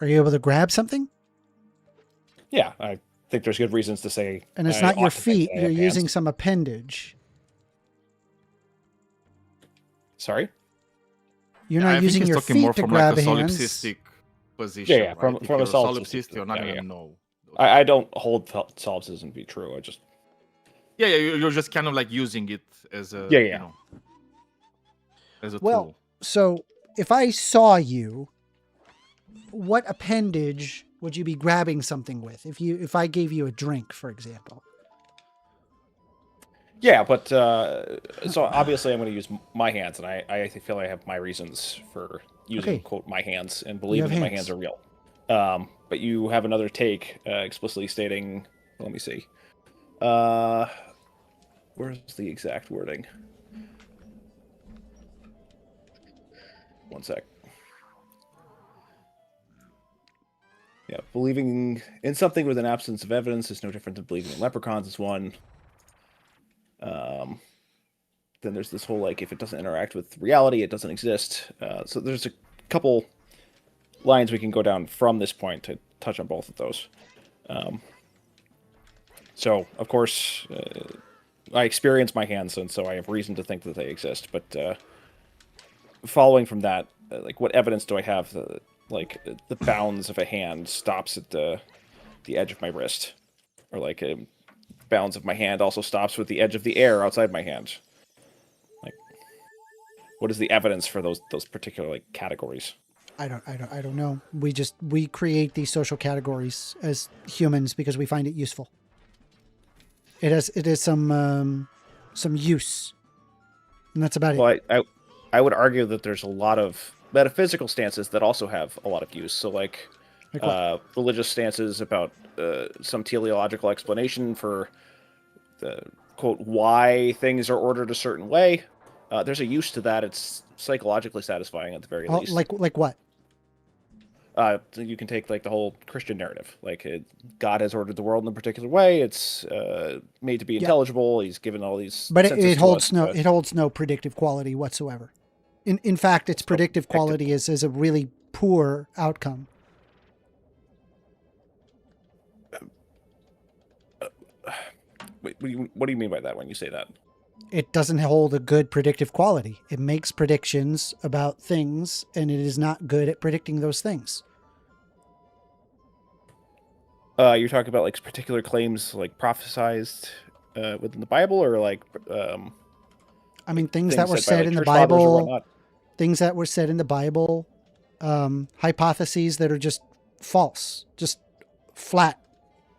Are you able to grab something? Yeah, I think there's good reasons to say. And it's I not your ought to think feet. that I You're have using hands. some appendage. Sorry? You're I not think using he's your talking more feet to from grab like a hands. solipsistic position. Yeah, right? from If a you're solipsist. solipsist, you're not Yeah, gonna yeah. know. I don't hold solipsism to be true. I just Yeah, you're just kind of like using it as a Yeah. you know, as a Well, tool. so if I saw you, what appendage would you be grabbing something with? If I gave you a drink, for example. Yeah, but so obviously I'm going to use my hands, and I feel I have my reasons for using Okay. quote my hands and have believing that my hands. hands are real. But you have another take explicitly stating. Let me see. Where's the exact wording? One sec. Yeah, believing in something with an absence of evidence is no different than believing in leprechauns is one. Then there's this whole like if it doesn't interact with reality, it doesn't exist. So there's a couple lines we can go down from this point to touch on both of those. So of course, I experience my hands, and so I have reason to think that they exist. But following from that, like what evidence do I have that like the bounds of a hand stops at the edge of my wrist, or like bounds of my hand also stops with the edge of the air outside my hand? Like, what is the evidence for those particular like categories? I don't know. We create these social categories as humans because we find it useful. It is some use, and that's about it. Well, I would argue that there's a lot of metaphysical stances that also have a lot of use. So like religious stances about some teleological explanation for the quote why things are ordered a certain way. There's a use to that. It's psychologically satisfying at the very least. Like what? You can take like the whole Christian narrative. Like God has ordered the world in a particular way. It's made to be intelligible. He's given all these. But senses it to holds us, no but- it holds no predictive quality whatsoever. In fact, its predictive quality is a really poor outcome. Wait, what do you mean by that when you say that? It doesn't hold a good predictive quality. It makes predictions about things, and it is not good at predicting those things. You're talking about like particular claims like prophesized within the Bible, or like I mean, things that were said by, said like, in the church fathers or Bible, whatnot? things that were said in the Bible, hypotheses that are just false, just flat.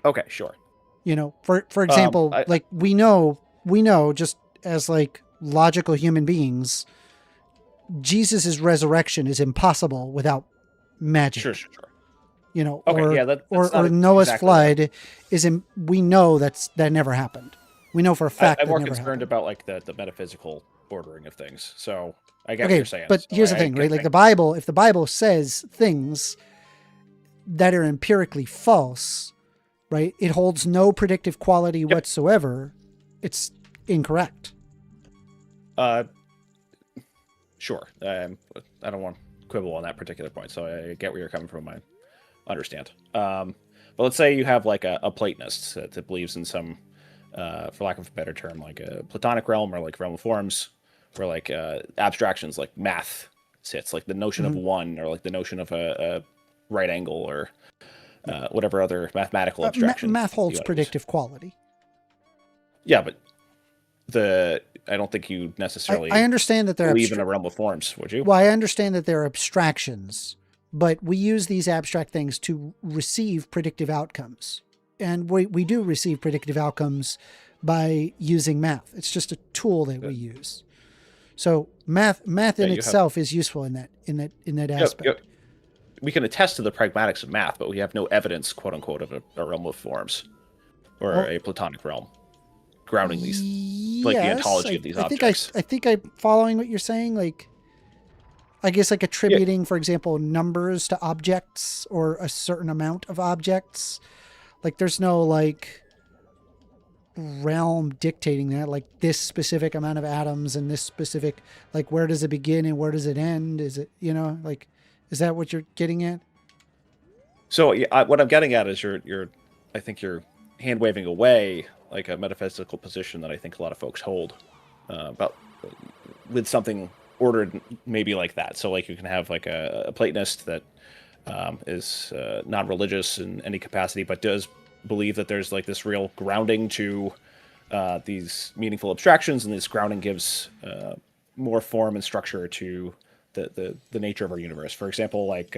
Okay, sure. You know, for example, like we know just as like logical human beings, Jesus's resurrection is impossible without magic. Sure. You know, Okay, or, yeah, that's or not Noah's exactly flood we know that never happened. We know for a fact I'm that more never concerned happened. about like the metaphysical ordering of things. So I get what Okay, you're saying. but So here's the I thing, get right? Like that. the Bible, if the Bible says things that are empirically false, right? It holds no predictive quality whatsoever. It's incorrect. Sure. I don't want quibble on that particular point. So I get where you're coming from. I understand. But let's say you have like a Platonist that believes in some, for lack of a better term, like a Platonic realm or like realm of forms, where like abstractions like math sits, like the notion of one, or like the notion of a right angle, or whatever other mathematical abstraction. Math holds predictive quality. Yeah, but I don't think you necessarily I understand that they're believe in a realm of forms, would you? Well, I understand that they're abstractions, but we use these abstract things to receive predictive outcomes. And we do receive predictive outcomes by using math. It's just a tool that we use. So math in itself is useful in that aspect. We can attest to the pragmatics of math, but we have no evidence, quote unquote, of a realm of forms or a Platonic realm grounding these, like the ontology of these objects. I think I'm following what you're saying. Like, I guess like attributing, for example, numbers to objects or a certain amount of objects. Like there's no like realm dictating that, like this specific amount of atoms and this specific, like where does it begin and where does it end? Is it, like, is that what you're getting at? So what I'm getting at is I think you're hand waving away like a metaphysical position that I think a lot of folks hold about with something ordered maybe like that. So like you can have like a Platonist that is not religious in any capacity, but does believe that there's like this real grounding to these meaningful abstractions, and this grounding gives more form and structure to the nature of our universe. For example, like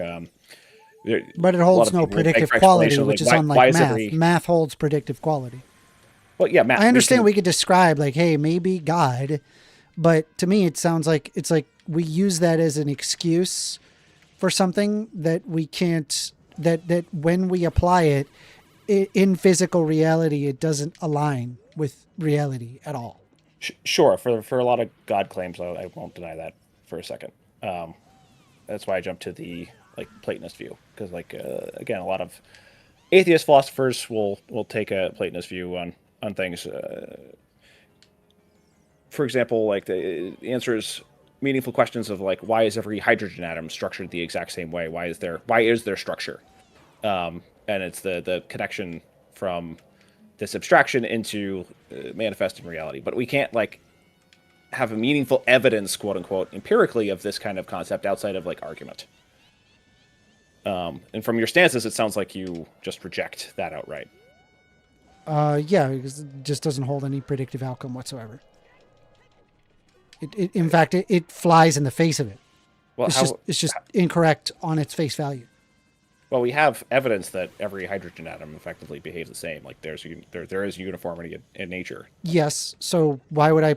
but it holds no predictive quality, which is unlike math. Math holds predictive quality. Well, yeah, math. I understand we could describe like, hey, maybe God, but to me it sounds like it's like we use that as an excuse for something that we can't, that when we apply it in physical reality, it doesn't align with reality at all. Sure. For a lot of God claims, I won't deny that for a second. That's why I jumped to the like Platonist view, because like again, a lot of atheist philosophers will take a Platonist view on things. For example, like the answers meaningful questions of like, why is every hydrogen atom structured the exact same way? Why is there structure? And it's the connection from this abstraction into manifesting reality. But we can't like have a meaningful evidence, quote unquote, empirically of this kind of concept outside of like argument. And from your stances, it sounds like you just reject that outright. Yeah, because it just doesn't hold any predictive outcome whatsoever. In fact, it flies in the face of it. Well, it's just incorrect on its face value. Well, we have evidence that every hydrogen atom effectively behaves the same. Like there is uniformity in nature. Yes. So why would I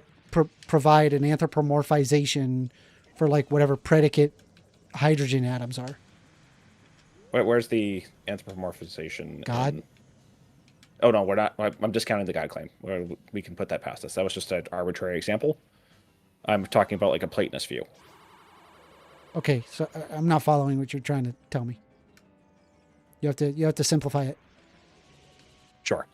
provide an anthropomorphization for like whatever predicate hydrogen atoms are? Where's the anthropomorphization? God. Oh no, we're not. I'm discounting the God claim. We can put that past us. That was just an arbitrary example. I'm talking about like a Platonist view. Okay, so I'm not following what you're trying to tell me. You have to simplify it. Sure.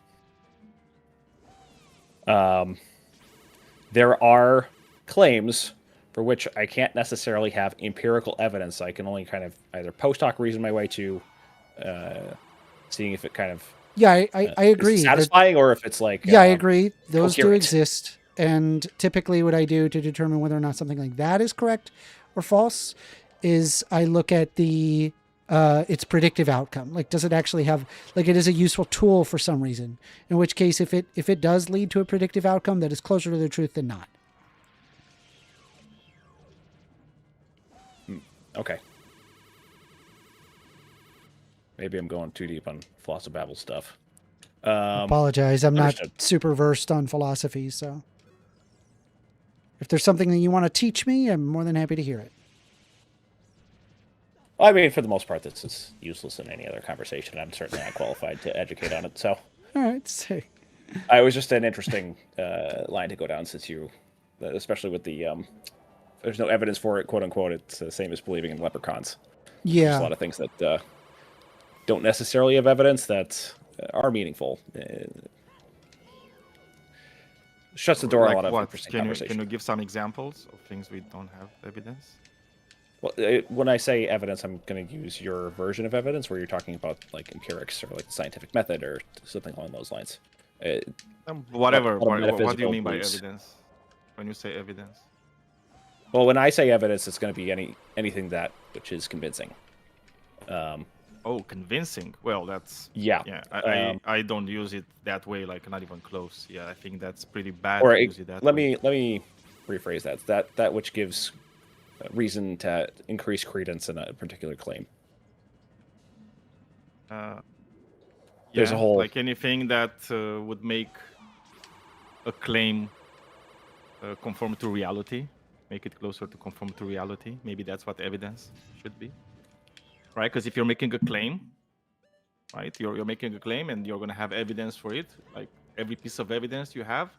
There are claims for which I can't necessarily have empirical evidence. I can only kind of either post hoc reason my way to seeing if it kind of I agree. Is satisfying, or if it's like I agree. Those coherent. do exist, and typically what I do to determine whether or not something like that is correct or false is I look at the its predictive outcome. Like, does it actually have, like, it is a useful tool for some reason, in which case if it does lead to a predictive outcome that is closer to the truth than not. Okay. Maybe I'm going too deep on philosophabble stuff. Apologize. I'm understood. Not super versed on philosophy, so if there's something that you want to teach me, I'm more than happy to hear it. I mean, for the most part, this is useless in any other conversation. I'm certainly not qualified to educate on it. So, all right, sick. It was just an interesting line to go down, since you, especially with the, there's no evidence for it, quote unquote. It's the same as believing in leprechauns. Yeah, there's a lot of things that don't necessarily have evidence that are meaningful. Shuts the door on a lot of interesting conversation. Can you give some examples of things we don't have evidence? Well, when I say evidence, I'm going to use your version of evidence, where you're talking about like empirics or like the scientific method or something along those lines. Whatever. What do you mean by evidence? When you say evidence? Well, when I say evidence, it's going to be anything which is convincing. Oh, convincing. Well, that's yeah. I don't use it that way. Like not even close. Yeah, I think that's pretty bad Or to use it that way. let me rephrase that. That which gives reason to increase credence in a particular claim. There's a whole like anything that would make a claim conform to reality, make it closer to conform to reality. Maybe that's what evidence should be, right? Because if you're making a claim, right, you're making a claim and you're going to have evidence for it. Like every piece of evidence you have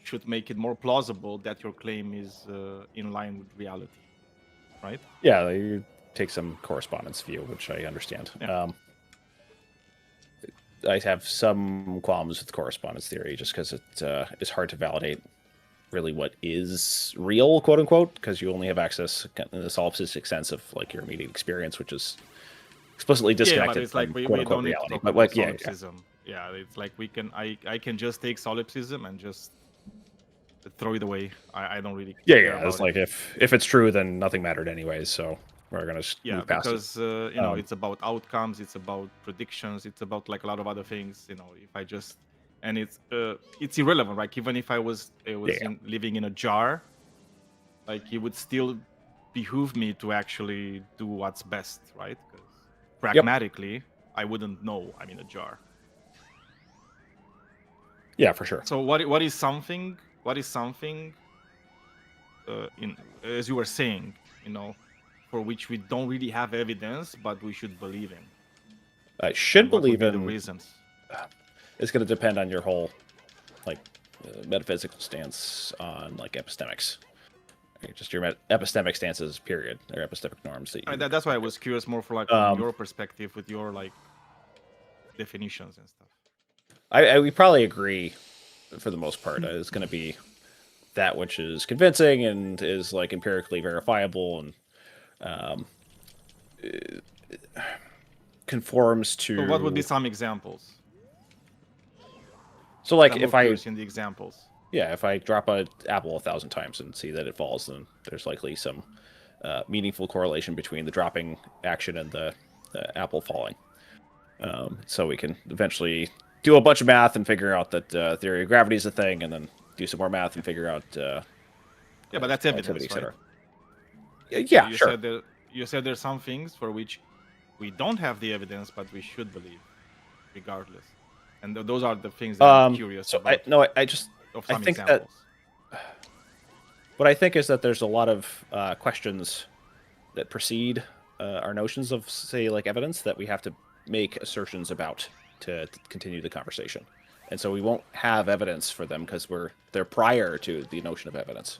should make it more plausible that your claim is in line with reality, right? Yeah, you take some correspondence view, which I understand. Yeah. I have some qualms with correspondence theory just because it's hard to validate really what is real, quote unquote, because you only have access in the solipsistic sense of like your immediate experience, which is explicitly disconnected but it's like from we quote unquote don't need reality. to talk But about like solipsism. Yeah, it's like I can just take solipsism and just throw it away. I don't really care about it's like if it's true, then nothing mattered anyways, so we're gonna move past because it. you know, it's about outcomes, it's about predictions, it's about like a lot of other things. You know, if I just and it's irrelevant, right? Even if I was living in a jar, like it would still behoove me to actually do what's best, right? Because pragmatically, I wouldn't know I'm in a jar. Yeah, for sure. So what is something? What is something? In as you were saying, you know, for which we don't really have evidence, but we should believe in. I should believe in the reasons. It's going to depend on your whole, like, metaphysical stance on like epistemics. Just your epistemic stances, period, or epistemic norms. That's why I was curious more for like from your perspective with your like definitions and stuff. We probably agree for the most part. It's going to be that which is convincing and is like empirically verifiable and conforms to. So what would be some examples? So like if I in the examples. Yeah, if I drop an apple 1,000 times and see that it falls, then there's likely some meaningful correlation between the dropping action and the apple falling. So we can eventually do a bunch of math and figure out that theory of gravity is a thing, and then do some more math and figure out. Yeah, but that's evidence, right? Yeah, you sure. You said there's some things for which we don't have the evidence, but we should believe, regardless. And those are the things that I'm curious about. I think that what I think is that there's a lot of questions that precede our notions of, say, like evidence that we have to make assertions about to continue the conversation, and so we won't have evidence for them because they're prior to the notion of evidence.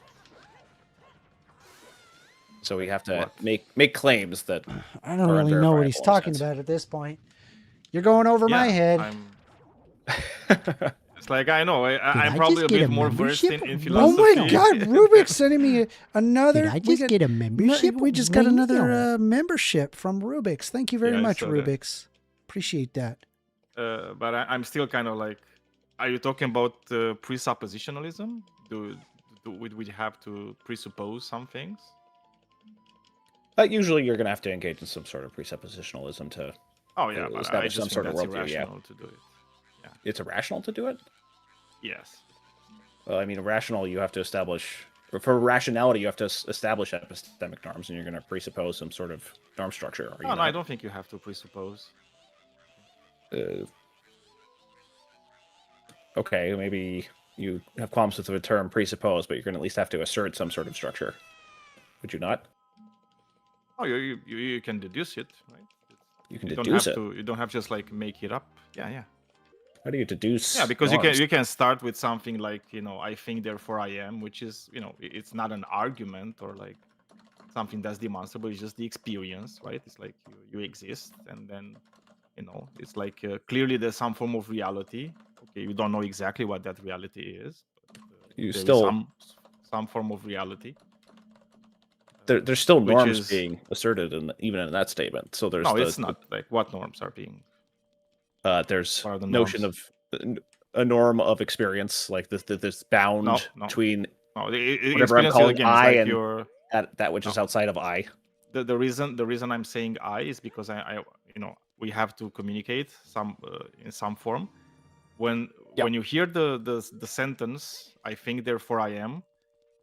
So we have to make claims that I don't really know what he's talking about at this point. You're going over my head. It's like I know I'm probably a bit more versed in philosophy. Oh my God, Rubik's sending me another. Did I just get a membership? We just got another membership from Rubik's. Thank you very much, Rubik's. Appreciate that. But I'm still kind of like, are you talking about presuppositionalism? Would we have to presuppose some things? Usually, you're going to have to engage in some sort of presuppositionalism to establish some sort of worldview. Yeah. To do it. Yeah. It's irrational to do it? Yes. Well, I mean, irrational, you have to establish... For rationality, you have to establish epistemic norms, and you're going to presuppose some sort of norm structure. No, I don't think you have to presuppose. Okay, maybe you have qualms with the term presuppose, but you're going to at least have to assert some sort of structure. Would you not? Oh, you can deduce it, right? You can deduce it? You don't have to just like make it up. Yeah. How do you deduce? Yeah, because you can start with something like, you know, I think therefore I am, which is, you know, it's not an argument or like something that's demonstrable. It's just the experience, right? It's like you exist, and then, you know, it's like clearly there's some form of reality. Okay, you don't know exactly what that reality is, but you there still is some form of reality. there's still norms being asserted even in that statement. So there's it's not. Like, what norms are being? There's notion of a norm of experience, like this bound between whatever I'm calling I and that which is outside of I. The reason I'm saying I is because I we have to communicate in some form. When you hear the sentence, I think therefore I am,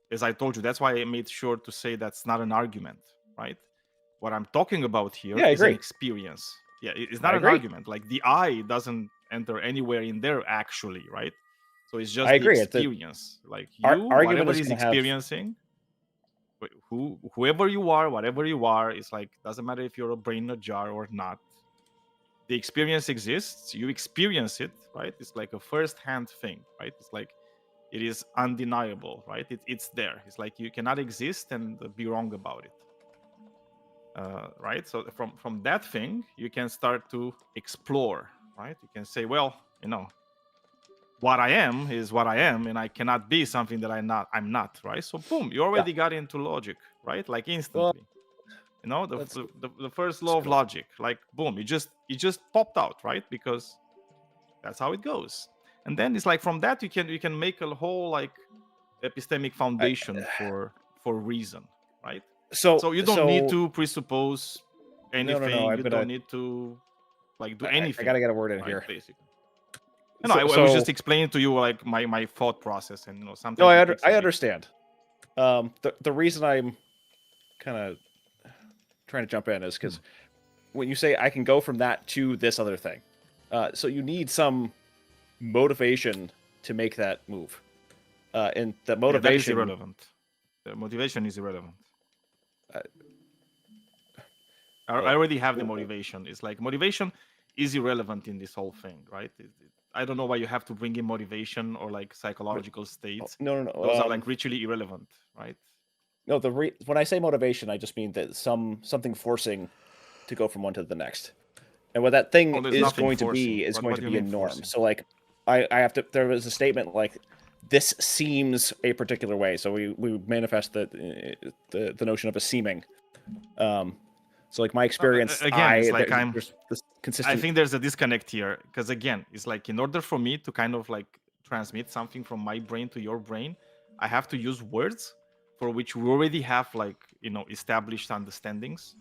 as I told you, that's why I made sure to say that's not an argument, right? What I'm talking about here is an experience. Yeah, it's not an argument. Like the I doesn't enter anywhere in there actually, right? So it's just the experience. Like you, whatever is experiencing, whoever you are, whatever you are, it's like doesn't matter if you're a brain in a jar or not. The experience exists. You experience it, right? It's like a first-hand thing, right? It's like it is undeniable, right? It's there. It's like you cannot exist and be wrong about it. Right? So from that thing, you can start to explore, right? You can say, well, what I am is what I am, and I cannot be something that I'm not, right? So boom, you already got into logic, right? Like instantly. The first law of logic, like boom, it just popped out, right? Because that's how it goes. And then it's like from that you can make a whole like epistemic foundation for reason, right? So you don't need to presuppose anything. No, you don't need to like do anything. I gotta get a word in here. Basically. I was just explaining to you like my thought process, and sometimes. No, I understand. The reason I'm kind of trying to jump in is because when you say I can go from that to this other thing, so you need some motivation to make that move, and the motivation that is irrelevant. The motivation is irrelevant. I already have the motivation. It's like motivation is irrelevant in this whole thing, right? I don't know why you have to bring in motivation or like psychological states. No. Those are like ritually irrelevant, right? No, when I say motivation, I just mean that something forcing to go from one to the next, and what that thing is going to be is going to be a norm. Forcing? So like, I have to. There was a statement like, "This seems a particular way." So we manifest the notion of a seeming. So like my experience, again, it's like there's this consistent. I think there's a disconnect here because again, it's like in order for me to kind of like transmit something from my brain to your brain, I have to use words for which we already have like established understandings,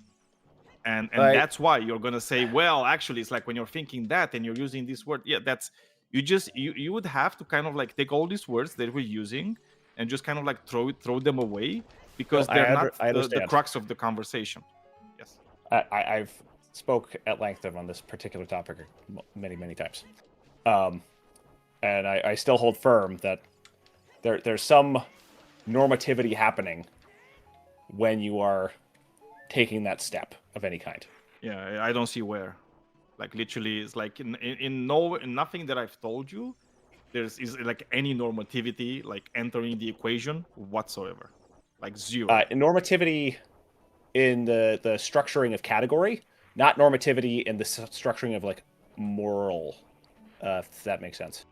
and that's why you're gonna say, well, actually, it's like when you're thinking that and you're using this word, that's you would have to kind of like take all these words that we're using and just kind of like throw them away because they're not the crux of the conversation. Yes, I've spoke at length on this particular topic many times, and I still hold firm that there's some normativity happening when you are taking that step of any kind. Yeah, I don't see where. Like literally, it's like in nothing that I've told you, is like any normativity like entering the equation whatsoever. Like zero. Normativity in the structuring of category, not normativity in the structuring of like moral. If that makes sense.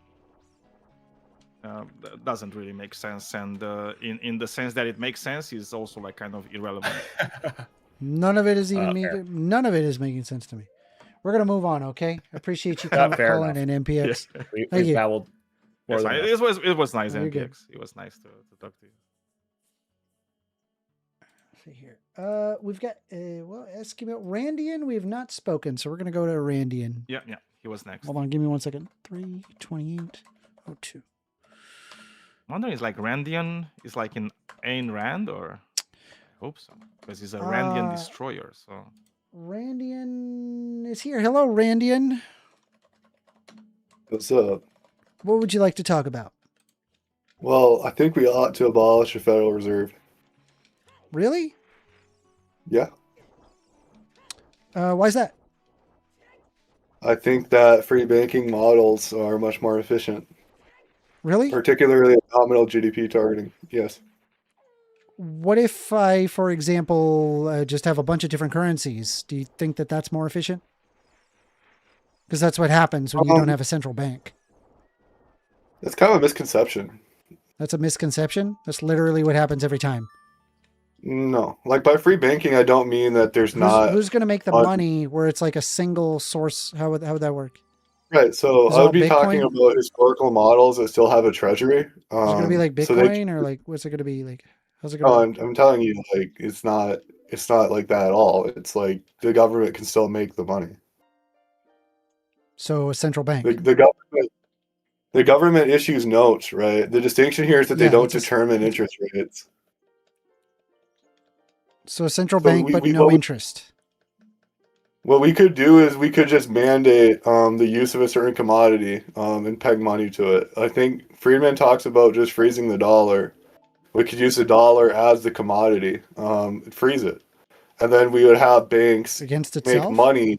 That doesn't really make sense, and in the sense that it makes sense is also like kind of irrelevant. None of it is none of it is making sense to me. We're gonna move on, okay? I appreciate you calling in, NPX. Yeah. We babbled. It was nice, NPX. Good. It was nice to talk to you. Let's see here. We've got Eskimo Randian. We have not spoken, so we're gonna go to Randian. Yeah, he was next. Hold on, give me 1 second. 32802. I wonder, is like Randian is like in Ayn Rand, or I hope so, because he's a Randian Destroyer. So Randian is here. Hello, Randian. What's up? What would you like to talk about? Well, I think we ought to abolish the Federal Reserve. Really? Yeah. Why is that? I think that free banking models are much more efficient. Really? Particularly nominal GDP targeting. Yes. What if I, for example, just have a bunch of different currencies? Do you think that that's more efficient? Because that's what happens when you don't have a central bank. That's kind of a misconception. That's a misconception? That's literally what happens every time. No, like by free banking, I don't mean that there's not. Who's going to make the money where it's like a single source? How would that work? Right. So Is it I all would be talking Bitcoin? about historical models that still have a treasury. Is it going to be like so Bitcoin or like what's it going to be like? How's it going? I'm telling you, like it's not like that at all. It's like the government can still make the money. So a central bank. The government issues notes, right? The distinction here is that they don't determine interest rates. So a central bank, but no interest. What we could do is we could just mandate the use of a certain commodity and peg money to it. I think Friedman talks about just freezing the dollar. We could use the dollar as the commodity, freeze it, and then we would have banks against itself make money.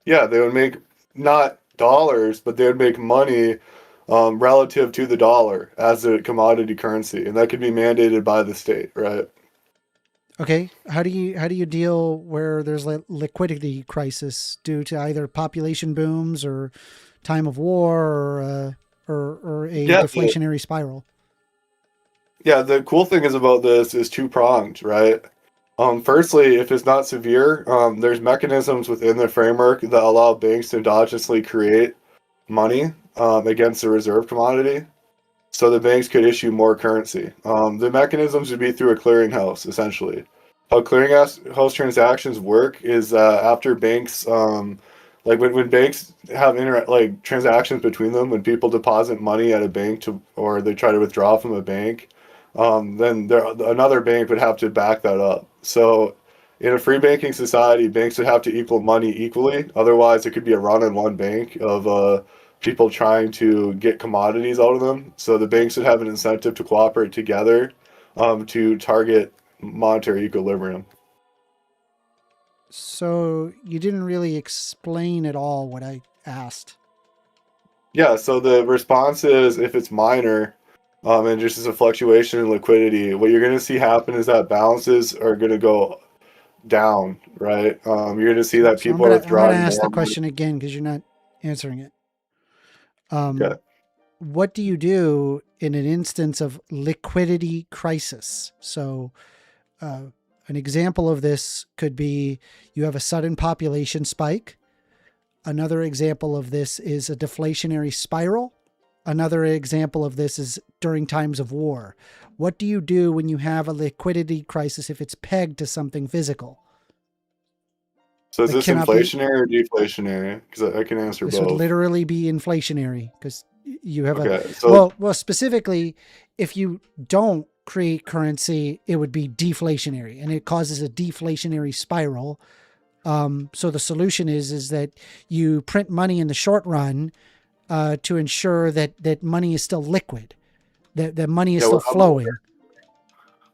Yeah, they would make not dollars, but they would make money relative to the dollar as a commodity currency, and that could be mandated by the state, right? Okay, how do you deal where there's a liquidity crisis due to either population booms or time of war or a deflationary spiral? Yeah, the cool thing about this is two-pronged, right? Firstly, if it's not severe, there's mechanisms within the framework that allow banks to endogenously create money against the reserve commodity. So the banks could issue more currency. The mechanisms would be through a clearinghouse, essentially. How clearinghouse transactions work is after banks, like when banks have transactions between them, when people deposit money at a bank or they try to withdraw from a bank, then another bank would have to back that up. So in a free banking society, banks would have to equal money equally. Otherwise, it could be a run on one bank of people trying to get commodities out of them. So the banks would have an incentive to cooperate together to target monetary equilibrium. So you didn't really explain at all what I asked. Yeah, so the response is if it's minor, and just as a fluctuation in liquidity, what you're going to see happen is that balances are going to go down, right? You're going to see that people are withdrawing. I'm going to ask the question again because you're not answering it. What do you do in an instance of liquidity crisis? So an example of this could be you have a sudden population spike. Another example of this is a deflationary spiral. Another example of this is during times of war. What do you do when you have a liquidity crisis if it's pegged to something physical? So is this inflationary or deflationary? Because I can answer both. This would literally be inflationary because you have well, specifically, if you don't create currency, it would be deflationary and it causes a deflationary spiral. So the solution is that you print money in the short run to ensure that money is still liquid, that money is still flowing.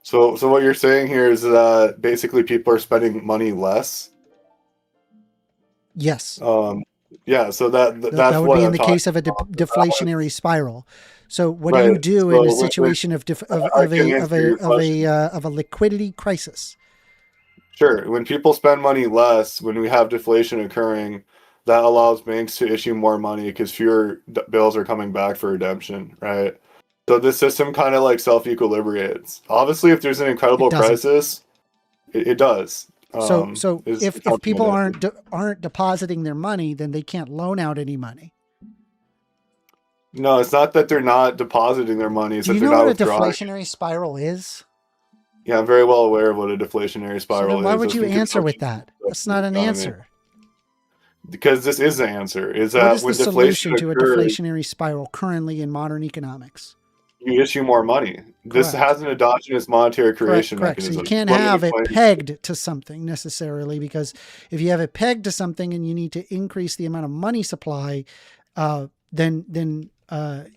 So what you're saying here is that basically people are spending money less? Yes. Yeah, so that would be in the case of a deflationary spiral. So what do you do in a situation of a liquidity crisis? Sure. When people spend money less, when we have deflation occurring, that allows banks to issue more money because fewer bills are coming back for redemption, right? So this system kind of like self-equilibrates. Obviously, if there's an incredible crisis, it does. So if people aren't depositing their money, then they can't loan out any money. No, it's not that they're not depositing their money. It's Do you that know they're what not a withdrawing. deflationary spiral is? Yeah, I'm very well aware of what a deflationary spiral is. Why would you answer with that? That's not an answer. Because this is the answer. Is What that is when the deflation solution to a occurs, deflationary spiral currently in modern economics? you issue more money. This has an endogenous monetary creation Correct. So mechanism. you can't have it pegged to something necessarily, because if you have it pegged to something and you need to increase the amount of money supply, then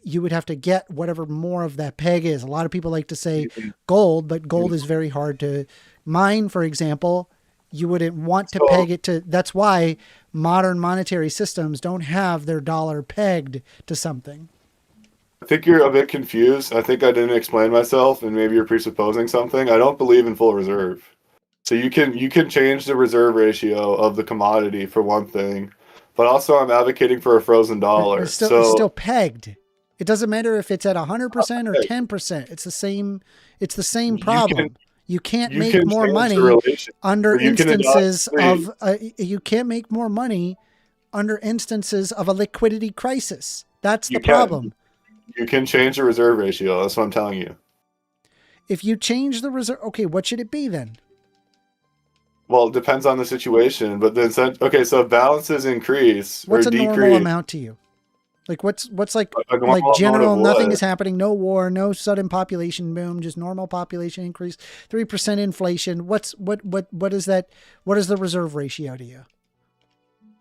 you would have to get whatever more of that peg is. A lot of people like to say gold, but gold is very hard to mine, for example. You wouldn't want to peg it to, that's why modern monetary systems don't have their dollar pegged to something. I think you're a bit confused. I think I didn't explain myself, and maybe you're presupposing something. I don't believe in full reserve. So you can change the reserve ratio of the commodity for one thing, but also I'm advocating for a frozen dollar. It's still pegged. It doesn't matter if it's at 100% or 10%. It's the same problem. You can't make more money under instances of you can't make more money under instances of a liquidity crisis. That's the problem. You can change the reserve ratio. That's what I'm telling you. If you change the reserve, okay, what should it be then? Well, it depends on the situation, but then okay, so if balances increase what's or a decrease, normal amount to you? Like what's like general, nothing is happening, no war, no sudden population boom, just normal population increase, 3% inflation. What is that? What is the reserve ratio to you?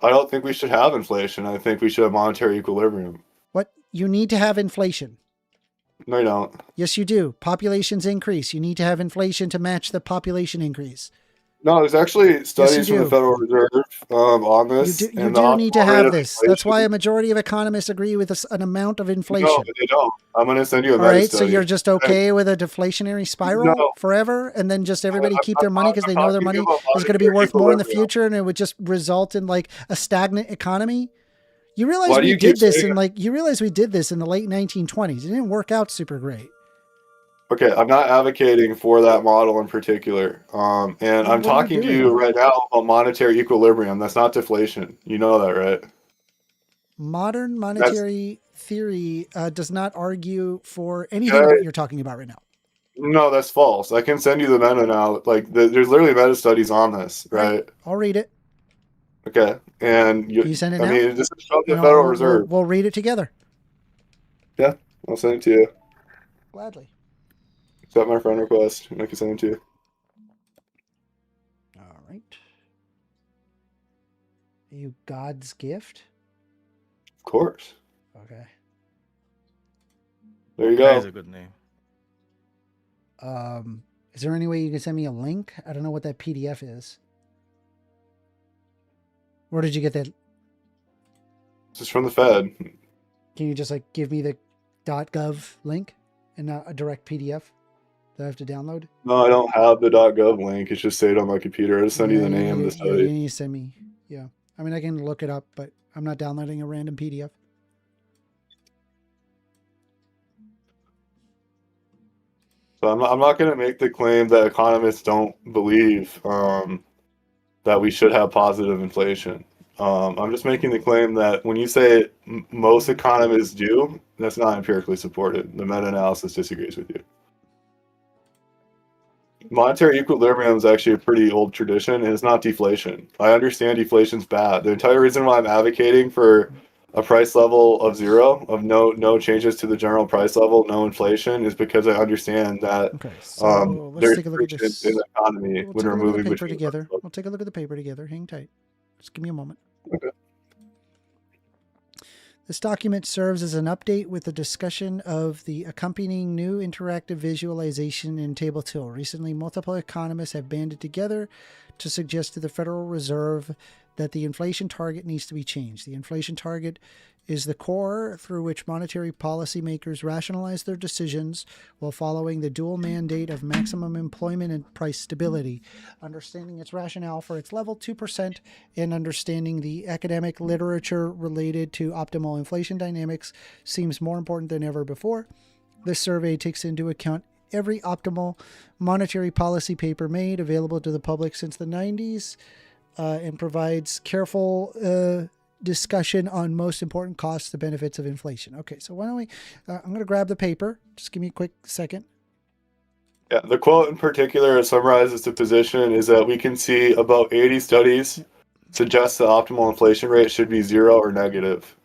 I don't think we should have inflation. I think we should have monetary equilibrium. What? You need to have inflation. No, you don't. Yes, you do. Populations increase. You need to have inflation to match the population increase. No, there's actually studies from the Federal Reserve on this. You do need to have this. That's why a majority of economists agree with an amount of inflation. No, they don't. I'm going to send you a All right, study. so you're just okay with a deflationary spiral forever, and then just everybody keep their money because they know their money is going to be worth more in the future, and it would just result in like a stagnant economy. You realize we did this in the late 1920s. It didn't work out super great. Okay, I'm not advocating for that model in particular. And I'm talking to you right now about monetary equilibrium. That's not deflation. You know that, right? Modern monetary theory does not argue for anything that you're talking about right now. No, that's false. I can send you the meta now. Like, there's literally meta studies on this, right? I'll read it. Okay, and you send it now? I mean, this is from the Federal Reserve. We'll read it together. Yeah, I'll send it to you. Gladly. Accept my friend request, and I can send it to you. All right. Are you God's gift? Of course. Okay. There you go. That is a good name. Is there any way you can send me a link? I don't know what that PDF is. Where did you get that? This is from the Fed. Can you just like give me the .gov link and not a direct PDF that I have to download? No, I don't have the .gov link. It's just saved on my computer. I'll send you the name of the study. You need to send me. Yeah. I mean, I can look it up, but I'm not downloading a random PDF. So I'm not going to make the claim that economists don't believe that we should have positive inflation. I'm just making the claim that when you say most economists do, that's not empirically supported. The meta-analysis disagrees with you. Monetary equilibrium is actually a pretty old tradition, and it's not deflation. I understand deflation's bad. The entire reason why I'm advocating for a price level of 0, of no changes to the general price level, no inflation, is because I understand that let's take a look at this in the economy when we're moving between together. We'll take a look at the paper together. Hang tight. Just give me a moment. Okay. This document serves as an update with a discussion of the accompanying new interactive visualization in Table 2. Recently, multiple economists have banded together to suggest to the Federal Reserve that the inflation target needs to be changed. The inflation target is the core through which monetary policymakers rationalize their decisions while following the dual mandate of maximum employment and price stability. Understanding its rationale for its level 2% and understanding the academic literature related to optimal inflation dynamics seems more important than ever before. This survey takes into account every optimal monetary policy paper made available to the public since the 90s and provides careful discussion on most important costs and benefits of inflation. Okay, so why don't we, I'm going to grab the paper. Just give me a quick second. Yeah, the quote in particular summarizes the position is that we can see about 80 studies suggest the optimal inflation rate should be 0 or negative.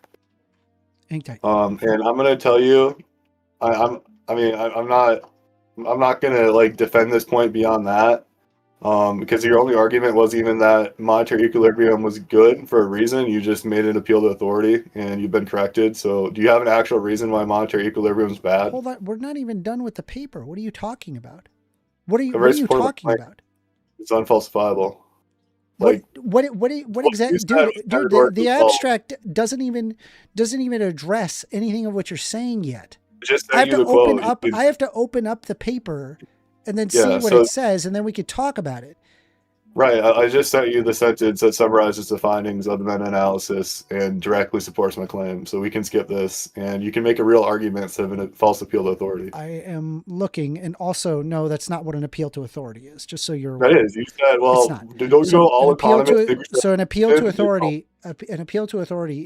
Hang tight. And I'm going to tell you, I'm not going to like defend this point beyond that. Because your only argument was even that monetary equilibrium was good for a reason. You just made an appeal to authority and you've been corrected. So do you have an actual reason why monetary equilibrium is bad? Hold on. We're not even done with the paper. What are you talking about? What are you talking about? It's unfalsifiable. Like what exactly, dude, the abstract doesn't even address anything of what you're saying yet. I have to open up the paper and then see what it says, and then we could talk about it. Right. I just sent you the sentence that summarizes the findings of the meta-analysis and directly supports my claim. So we can skip this, and you can make a real argument instead of a false appeal to authority. I am looking, and also, no, that's not what an appeal to authority is, just so you're aware. That is. You said, well, don't you know all economists... So an appeal to authority,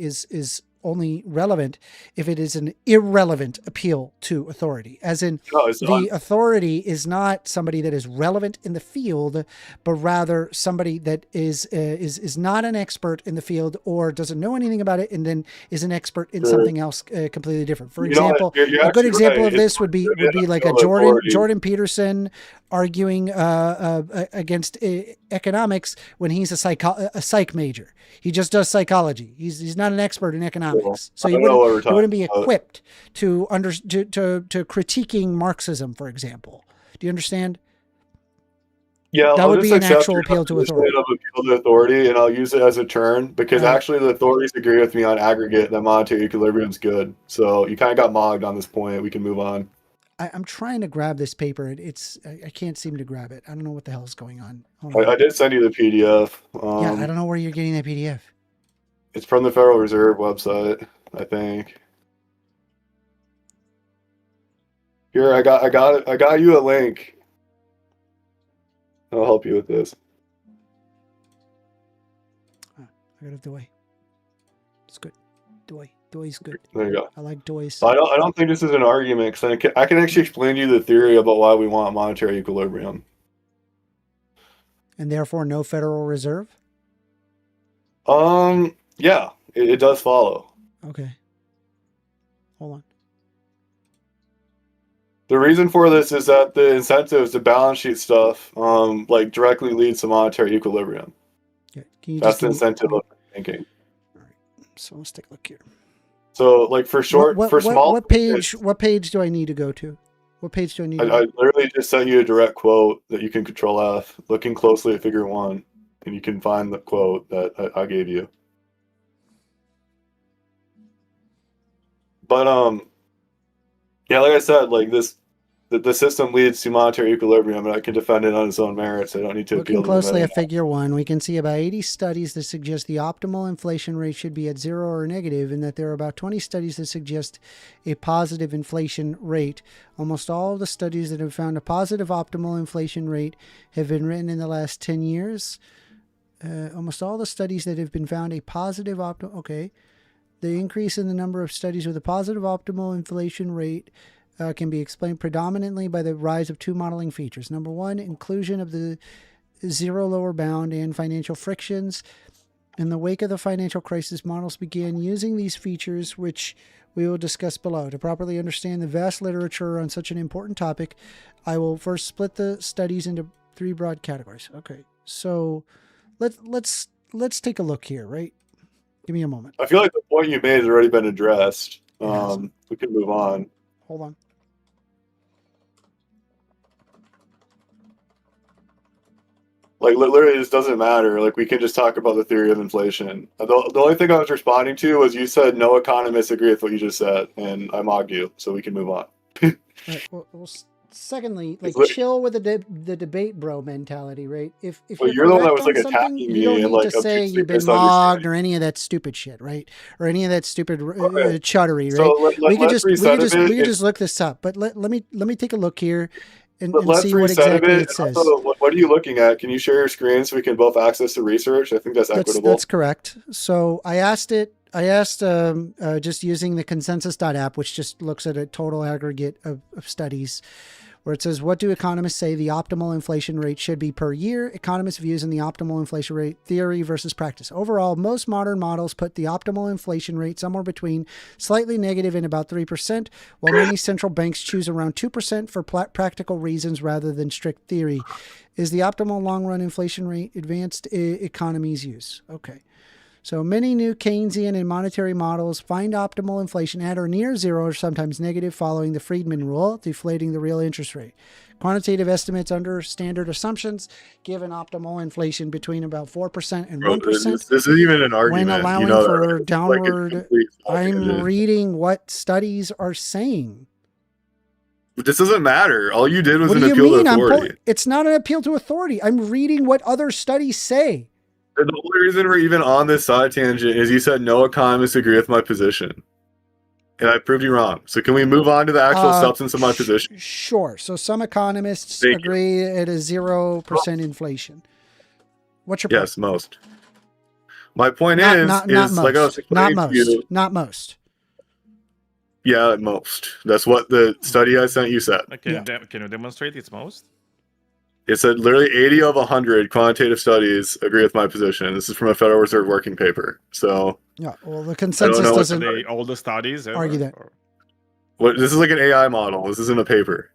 is only relevant if it is an irrelevant appeal to authority, as in the authority is not somebody that is relevant in the field, but rather somebody that is not an expert in the field or doesn't know anything about it, and then is an expert in something else completely different. For example, a good example of this would be like a Jordan Peterson arguing against economics when he's a psych major. He just does psychology. He's not an expert in economics, so he wouldn't be equipped to critiquing Marxism, for example. Do you understand? Yeah, that would be an actual appeal to authority. And I'll use it as a turn because actually the authorities agree with me on aggregate that monetary equilibrium is good. So you kind of got mogged on this point. We can move on. I'm trying to grab this paper. I can't seem to grab it. I don't know what the hell is going on. I did send you the PDF. Yeah, I don't know where you're getting that PDF. It's from the Federal Reserve website, I think. Here, I got you a link. I'll help you with this. I got a Doi. It's good. Doi's good. There you go. I like Doi's. I don't think this is an argument because I can actually explain to you the theory about why we want monetary equilibrium. And therefore no Federal Reserve? Yeah, it does follow. Okay. Hold on. The reason for this is that the incentives, the balance sheet stuff, like directly leads to monetary equilibrium. Yeah. That's the incentive of thinking. All right. So let's take a look here. So, like for small. What page do I need to go to? What page do I need? I literally just sent you a direct quote that you can Control F, looking closely at Figure 1, and you can find the quote that I gave you. But yeah, like I said, like the system leads to monetary equilibrium, and I can defend it on its own merits. I don't need to appeal Looking closely at Figure 1, we can see about 80 studies that suggest the optimal inflation rate should be at 0 or negative, and that there are about 20 studies that suggest a positive inflation rate. Almost all of the studies that have found a positive optimal inflation rate have been written in the last 10 years. Almost all the studies that have been found a positive optimal... Okay. The increase in the number of studies with a positive optimal inflation rate can be explained predominantly by the rise of two modeling features. Number one, inclusion of the zero lower bound and financial frictions. In the wake of the financial crisis, models began using these features, which we will discuss below. To properly understand the vast literature on such an important topic, I will first split the studies into three broad categories. Okay, so let's take a look here, right? Give me a moment. I feel like the point you made has already been addressed. We can move on. Hold on. Like, literally, this doesn't matter. Like, we can just talk about the theory of inflation. The only thing I was responding to was you said no economists agree with what you just said, and I mocked you, so we can move on. Right. Well, secondly, like, chill with the debate bro mentality, right? If you're the one that was like attacking me, you don't need like, to say you've been mocked or any of that stupid shit, right? Or any of that stupid chuttery, right? So we could just look this up, but let me take a look here and see what exactly it says. Also, what are you looking at? Can you share your screen so we can both access the research? I think that's equitable. That's correct. So I asked just using the consensus.app, which just looks at a total aggregate of studies, where it says, what do economists say the optimal inflation rate should be per year? Economists' views on the optimal inflation rate theory versus practice. Overall, most modern models put the optimal inflation rate somewhere between slightly negative and about 3%, while many central banks choose around 2% for practical reasons rather than strict theory. Is the optimal long-run inflation rate advanced economies use? Okay. So many new Keynesian and monetary models find optimal inflation at or near zero or sometimes negative following the Friedman rule, deflating the real interest rate. Quantitative estimates under standard assumptions give an optimal inflation between about 4% and 1%. This isn't even an argument. When allowing for downward, I'm reading what studies are saying. This doesn't matter. All you did was What an do you appeal mean? to authority. It's not an appeal to authority. I'm reading what other studies say. And the only reason we're even on this side tangent is you said no economists agree with my position. And I proved you wrong. So can we move on to the actual substance of my position? Sure. So some economists agree it is 0% inflation. What's your point? Yes, most. My point is not like most. I was explaining Not to you. most. Not most. Yeah, at most. That's what the study I sent you said. Can you demonstrate it's most? It said literally 80 of 100 quantitative studies agree with my position. This is from a Federal Reserve working paper. So yeah, well, the consensus doesn't all the studies argue that. What? This is like an AI model. This isn't a paper.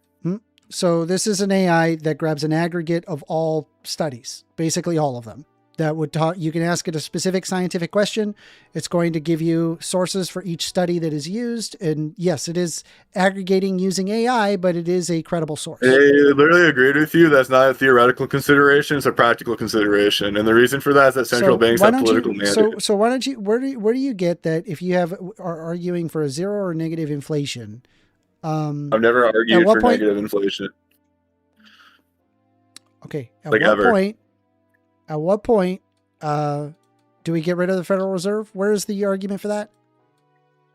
So this is an AI that grabs an aggregate of all studies, basically all of them. That would talk. You can ask it a specific scientific question. It's going to give you sources for each study that is used. And yes, it is aggregating using AI, but it is a credible source. I literally agreed with you. That's not a theoretical consideration. It's a practical consideration. And the reason for that is that central banks have political mandates. So why don't you, where do you get that if you are arguing for a zero or negative inflation? I've never argued for negative inflation. Okay. At what point do we get rid of the Federal Reserve? Where is the argument for that?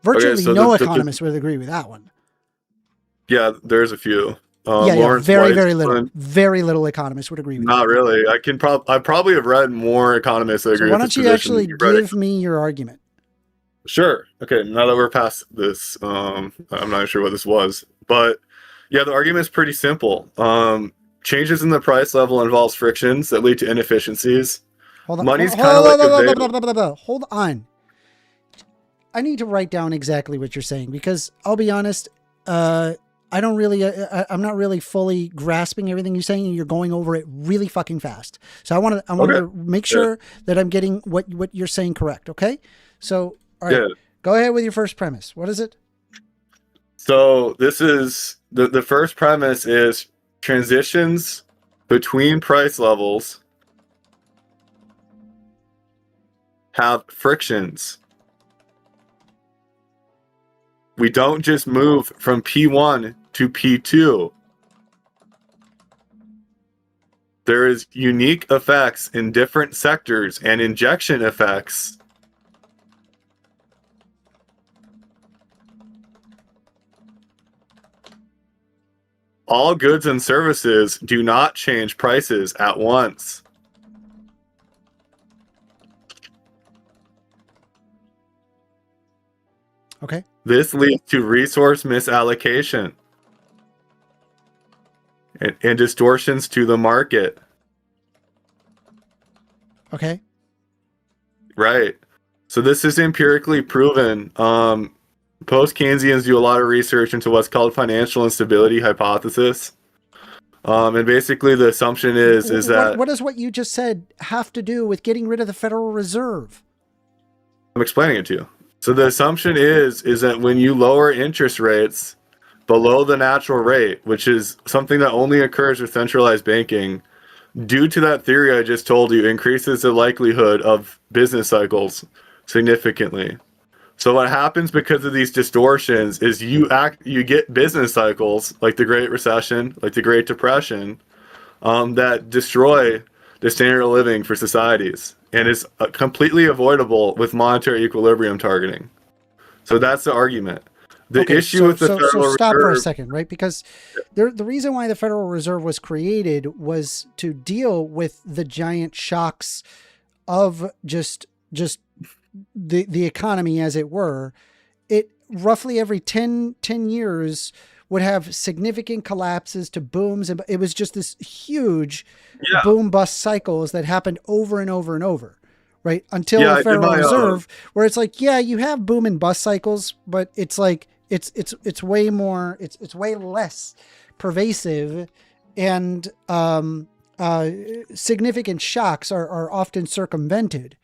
Virtually no economist would agree with that one. Yeah, there's a few. Very little. Very little economists would agree with that. Not really. I probably have read more economists that agree with this position. Why don't you actually give me your argument? Sure. Okay, now that we're past this, I'm not sure what this was. But yeah, the argument is pretty simple. Changes in the price level involves frictions that lead to inefficiencies. Hold on. Money's kind of like hold on. I need to write down exactly what you're saying because I'll be honest, I'm not really fully grasping everything you're saying, and you're going over it really fucking fast. So I want to make sure that I'm getting what you're saying correct. Okay. So all right, go ahead with your first premise. What is it? So this is the first premise is transitions between price levels have frictions. We don't just move from P1 to P2. There is unique effects in different sectors and injection effects. All goods and services do not change prices at once. Okay. This leads to resource misallocation and distortions to the market. Okay. Right. So this is empirically proven. Post-Keynesians do a lot of research into what's called financial instability hypothesis. And basically the assumption is that... What does what you just said have to do with getting rid of the Federal Reserve? I'm explaining it to you. So the assumption is that when you lower interest rates below the natural rate, which is something that only occurs with centralized banking, due to that theory I just told you, increases the likelihood of business cycles significantly. So what happens because of these distortions is you get business cycles like the Great Recession, like the Great Depression, that destroy the standard of living for societies, and is completely avoidable with monetary equilibrium targeting. So that's the argument. The issue with the Federal Reserve... So stop for a second, right? Because the reason why the Federal Reserve was created was to deal with the giant shocks of just the economy, as it were. It roughly every 10 years would have significant collapses to booms. And it was just this huge boom bust cycles that happened over and over and over, right? Until the Federal Reserve, where it's like, yeah, you have boom and bust cycles, but it's like, it's way more, it's way less pervasive, and significant shocks are often circumvented.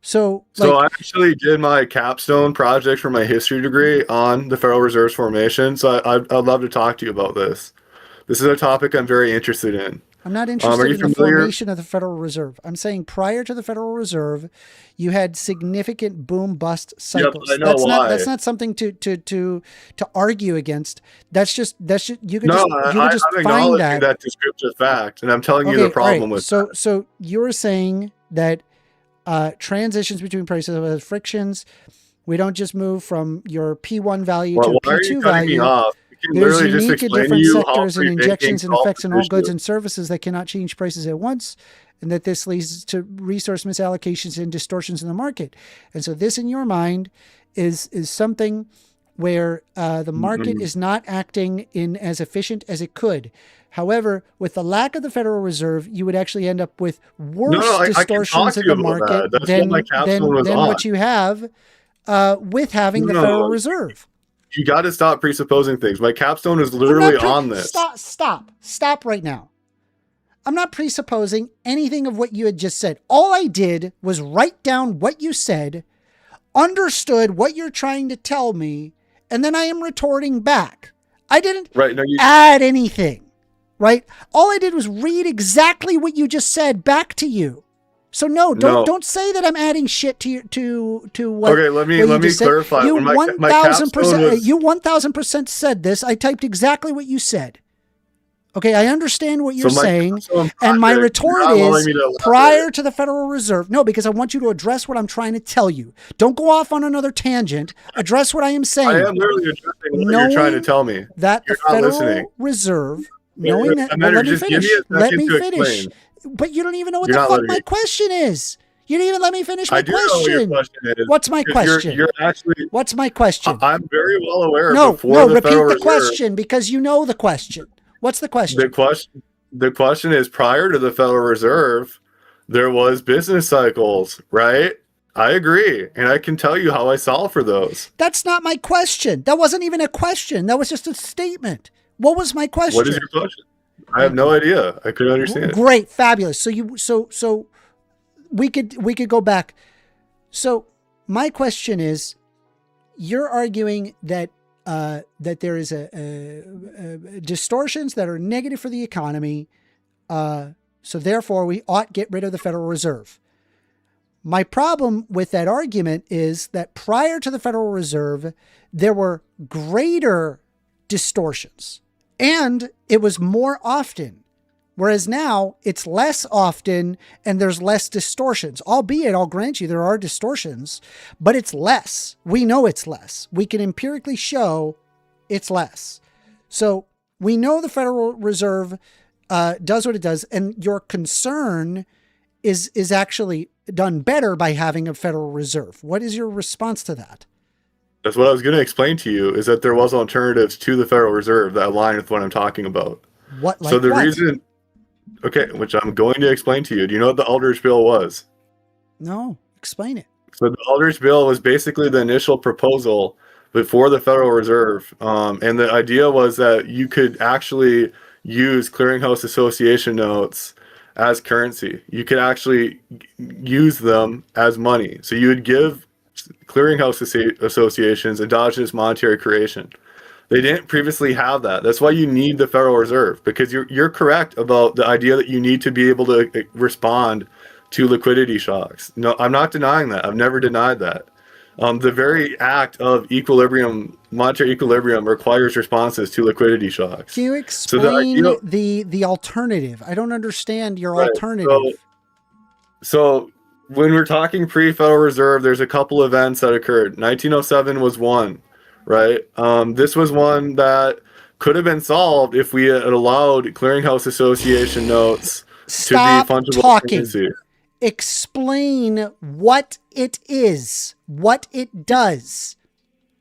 So I actually did my capstone project for my history degree on the Federal Reserve's formation. So I'd love to talk to you about this. This is a topic I'm very interested in. I'm not interested in the formation of the Federal Reserve. I'm saying prior to the Federal Reserve, you had significant boom bust cycles. Yep, I know why. That's not something to argue against. That's just you could just I'm find that descriptive fact, and I'm telling you the problem with that. So you're saying that transitions between prices have frictions. We don't just move from your P1 value to a P2 value. There's unique in different sectors and injections and effects in all goods and services that cannot change prices at once, and that this leads to resource misallocations and distortions in the market. And so this, in your mind, is something where the market is not acting in as efficient as it could. However, with the lack of the Federal Reserve, you would actually end up with worse distortions in the market than what you have with having the Federal Reserve. You got to stop presupposing things. My capstone is literally on this. Stop right now. I'm not presupposing anything of what you had just said. All I did was write down what you said, understood what you're trying to tell me, and then I am retorting back. I didn't add anything, right? All I did was read exactly what you just said back to you. So don't say that I'm adding shit to what. Okay, let me clarify. You 1000% said this. I typed exactly what you said. Okay, I understand what you're saying, and my retort is prior to the Federal Reserve. No, because I want you to address what I'm trying to tell you. Don't go off on another tangent. Address what I am saying. I am literally addressing what you're trying to tell me. That the Federal Reserve, knowing that. Well, let me finish. Let me finish. But you don't even know what the fuck my question is. You didn't even let me finish my question. Know what your question is. What's my question? You're actually. What's my question? I'm very well aware. Repeat the question because you know the question. What's the question? The question is, prior to the Federal Reserve, there was business cycles, right? I agree, and I can tell you how I solve for those. That's not my question. That wasn't even a question. That was just a statement. What was my question? What is your question? I have no idea. I couldn't understand. Great, fabulous. So we could go back. So my question is, you're arguing that there is a distortions that are negative for the economy. So therefore, we ought get rid of the Federal Reserve. My problem with that argument is that prior to the Federal Reserve, there were greater distortions. And it was more often, whereas now it's less often and there's less distortions. Albeit, I'll grant you, there are distortions, but it's less. We know it's less. We can empirically show it's less. So we know the Federal Reserve does what it does, and your concern is actually done better by having a Federal Reserve. What is your response to that? That's what I was going to explain to you, is that there was alternatives to the Federal Reserve that align with what I'm talking about. Reason, okay, which I'm going to explain to you. Do you know what the Aldrich Bill was? No, explain it. So the Aldrich Bill was basically the initial proposal before the Federal Reserve. And the idea was that you could actually use clearinghouse association notes as currency. You could actually use them as money. So you would give clearinghouse associations endogenous monetary creation. They didn't previously have that. That's why you need the Federal Reserve, because you're correct about the idea that you need to be able to respond to liquidity shocks. No, I'm not denying that. I've never denied that. The very act of monetary equilibrium requires responses to liquidity shocks. Can you explain the alternative? I don't understand your alternative. So when we're talking pre-Federal Reserve, there's a couple events that occurred. 1907 was one, right? This was one that could have been solved if we had allowed clearinghouse association notes to be fungible currency. Explain what it is, what it does.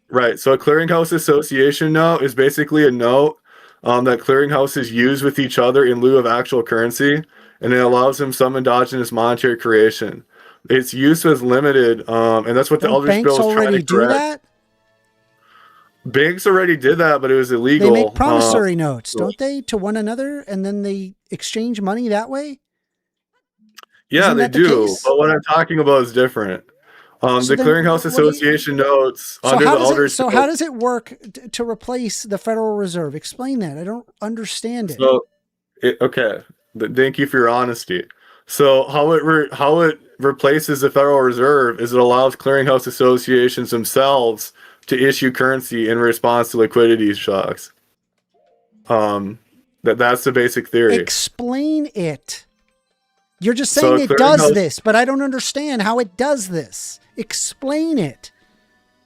Right. So a clearinghouse association note is basically a note that clearinghouses use with each other in lieu of actual currency, and it allows them some endogenous monetary creation. Its use was limited, and that's what the Aldrich Bill was trying to correct. Banks already did that, but it was illegal. They make promissory notes, don't they, to one another, and then they exchange money that way? Yeah, they do. But what I'm talking about is different. The clearinghouse association notes under the Aldrich Bill. So how does it work to replace the Federal Reserve? Explain that. I don't understand it. So, okay. Thank you for your honesty. So how it replaces the Federal Reserve is it allows clearinghouse associations themselves to issue currency in response to liquidity shocks. That's the basic theory. Explain it. You're just saying it does this, but I don't understand how it does this. Explain it.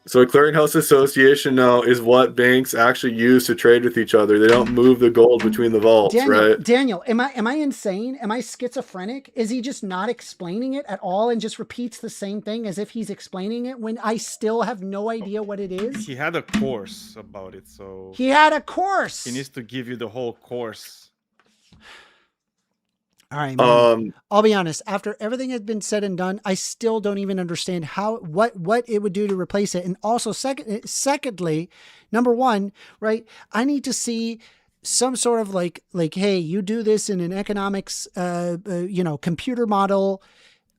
So a clearinghouse association now is what banks actually use to trade with each other. They don't move the gold between the vaults, right? Daniel, am I insane? Am I schizophrenic? Is he just not explaining it at all and just repeats the same thing as if he's explaining it when I still have no idea what it is? He had a course about it, so... He had a course! He needs to give you the whole course. All right, man. I'll be honest. After everything has been said and done, I still don't even understand what it would do to replace it. And also, secondly, number one, right? I need to see some sort of like, hey, you do this in an economics, computer model,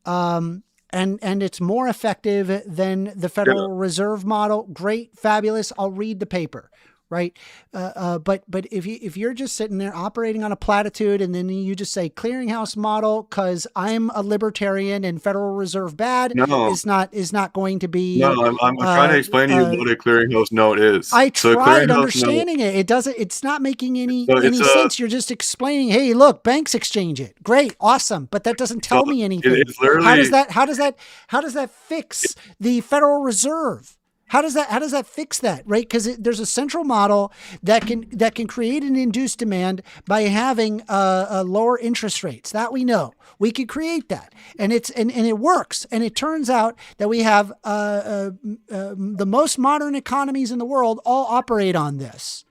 and it's more effective than the Federal Reserve model. Great, fabulous. I'll read the paper. Right. But if you're just sitting there operating on a platitude and then you just say clearinghouse model because I'm a libertarian and Federal Reserve bad is not going to be. No, I'm trying to explain to you what a clearinghouse note is. I tried understanding it. It's not making any sense. You're just explaining, hey, look, banks exchange it. Great, awesome. But that doesn't tell me anything. How does that fix the Federal Reserve? How does that fix that, right? Because there's a central model that can create and induce demand by having lower interest rates. That we know. We can create that, and it works. And it turns out that we have the most modern economies in the world all operate on this.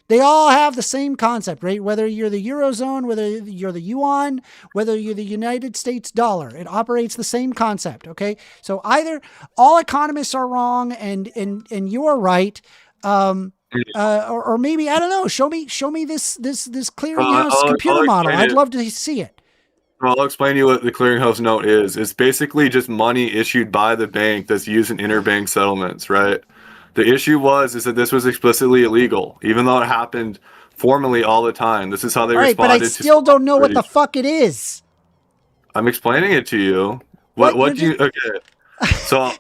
They all have the same concept, right? Whether you're the Eurozone, whether you're the yuan, whether you're the United States dollar, it operates the same concept, okay? So either all economists are wrong and you are right, or maybe, I don't know, show me this clearinghouse computer model. I'd love to see it. Well, I'll explain to you what the clearinghouse note is. It's basically just money issued by the bank that's used in interbank settlements, right? The issue is that this was explicitly illegal, even though it happened formally all the time. This is how they responded. But I still don't know what the fuck it is. I'm explaining it to you. What do you? Okay, so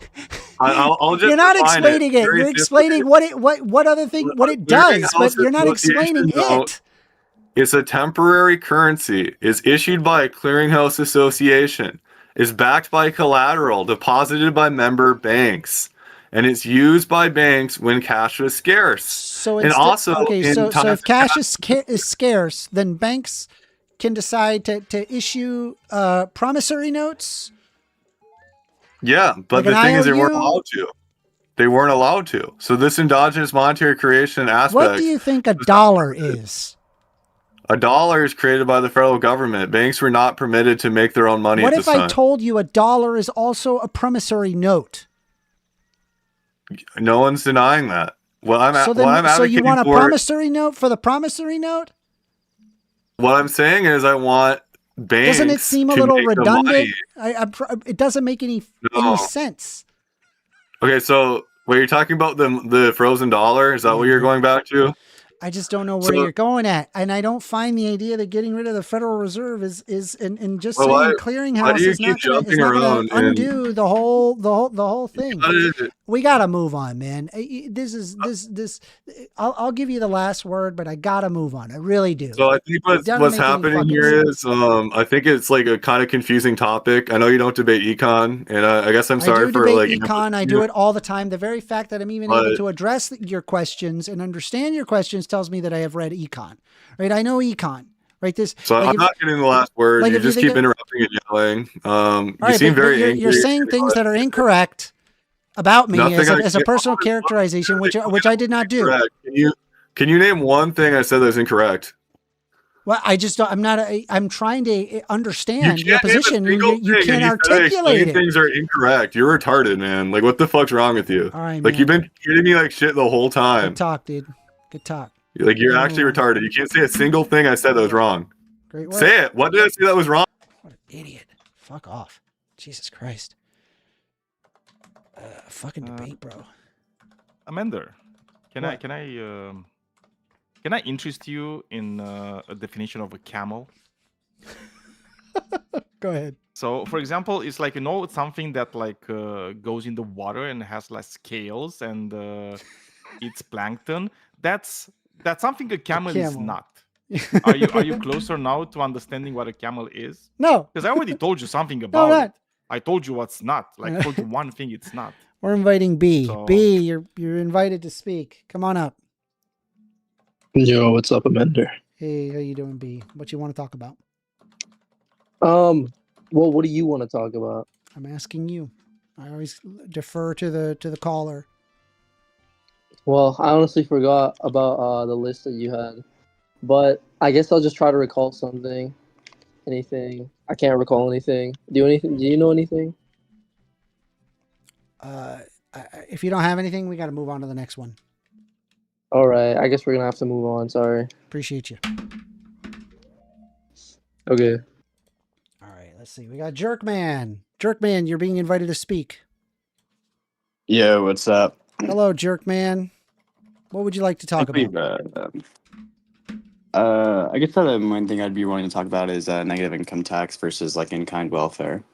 I'll just. You're not explaining it. You're explaining what it does, but you're not explaining it. It's a temporary currency. Is issued by a clearinghouse association. Is backed by collateral deposited by member banks. And it's used by banks when cash is scarce. So if cash is scarce, then banks can decide to issue promissory notes. Yeah, but the thing is, they weren't allowed to. They weren't allowed to. So this endogenous monetary creation aspect. What do you think a dollar is? A dollar is created by the federal government. Banks were not permitted to make their own money. What if I told you a dollar is also a promissory note? No one's denying that. So you want a promissory note for the promissory note? What I'm saying is I want banks. Doesn't it seem a little redundant? It doesn't make any sense. Okay, so wait, you're talking about the frozen dollar? Is that what you're going back to? I just don't know where you're going at, and I don't find the idea that getting rid of the Federal Reserve is saying clearinghouse is not going to undo the whole thing. We gotta move on, man. I'll give you the last word, but I gotta move on. I really do. So I think what's happening here is I think it's like a kind of confusing topic. I know you don't debate econ, and I guess I'm sorry for econ. I do it all the time. The very fact that I'm even able to address your questions and understand your questions tells me that I have read econ, right? I know econ, right? I'm not getting the last word. You just keep interrupting and yelling. You seem very angry. You're saying things that are incorrect about me as a personal characterization, which I did not do. Can you name one thing I said that was incorrect? Well, I just don't. I'm trying to understand your position. You can't articulate it. Things are incorrect. You're retarded, man. Like, what the fuck's wrong with you? All right, like, man. you've been treating me like shit the whole time. Good talk, dude. Good talk. Like, you're actually retarded. You can't say a single thing I said that was wrong. Great work. Say it. What did I say that was wrong? What an idiot. Fuck off. Jesus Christ. Fucking debate, bro. Amender, can I interest you in a definition of a camel? Go ahead. So, for example, it's like, it's something that like goes in the water and has like scales and eats plankton. That's something a camel is not. Are you closer now to understanding what a camel is? No. Because I already told you something about it. I told you what's not. Like, I told you one thing it's not. We're inviting B. So... B, you're invited to speak. Come on up. Yo, what's up, Amender? Hey, how you doing, B? What you want to talk about? Well, what do you want to talk about? I'm asking you. I always defer to the caller. Well, I honestly forgot about the list that you had, but I guess I'll just try to recall something. Anything? I can't recall anything. Do you know anything? If you don't have anything, we got to move on to the next one. All right. I guess we're gonna have to move on. Sorry. Appreciate you. Okay. All right. Let's see. We got Jerkman. Jerkman, you're being invited to speak. Yo, what's up? Hello, Jerkman. What would you like to talk about? I guess the main thing I'd be wanting to talk about is negative income tax versus like in-kind welfare.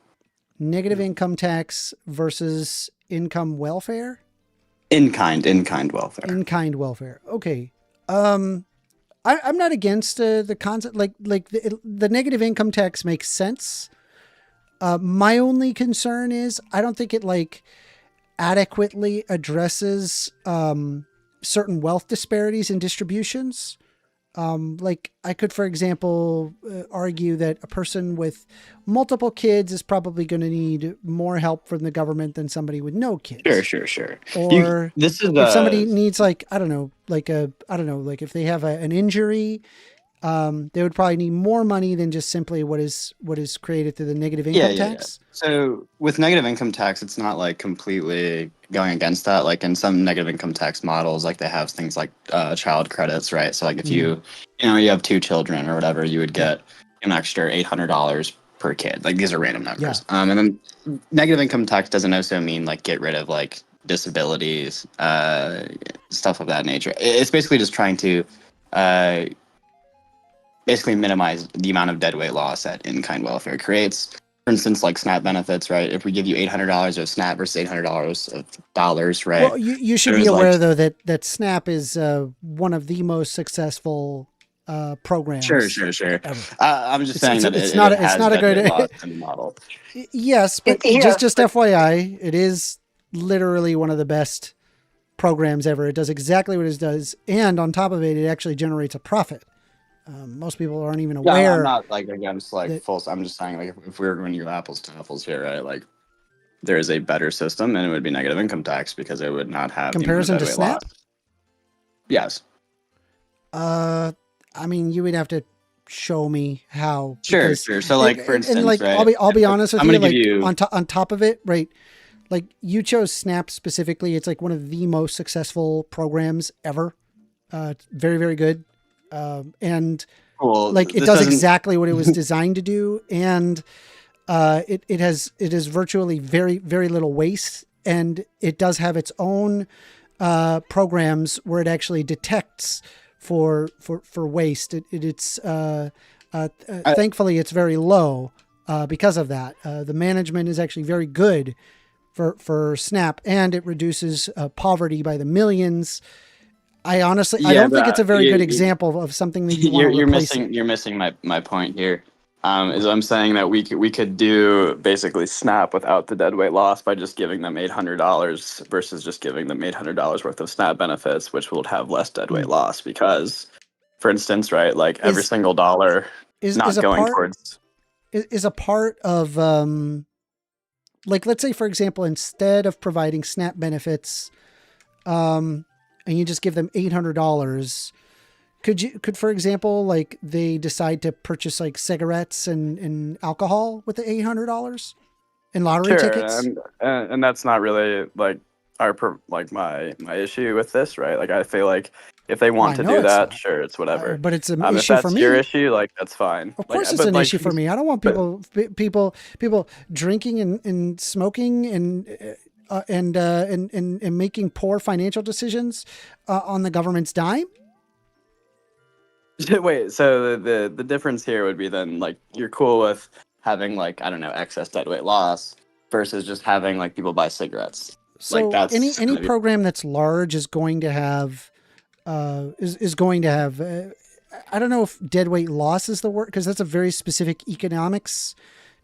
Negative income tax versus income welfare? In-kind welfare. In-kind welfare. Okay. I'm not against the concept. Like the negative income tax makes sense. My only concern is I don't think it like adequately addresses certain wealth disparities in distributions. Like I could, for example, argue that a person with multiple kids is probably going to need more help from the government than somebody with no kids. Sure. Or if somebody needs like, like if they have an injury, they would probably need more money than just simply what is created through the negative income tax. Yeah. So with negative income tax, it's not like completely going against that. Like in some negative income tax models, like they have things like child credits, right? So like if you have 2 children or whatever, you would get an extra $800 per kid. Like these are random numbers. Yeah. And then negative income tax doesn't also mean like get rid of like disabilities, stuff of that nature. It's basically just trying to basically minimize the amount of deadweight loss that in-kind welfare creates. For instance, like SNAP benefits, right? If we give you $800 of SNAP versus $800 of dollars, right? Well, you should be aware though that SNAP is one of the most successful programs. Sure. I'm just saying that it's not a good model. Yes, but just FYI, it is literally one of the best programs ever. It does exactly what it does, and on top of it, it actually generates a profit. Most people aren't even aware. Yeah, I'm not like against like full. I'm just saying like if we were going to go apples to apples here, right? Like there is a better system, and it would be negative income tax because it would not have comparison to SNAP. Loss. Yes. I mean, you would have to show me how. Sure. So like for instance, like right? I'll be honest with I'm you. Like on top of it, right? Like you chose SNAP specifically. It's like one of the most successful programs ever. Very, very good. And like it does exactly what it was designed to do, and it has virtually very, very little waste, and it does have its own programs where it actually detects for waste. It's thankfully it's very low because of that. The management is actually very good for SNAP, and it reduces poverty by the millions. I honestly, I don't think it's a very good example of something that you're missing my point here. Is I'm saying that we could do basically SNAP without the deadweight loss by just giving them $800 versus just giving them $800 worth of SNAP benefits, which would have less deadweight loss because, for instance, right, like every single dollar is a part of like let's say for example, instead of providing SNAP benefits, and you just give them $800. Could for example, like they decide to purchase like cigarettes and alcohol with the $800 and lottery tickets? And that's not really like my issue with this, right? Like I feel like if they want to do that, sure, it's whatever. But it's an issue for me. If that's your issue, like that's fine. Of course, it's an issue for me. I don't want people drinking and smoking and making poor financial decisions on the government's dime. Wait, so the difference here would be then like you're cool with having like I don't know excess deadweight loss versus just having like people buy cigarettes. So like that's any gonna be- program that's large is going to have is going to have I don't know if deadweight loss is the word, because that's a very specific economics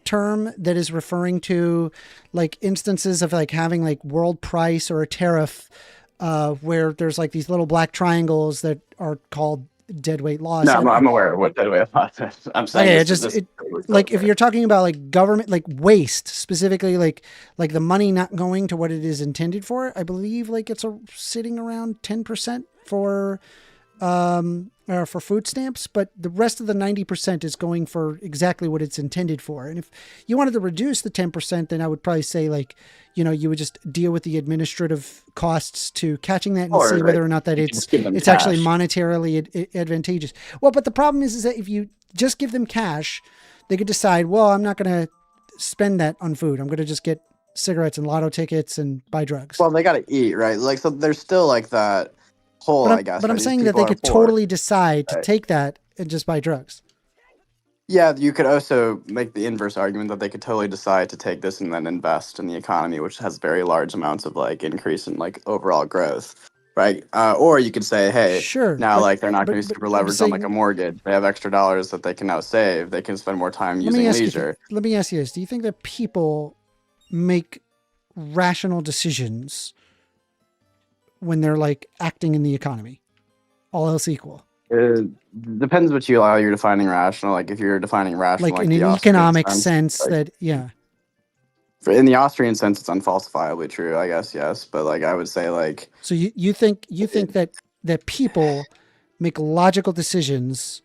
term that is referring to like instances of like having like world price or a tariff where there's like these little black triangles that are called deadweight loss. No, I'm aware of what deadweight loss is. I'm saying okay, like if you're talking about like government, like waste specifically, like the money not going to what it is intended for, I believe like it's sitting around 10% for food stamps, but the rest of the 90% is going for exactly what it's intended for. And if you wanted to reduce the 10%, then I would probably say like, you would just deal with the administrative costs to catching that and see whether or not that it's actually monetarily advantageous. Well, but the problem is that if you just give them cash, they could decide, well, I'm not going to spend that on food. I'm going to just get cigarettes and lotto tickets and buy drugs. Well, they got to eat, right? Like, so there's still like that whole, I guess. But I'm saying that they could totally decide to take that and just buy drugs. Yeah, you could also make the inverse argument that they could totally decide to take this and then invest in the economy, which has very large amounts of like increase in like overall growth, right? Or you could say, hey, sure, now like they're not going to be super leveraged on like a mortgage. They have extra dollars that they can now save. They can spend more time using leisure. Let me ask you this: do you think that people make rational decisions when they're like acting in the economy, all else equal? It depends what you allow you're defining rational. Like if you're defining rational, like in an economic sense, like, that yeah. In the Austrian sense, it's unfalsifiably true, I guess, yes. But like I would say, like so you think that people make logical decisions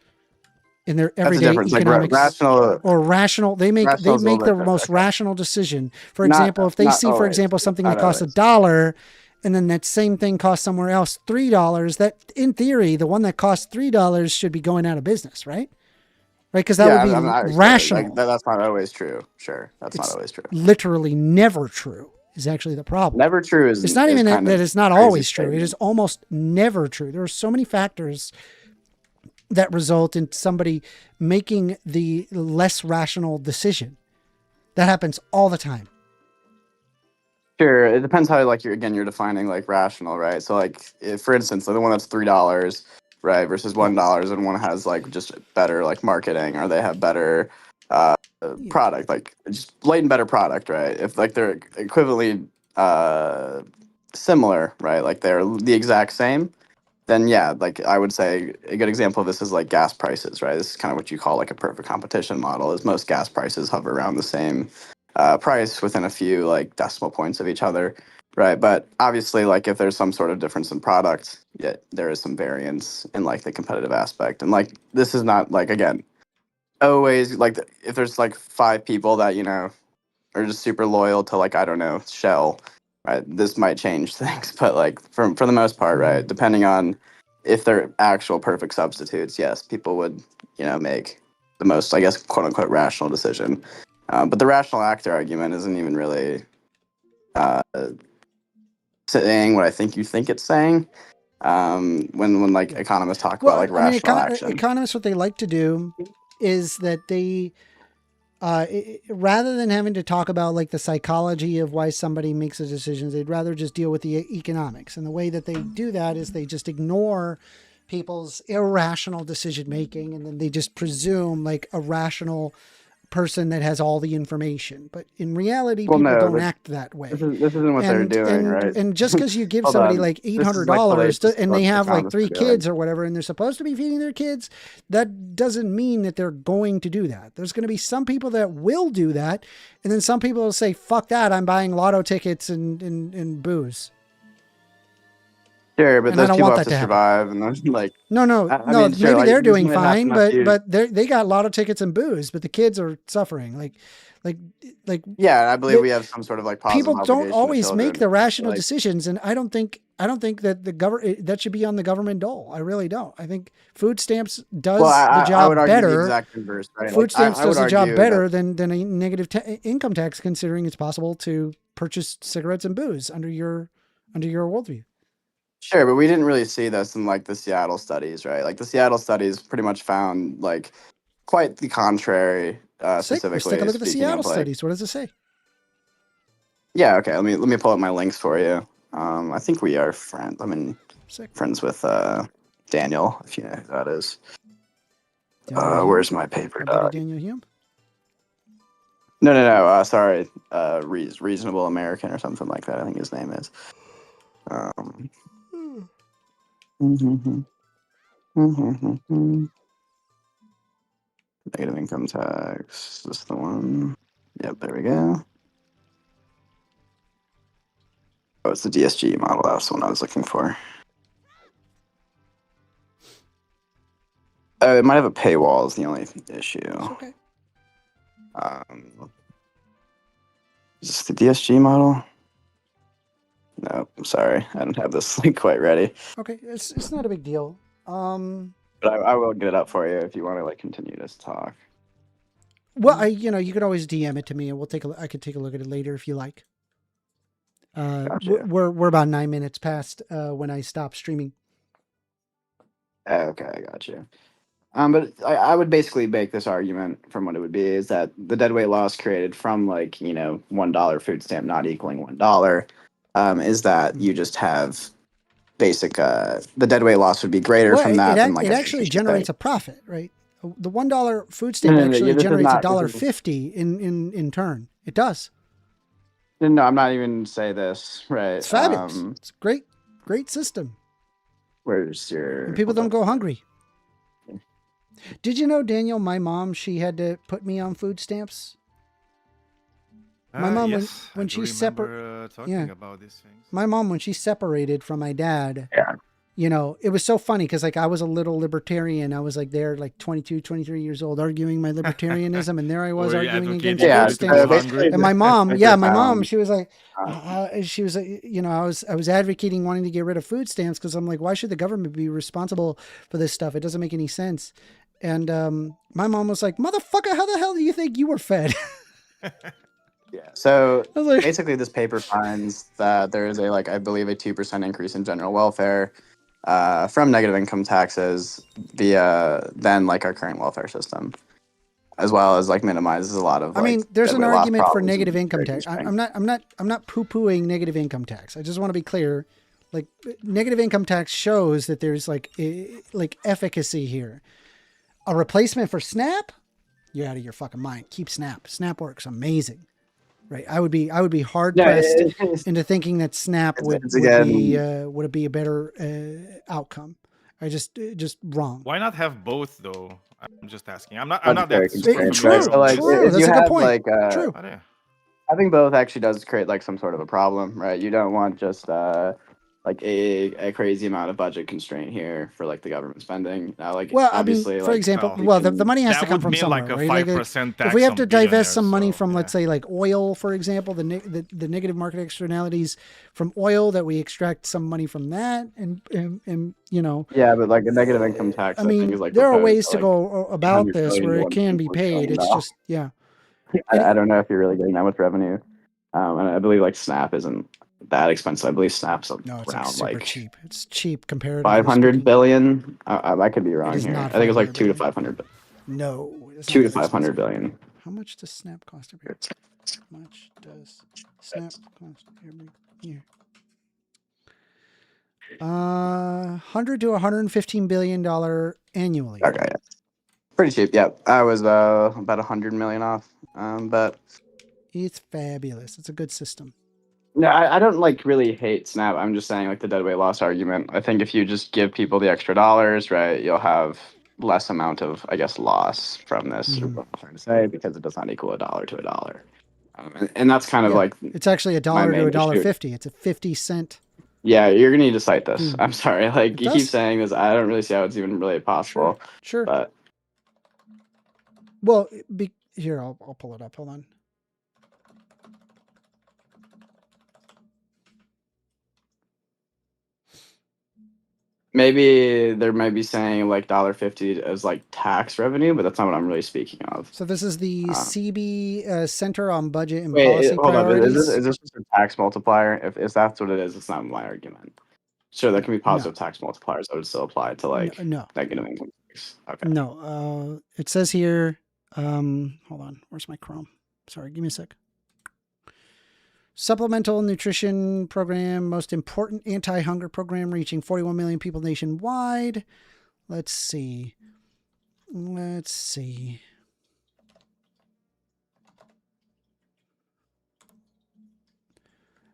in their everyday economics, like rational or rational. They make the most rational decision. For example, if they see, for example, something that costs $1. And then that same thing costs somewhere else $3, that in theory, the one that costs $3 should be going out of business, right? Right? Because that would be rational. Like, that's not always true. Sure. That's not always true. Literally never true is actually the problem. Never true is. It's not even that it's not always true. It is almost never true. There are so many factors that result in somebody making the less rational decision. That happens all the time. Sure, it depends how like you're defining like rational, right? So like if, for instance, like the one that's $3, right, versus $1, and one has like just better like marketing, or they have better product, like just blatant better product, right? If like they're equivalently similar, right, like they're the exact same, then yeah, like I would say a good example of this is like gas prices, right? This is kind of what you call like a perfect competition model. Is most gas prices hover around the same price within a few like decimal points of each other, right? But obviously, like if there's some sort of difference in product, yet there is some variance in like the competitive aspect. And like this is not like, again, always like if there's like 5 people that are just super loyal to like, I don't know, Shell, right? This might change things, but like for the most part, right, depending on if they're actual perfect substitutes, yes, people would make the most, I guess, quote unquote rational decision. But the rational actor argument isn't even really saying what I think you think it's saying. When like economists talk about like rational action. Economists, what they like to do is that they, rather than having to talk about like the psychology of why somebody makes the decisions, they'd rather just deal with the economics. And the way that they do that is they just ignore people's irrational decision making, and then they just presume like a rational person that has all the information. But in reality, people don't act that way. This isn't what they're doing, right? And just because you give somebody like $800 and they have like 3 kids or whatever, and they're supposed to be feeding their kids, that doesn't mean that they're going to do that. There's going to be some people that will do that. And then some people will say, fuck that, I'm buying lotto tickets and booze. Sure, but those people have to survive, and they're like, no. Maybe they're doing fine, but they got lotto tickets and booze, but the kids are suffering. Like. Yeah, I believe we have some sort of like positive people don't always make the rational decisions, and I don't think that the government that should be on the government dole. I really don't. I think food stamps does the job better. The exact inverse, right? Food stamps does the job better than a negative income tax, considering it's possible to purchase cigarettes and booze under your worldview. Sure, but we didn't really see this in like the Seattle studies, right? Like the Seattle studies pretty much found like quite the contrary. Sick. Let's take a Specifically look at the speaking Seattle of like, studies. What does it say? yeah, okay. Let me pull up my links for you. I think we are friends. I mean, Sick. friends with Daniel, if you know who that is. Daniel Hume? Where's my paper Our buddy doc? Daniel Hume? No. Sorry, Reasonable American or something like that. I think his name is. Negative income tax. Is this the one? Yep, there we go. Oh, it's the DSG model. That's the one I was looking for. It might have a paywall is the only issue. It's okay. Is this the DSG model? No, I'm sorry. I don't have this link quite ready. Okay, it's not a big deal. But I will get it up for you if you want to like continue this talk. Well, you could always DM it to me, and we'll take I could take a look at it later if you like. Gotcha. We're about 9 minutes past when I stop streaming. Okay, I got you. But I would basically make this argument from what it would be is that the deadweight loss created from like, $1 food stamp not equaling $1, is that you just have basic, the deadweight loss would be greater from that than like it actually generates a profit, right? The $1 food stamp actually generates $1.50 in turn. It does. No, I'm not even say this, right? It's fabulous. It's a great system. Where's your... And people don't go hungry. Did you know, Daniel, my mom, she had to put me on food stamps? My mom, yes, when she separated, about these things. My mom, when she separated from my dad, it was so funny because like I was a little libertarian. I was like there, like 22, 23 years old, arguing my libertarianism, and there I was arguing against food stamps. And my mom, she was like, I was advocating wanting to get rid of food stamps because I'm like, why should the government be responsible for this stuff? It doesn't make any sense. And my mom was like, motherfucker, how the hell do you think you were fed? Yeah. So basically, this paper finds that there is I believe, a 2% increase in general welfare from negative income taxes via our current welfare system, as well as minimizes a lot of. There's an argument for negative income tax. I'm not poo-pooing negative income tax. I just want to be clear. Like negative income tax shows that there's efficacy here. A replacement for SNAP? You're out of your fucking mind. Keep SNAP. SNAP works amazing. Right, I would be hard pressed into thinking that SNAP would it be a better outcome. Just wrong. Why not have both though? I'm just asking. I'm not that true. True. That's a good point. True. Having both actually does create some sort of a problem, right? You don't want just a crazy amount of budget constraint here for the government spending. Now, obviously, for example, the money has to come from somewhere, right? If we have to divest some money from, let's say, oil, for example, the negative market externalities from oil, that we extract some money from that, and Yeah, but a negative income tax. I mean, there are ways to go about this where it can be paid. It's just I don't know if you're really getting that much revenue, and I believe SNAP isn't that expensive. I believe Snap's around super cheap. It's cheap compared to 500 billion. I could be wrong here. I think it's 2 to 500. No, 2 to 500 billion. How much does Snap cost every year? How much does Snap cost every year? 100 to 115 billion dollar annually. Okay, yeah. Pretty cheap. Yeah, I was about 100 million off. But it's fabulous. It's a good system. No, I don't really hate SNAP. I'm just saying the deadweight loss argument. I think if you just give people the extra dollars, right, you'll have less amount of, loss from this. Is what I'm trying to say, because it does not equal $1 to $1. And that's kind of it's actually $1 to $1.50. It's a 50-cent. Yeah, you're gonna need to cite this. I'm sorry. You keep saying this. I don't really see how it's even really possible. Sure. But well, here I'll pull it up. Hold on. maybe they might be saying $1.50 as tax revenue, but that's not what I'm really speaking of. So this is the CB Center on Budget and Wait, Policy hold on. Priorities. Is this just a tax multiplier? If that's what it is, it's not my argument. Sure, there can be positive tax multipliers that would still apply to like No. negative income tax. Okay. No. It says here. Hold on. Where's my Chrome? Sorry, give me a sec. Supplemental nutrition program, most important anti-hunger program, reaching 41 million people nationwide. Let's see.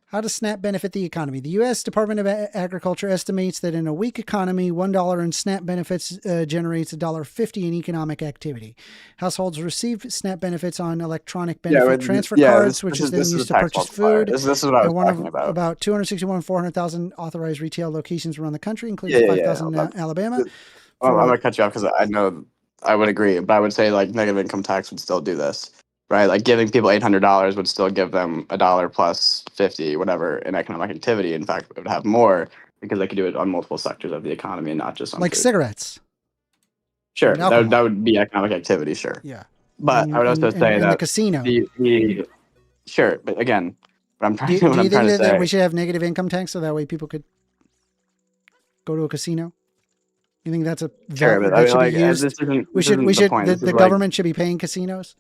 How does SNAP benefit the economy? The U.S. Department of Agriculture estimates that in a weak economy, $1 in SNAP benefits generates $1.50 in economic activity. Households receive SNAP benefits on electronic benefit transfer cards, which is then used to purchase food. This is what I was talking about. About 400,000 authorized retail locations around the country, including 5,000 in Alabama. I'm going to cut you off because I know I would agree, but I would say like negative income tax would still do this. Right, like giving people $800 would still give them $1 plus 50, whatever, in economic activity. In fact, it would have more because they could do it on multiple sectors of the economy and not just on like food. Cigarettes. Sure, that would be economic activity. Sure. Yeah. But I would also say that the casino. Sure, but again, what I'm trying Do you to think say, that we should have negative income tax so that way people could go to a casino? You think that's a sure, but that should like, be used? The government should be paying casinos.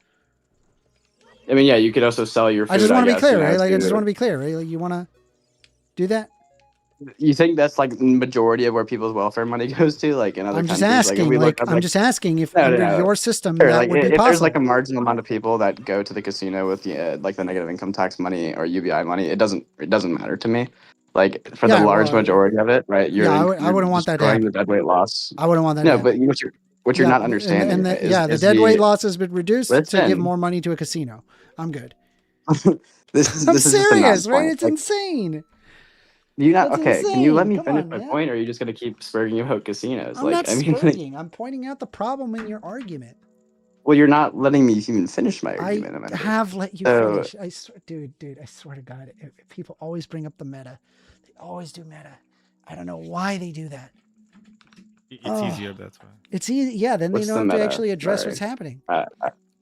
I mean, yeah, you could also sell your food. I just want to be clear, right? Like, I just want to be clear, right? Like, you want to do that? You think that's like the majority of where people's welfare money goes to, like in other I'm just countries? asking. I'm just asking if under your system that would be if possible. there's like a marginal amount of people that go to the casino with like the negative income tax money or UBI money, it doesn't matter to me. Like for the large majority of it, right? I wouldn't want that to happen. The deadweight loss. I wouldn't want that. No, but what you're not understanding. The deadweight loss has been reduced to give more money to a casino. I'm good. I'm serious, right? It's insane. You not That's okay? insane. Can you let me Come finish on, my man. point, or are you just gonna keep spurring about casinos? I'm not spurring. I'm pointing out the problem in your argument. Well, you're not letting me even finish my argument. I have let you finish. Dude, I swear to God, if people always bring up the meta. They always do meta. I don't know why they do that. It's easier, that's why. It's easy. Yeah, then What's they don't have to actually address what's happening.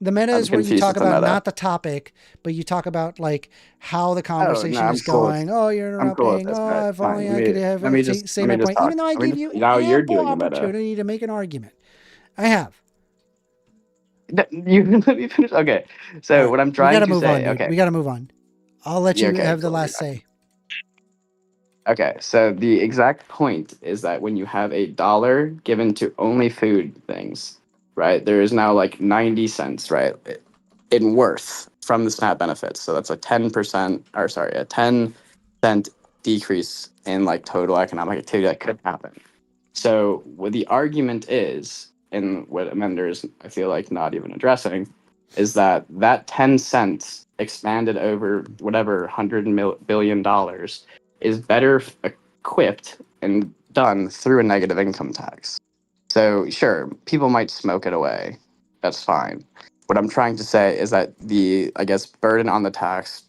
The meta is where you talk about not the topic, but you talk about like how the conversation is going. Oh, you're interrupting. Oh, if only I could have say my point. Even though I gave you ample opportunity to make an argument. I have. You let me finish. Okay, so what I'm trying to say. Okay, we got to move on. I'll let you have the last say. Okay, so the exact point is that when you have $1 given to only food things, right, there is now like 90 cents, right, in worth from the SNAP benefits. So that's a 10-cent decrease in like total economic activity that could happen. So what the argument is, and what Amender is, I feel like, not even addressing, is that 10 cents expanded over whatever $100 billion is better equipped and done through a negative income tax. So sure, people might smoke it away. That's fine. What I'm trying to say is that the, I guess, burden on the tax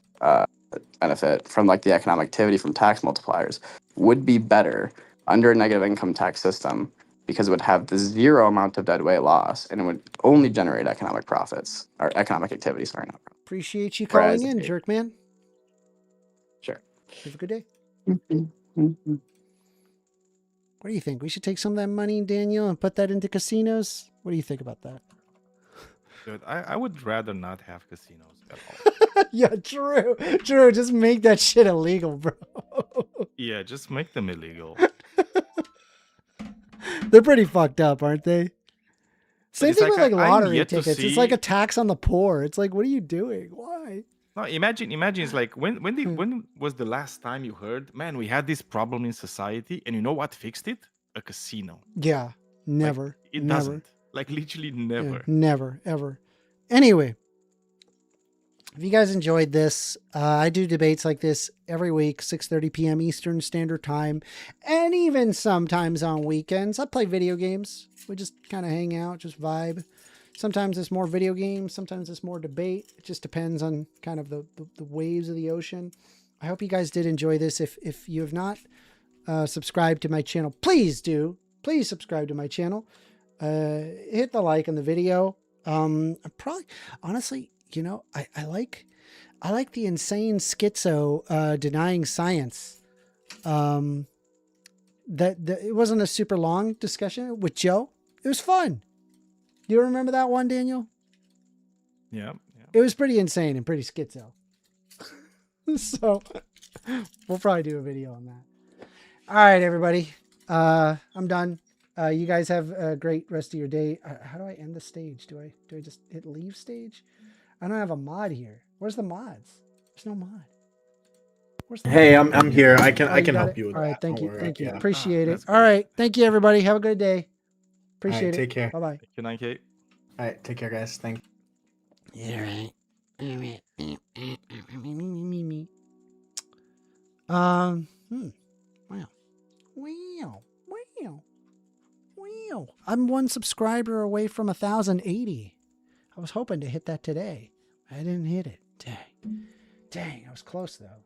benefit from like the economic activity from tax multipliers would be better under a negative income tax system because it would have the zero amount of deadweight loss and it would only generate economic profits or economic activity. Sorry, not profits. Appreciate you calling in, Jerkman. Sure. Have a good day. What do you think? We should take some of that money, Daniel, and put that into casinos? What do you think about that? Dude, I would rather not have casinos at all. Yeah, true. Just make that shit illegal, bro. Yeah, just make them illegal. They're pretty fucked up, aren't they? Same thing with like I'm lottery yet to tickets. It's see- like a tax on the poor. It's like, what are you doing? Why? No, imagine it's like when was the last time you heard, man, we had this problem in society and you know what fixed it? A casino. Yeah, never. It never. doesn't. Like literally never. Yeah, never, ever. Anyway, if you guys enjoyed this, I do debates like this every week, 6:30 p.m. Eastern Standard Time, and even sometimes on weekends. I play video games. We just kind of hang out, just vibe. Sometimes it's more video games. Sometimes it's more debate. It just depends on kind of the waves of the ocean. I hope you guys did enjoy this. If you have not subscribed to my channel, please do. Please subscribe to my channel. Hit the like on the video. Probably, honestly, you know, I like the insane schizo denying science. it wasn't a super long discussion with Joe. It was fun. Do you remember that one, Daniel? Yeah. It was pretty insane and pretty schizo. So we'll probably do a video on that. All right, everybody. I'm done. You guys have a great rest of your day. How do I end the stage? Do I just hit leave stage? I don't have a mod here. Where's the mods? There's no mod. Hey, I'm here. I can help it? you with All right, that. thank Don't you. worry. Thank you. Yeah. Appreciate it. All right. Thank you, everybody. Have a good day. Appreciate it. Take care. Bye-bye. Good night, Kate. All right, take care, guys. Thank you. Yeah, right. Wow. I'm 1 subscriber away from 1,080. I was hoping to hit that today. I didn't hit it. Dang, I was close though.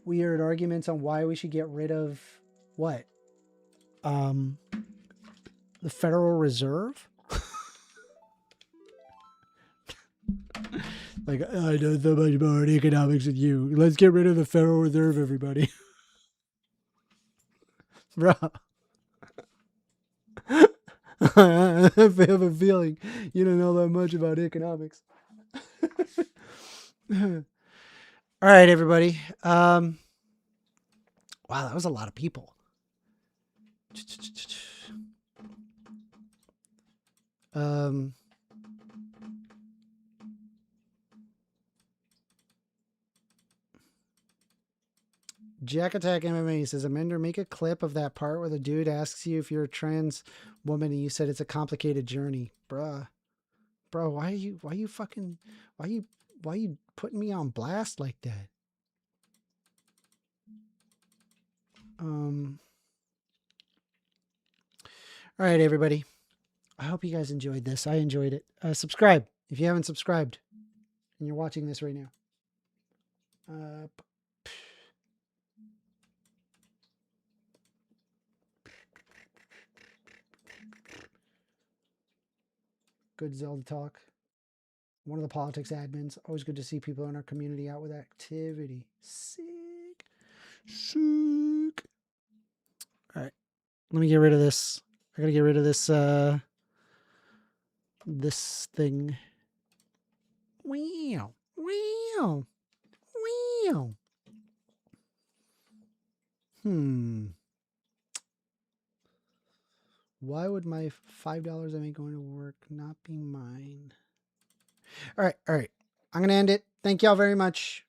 Weird arguments on why we should get rid of what? The Federal Reserve? Like, I know so much more economics than you. Let's get rid of the Federal Reserve, everybody. Bro. I have a feeling you don't know that much about economics. All right, everybody. Wow, that was a lot of people. Jack Attack MMA says, Amender, make a clip of that part where the dude asks you if you're a trans woman and you said it's a complicated journey. Bro, why are you putting me on blast like that? All right, everybody. I hope you guys enjoyed this. I enjoyed it. Subscribe if you haven't subscribed and you're watching this right now. Good Zelda talk. One of the politics admins. Always good to see people in our community out with activity. Sick. All right. Let me get rid of this. I gotta get rid of this this thing. Wow. Why would my $5 I make going to work not be mine? All right. I'm going to end it. Thank y'all very much.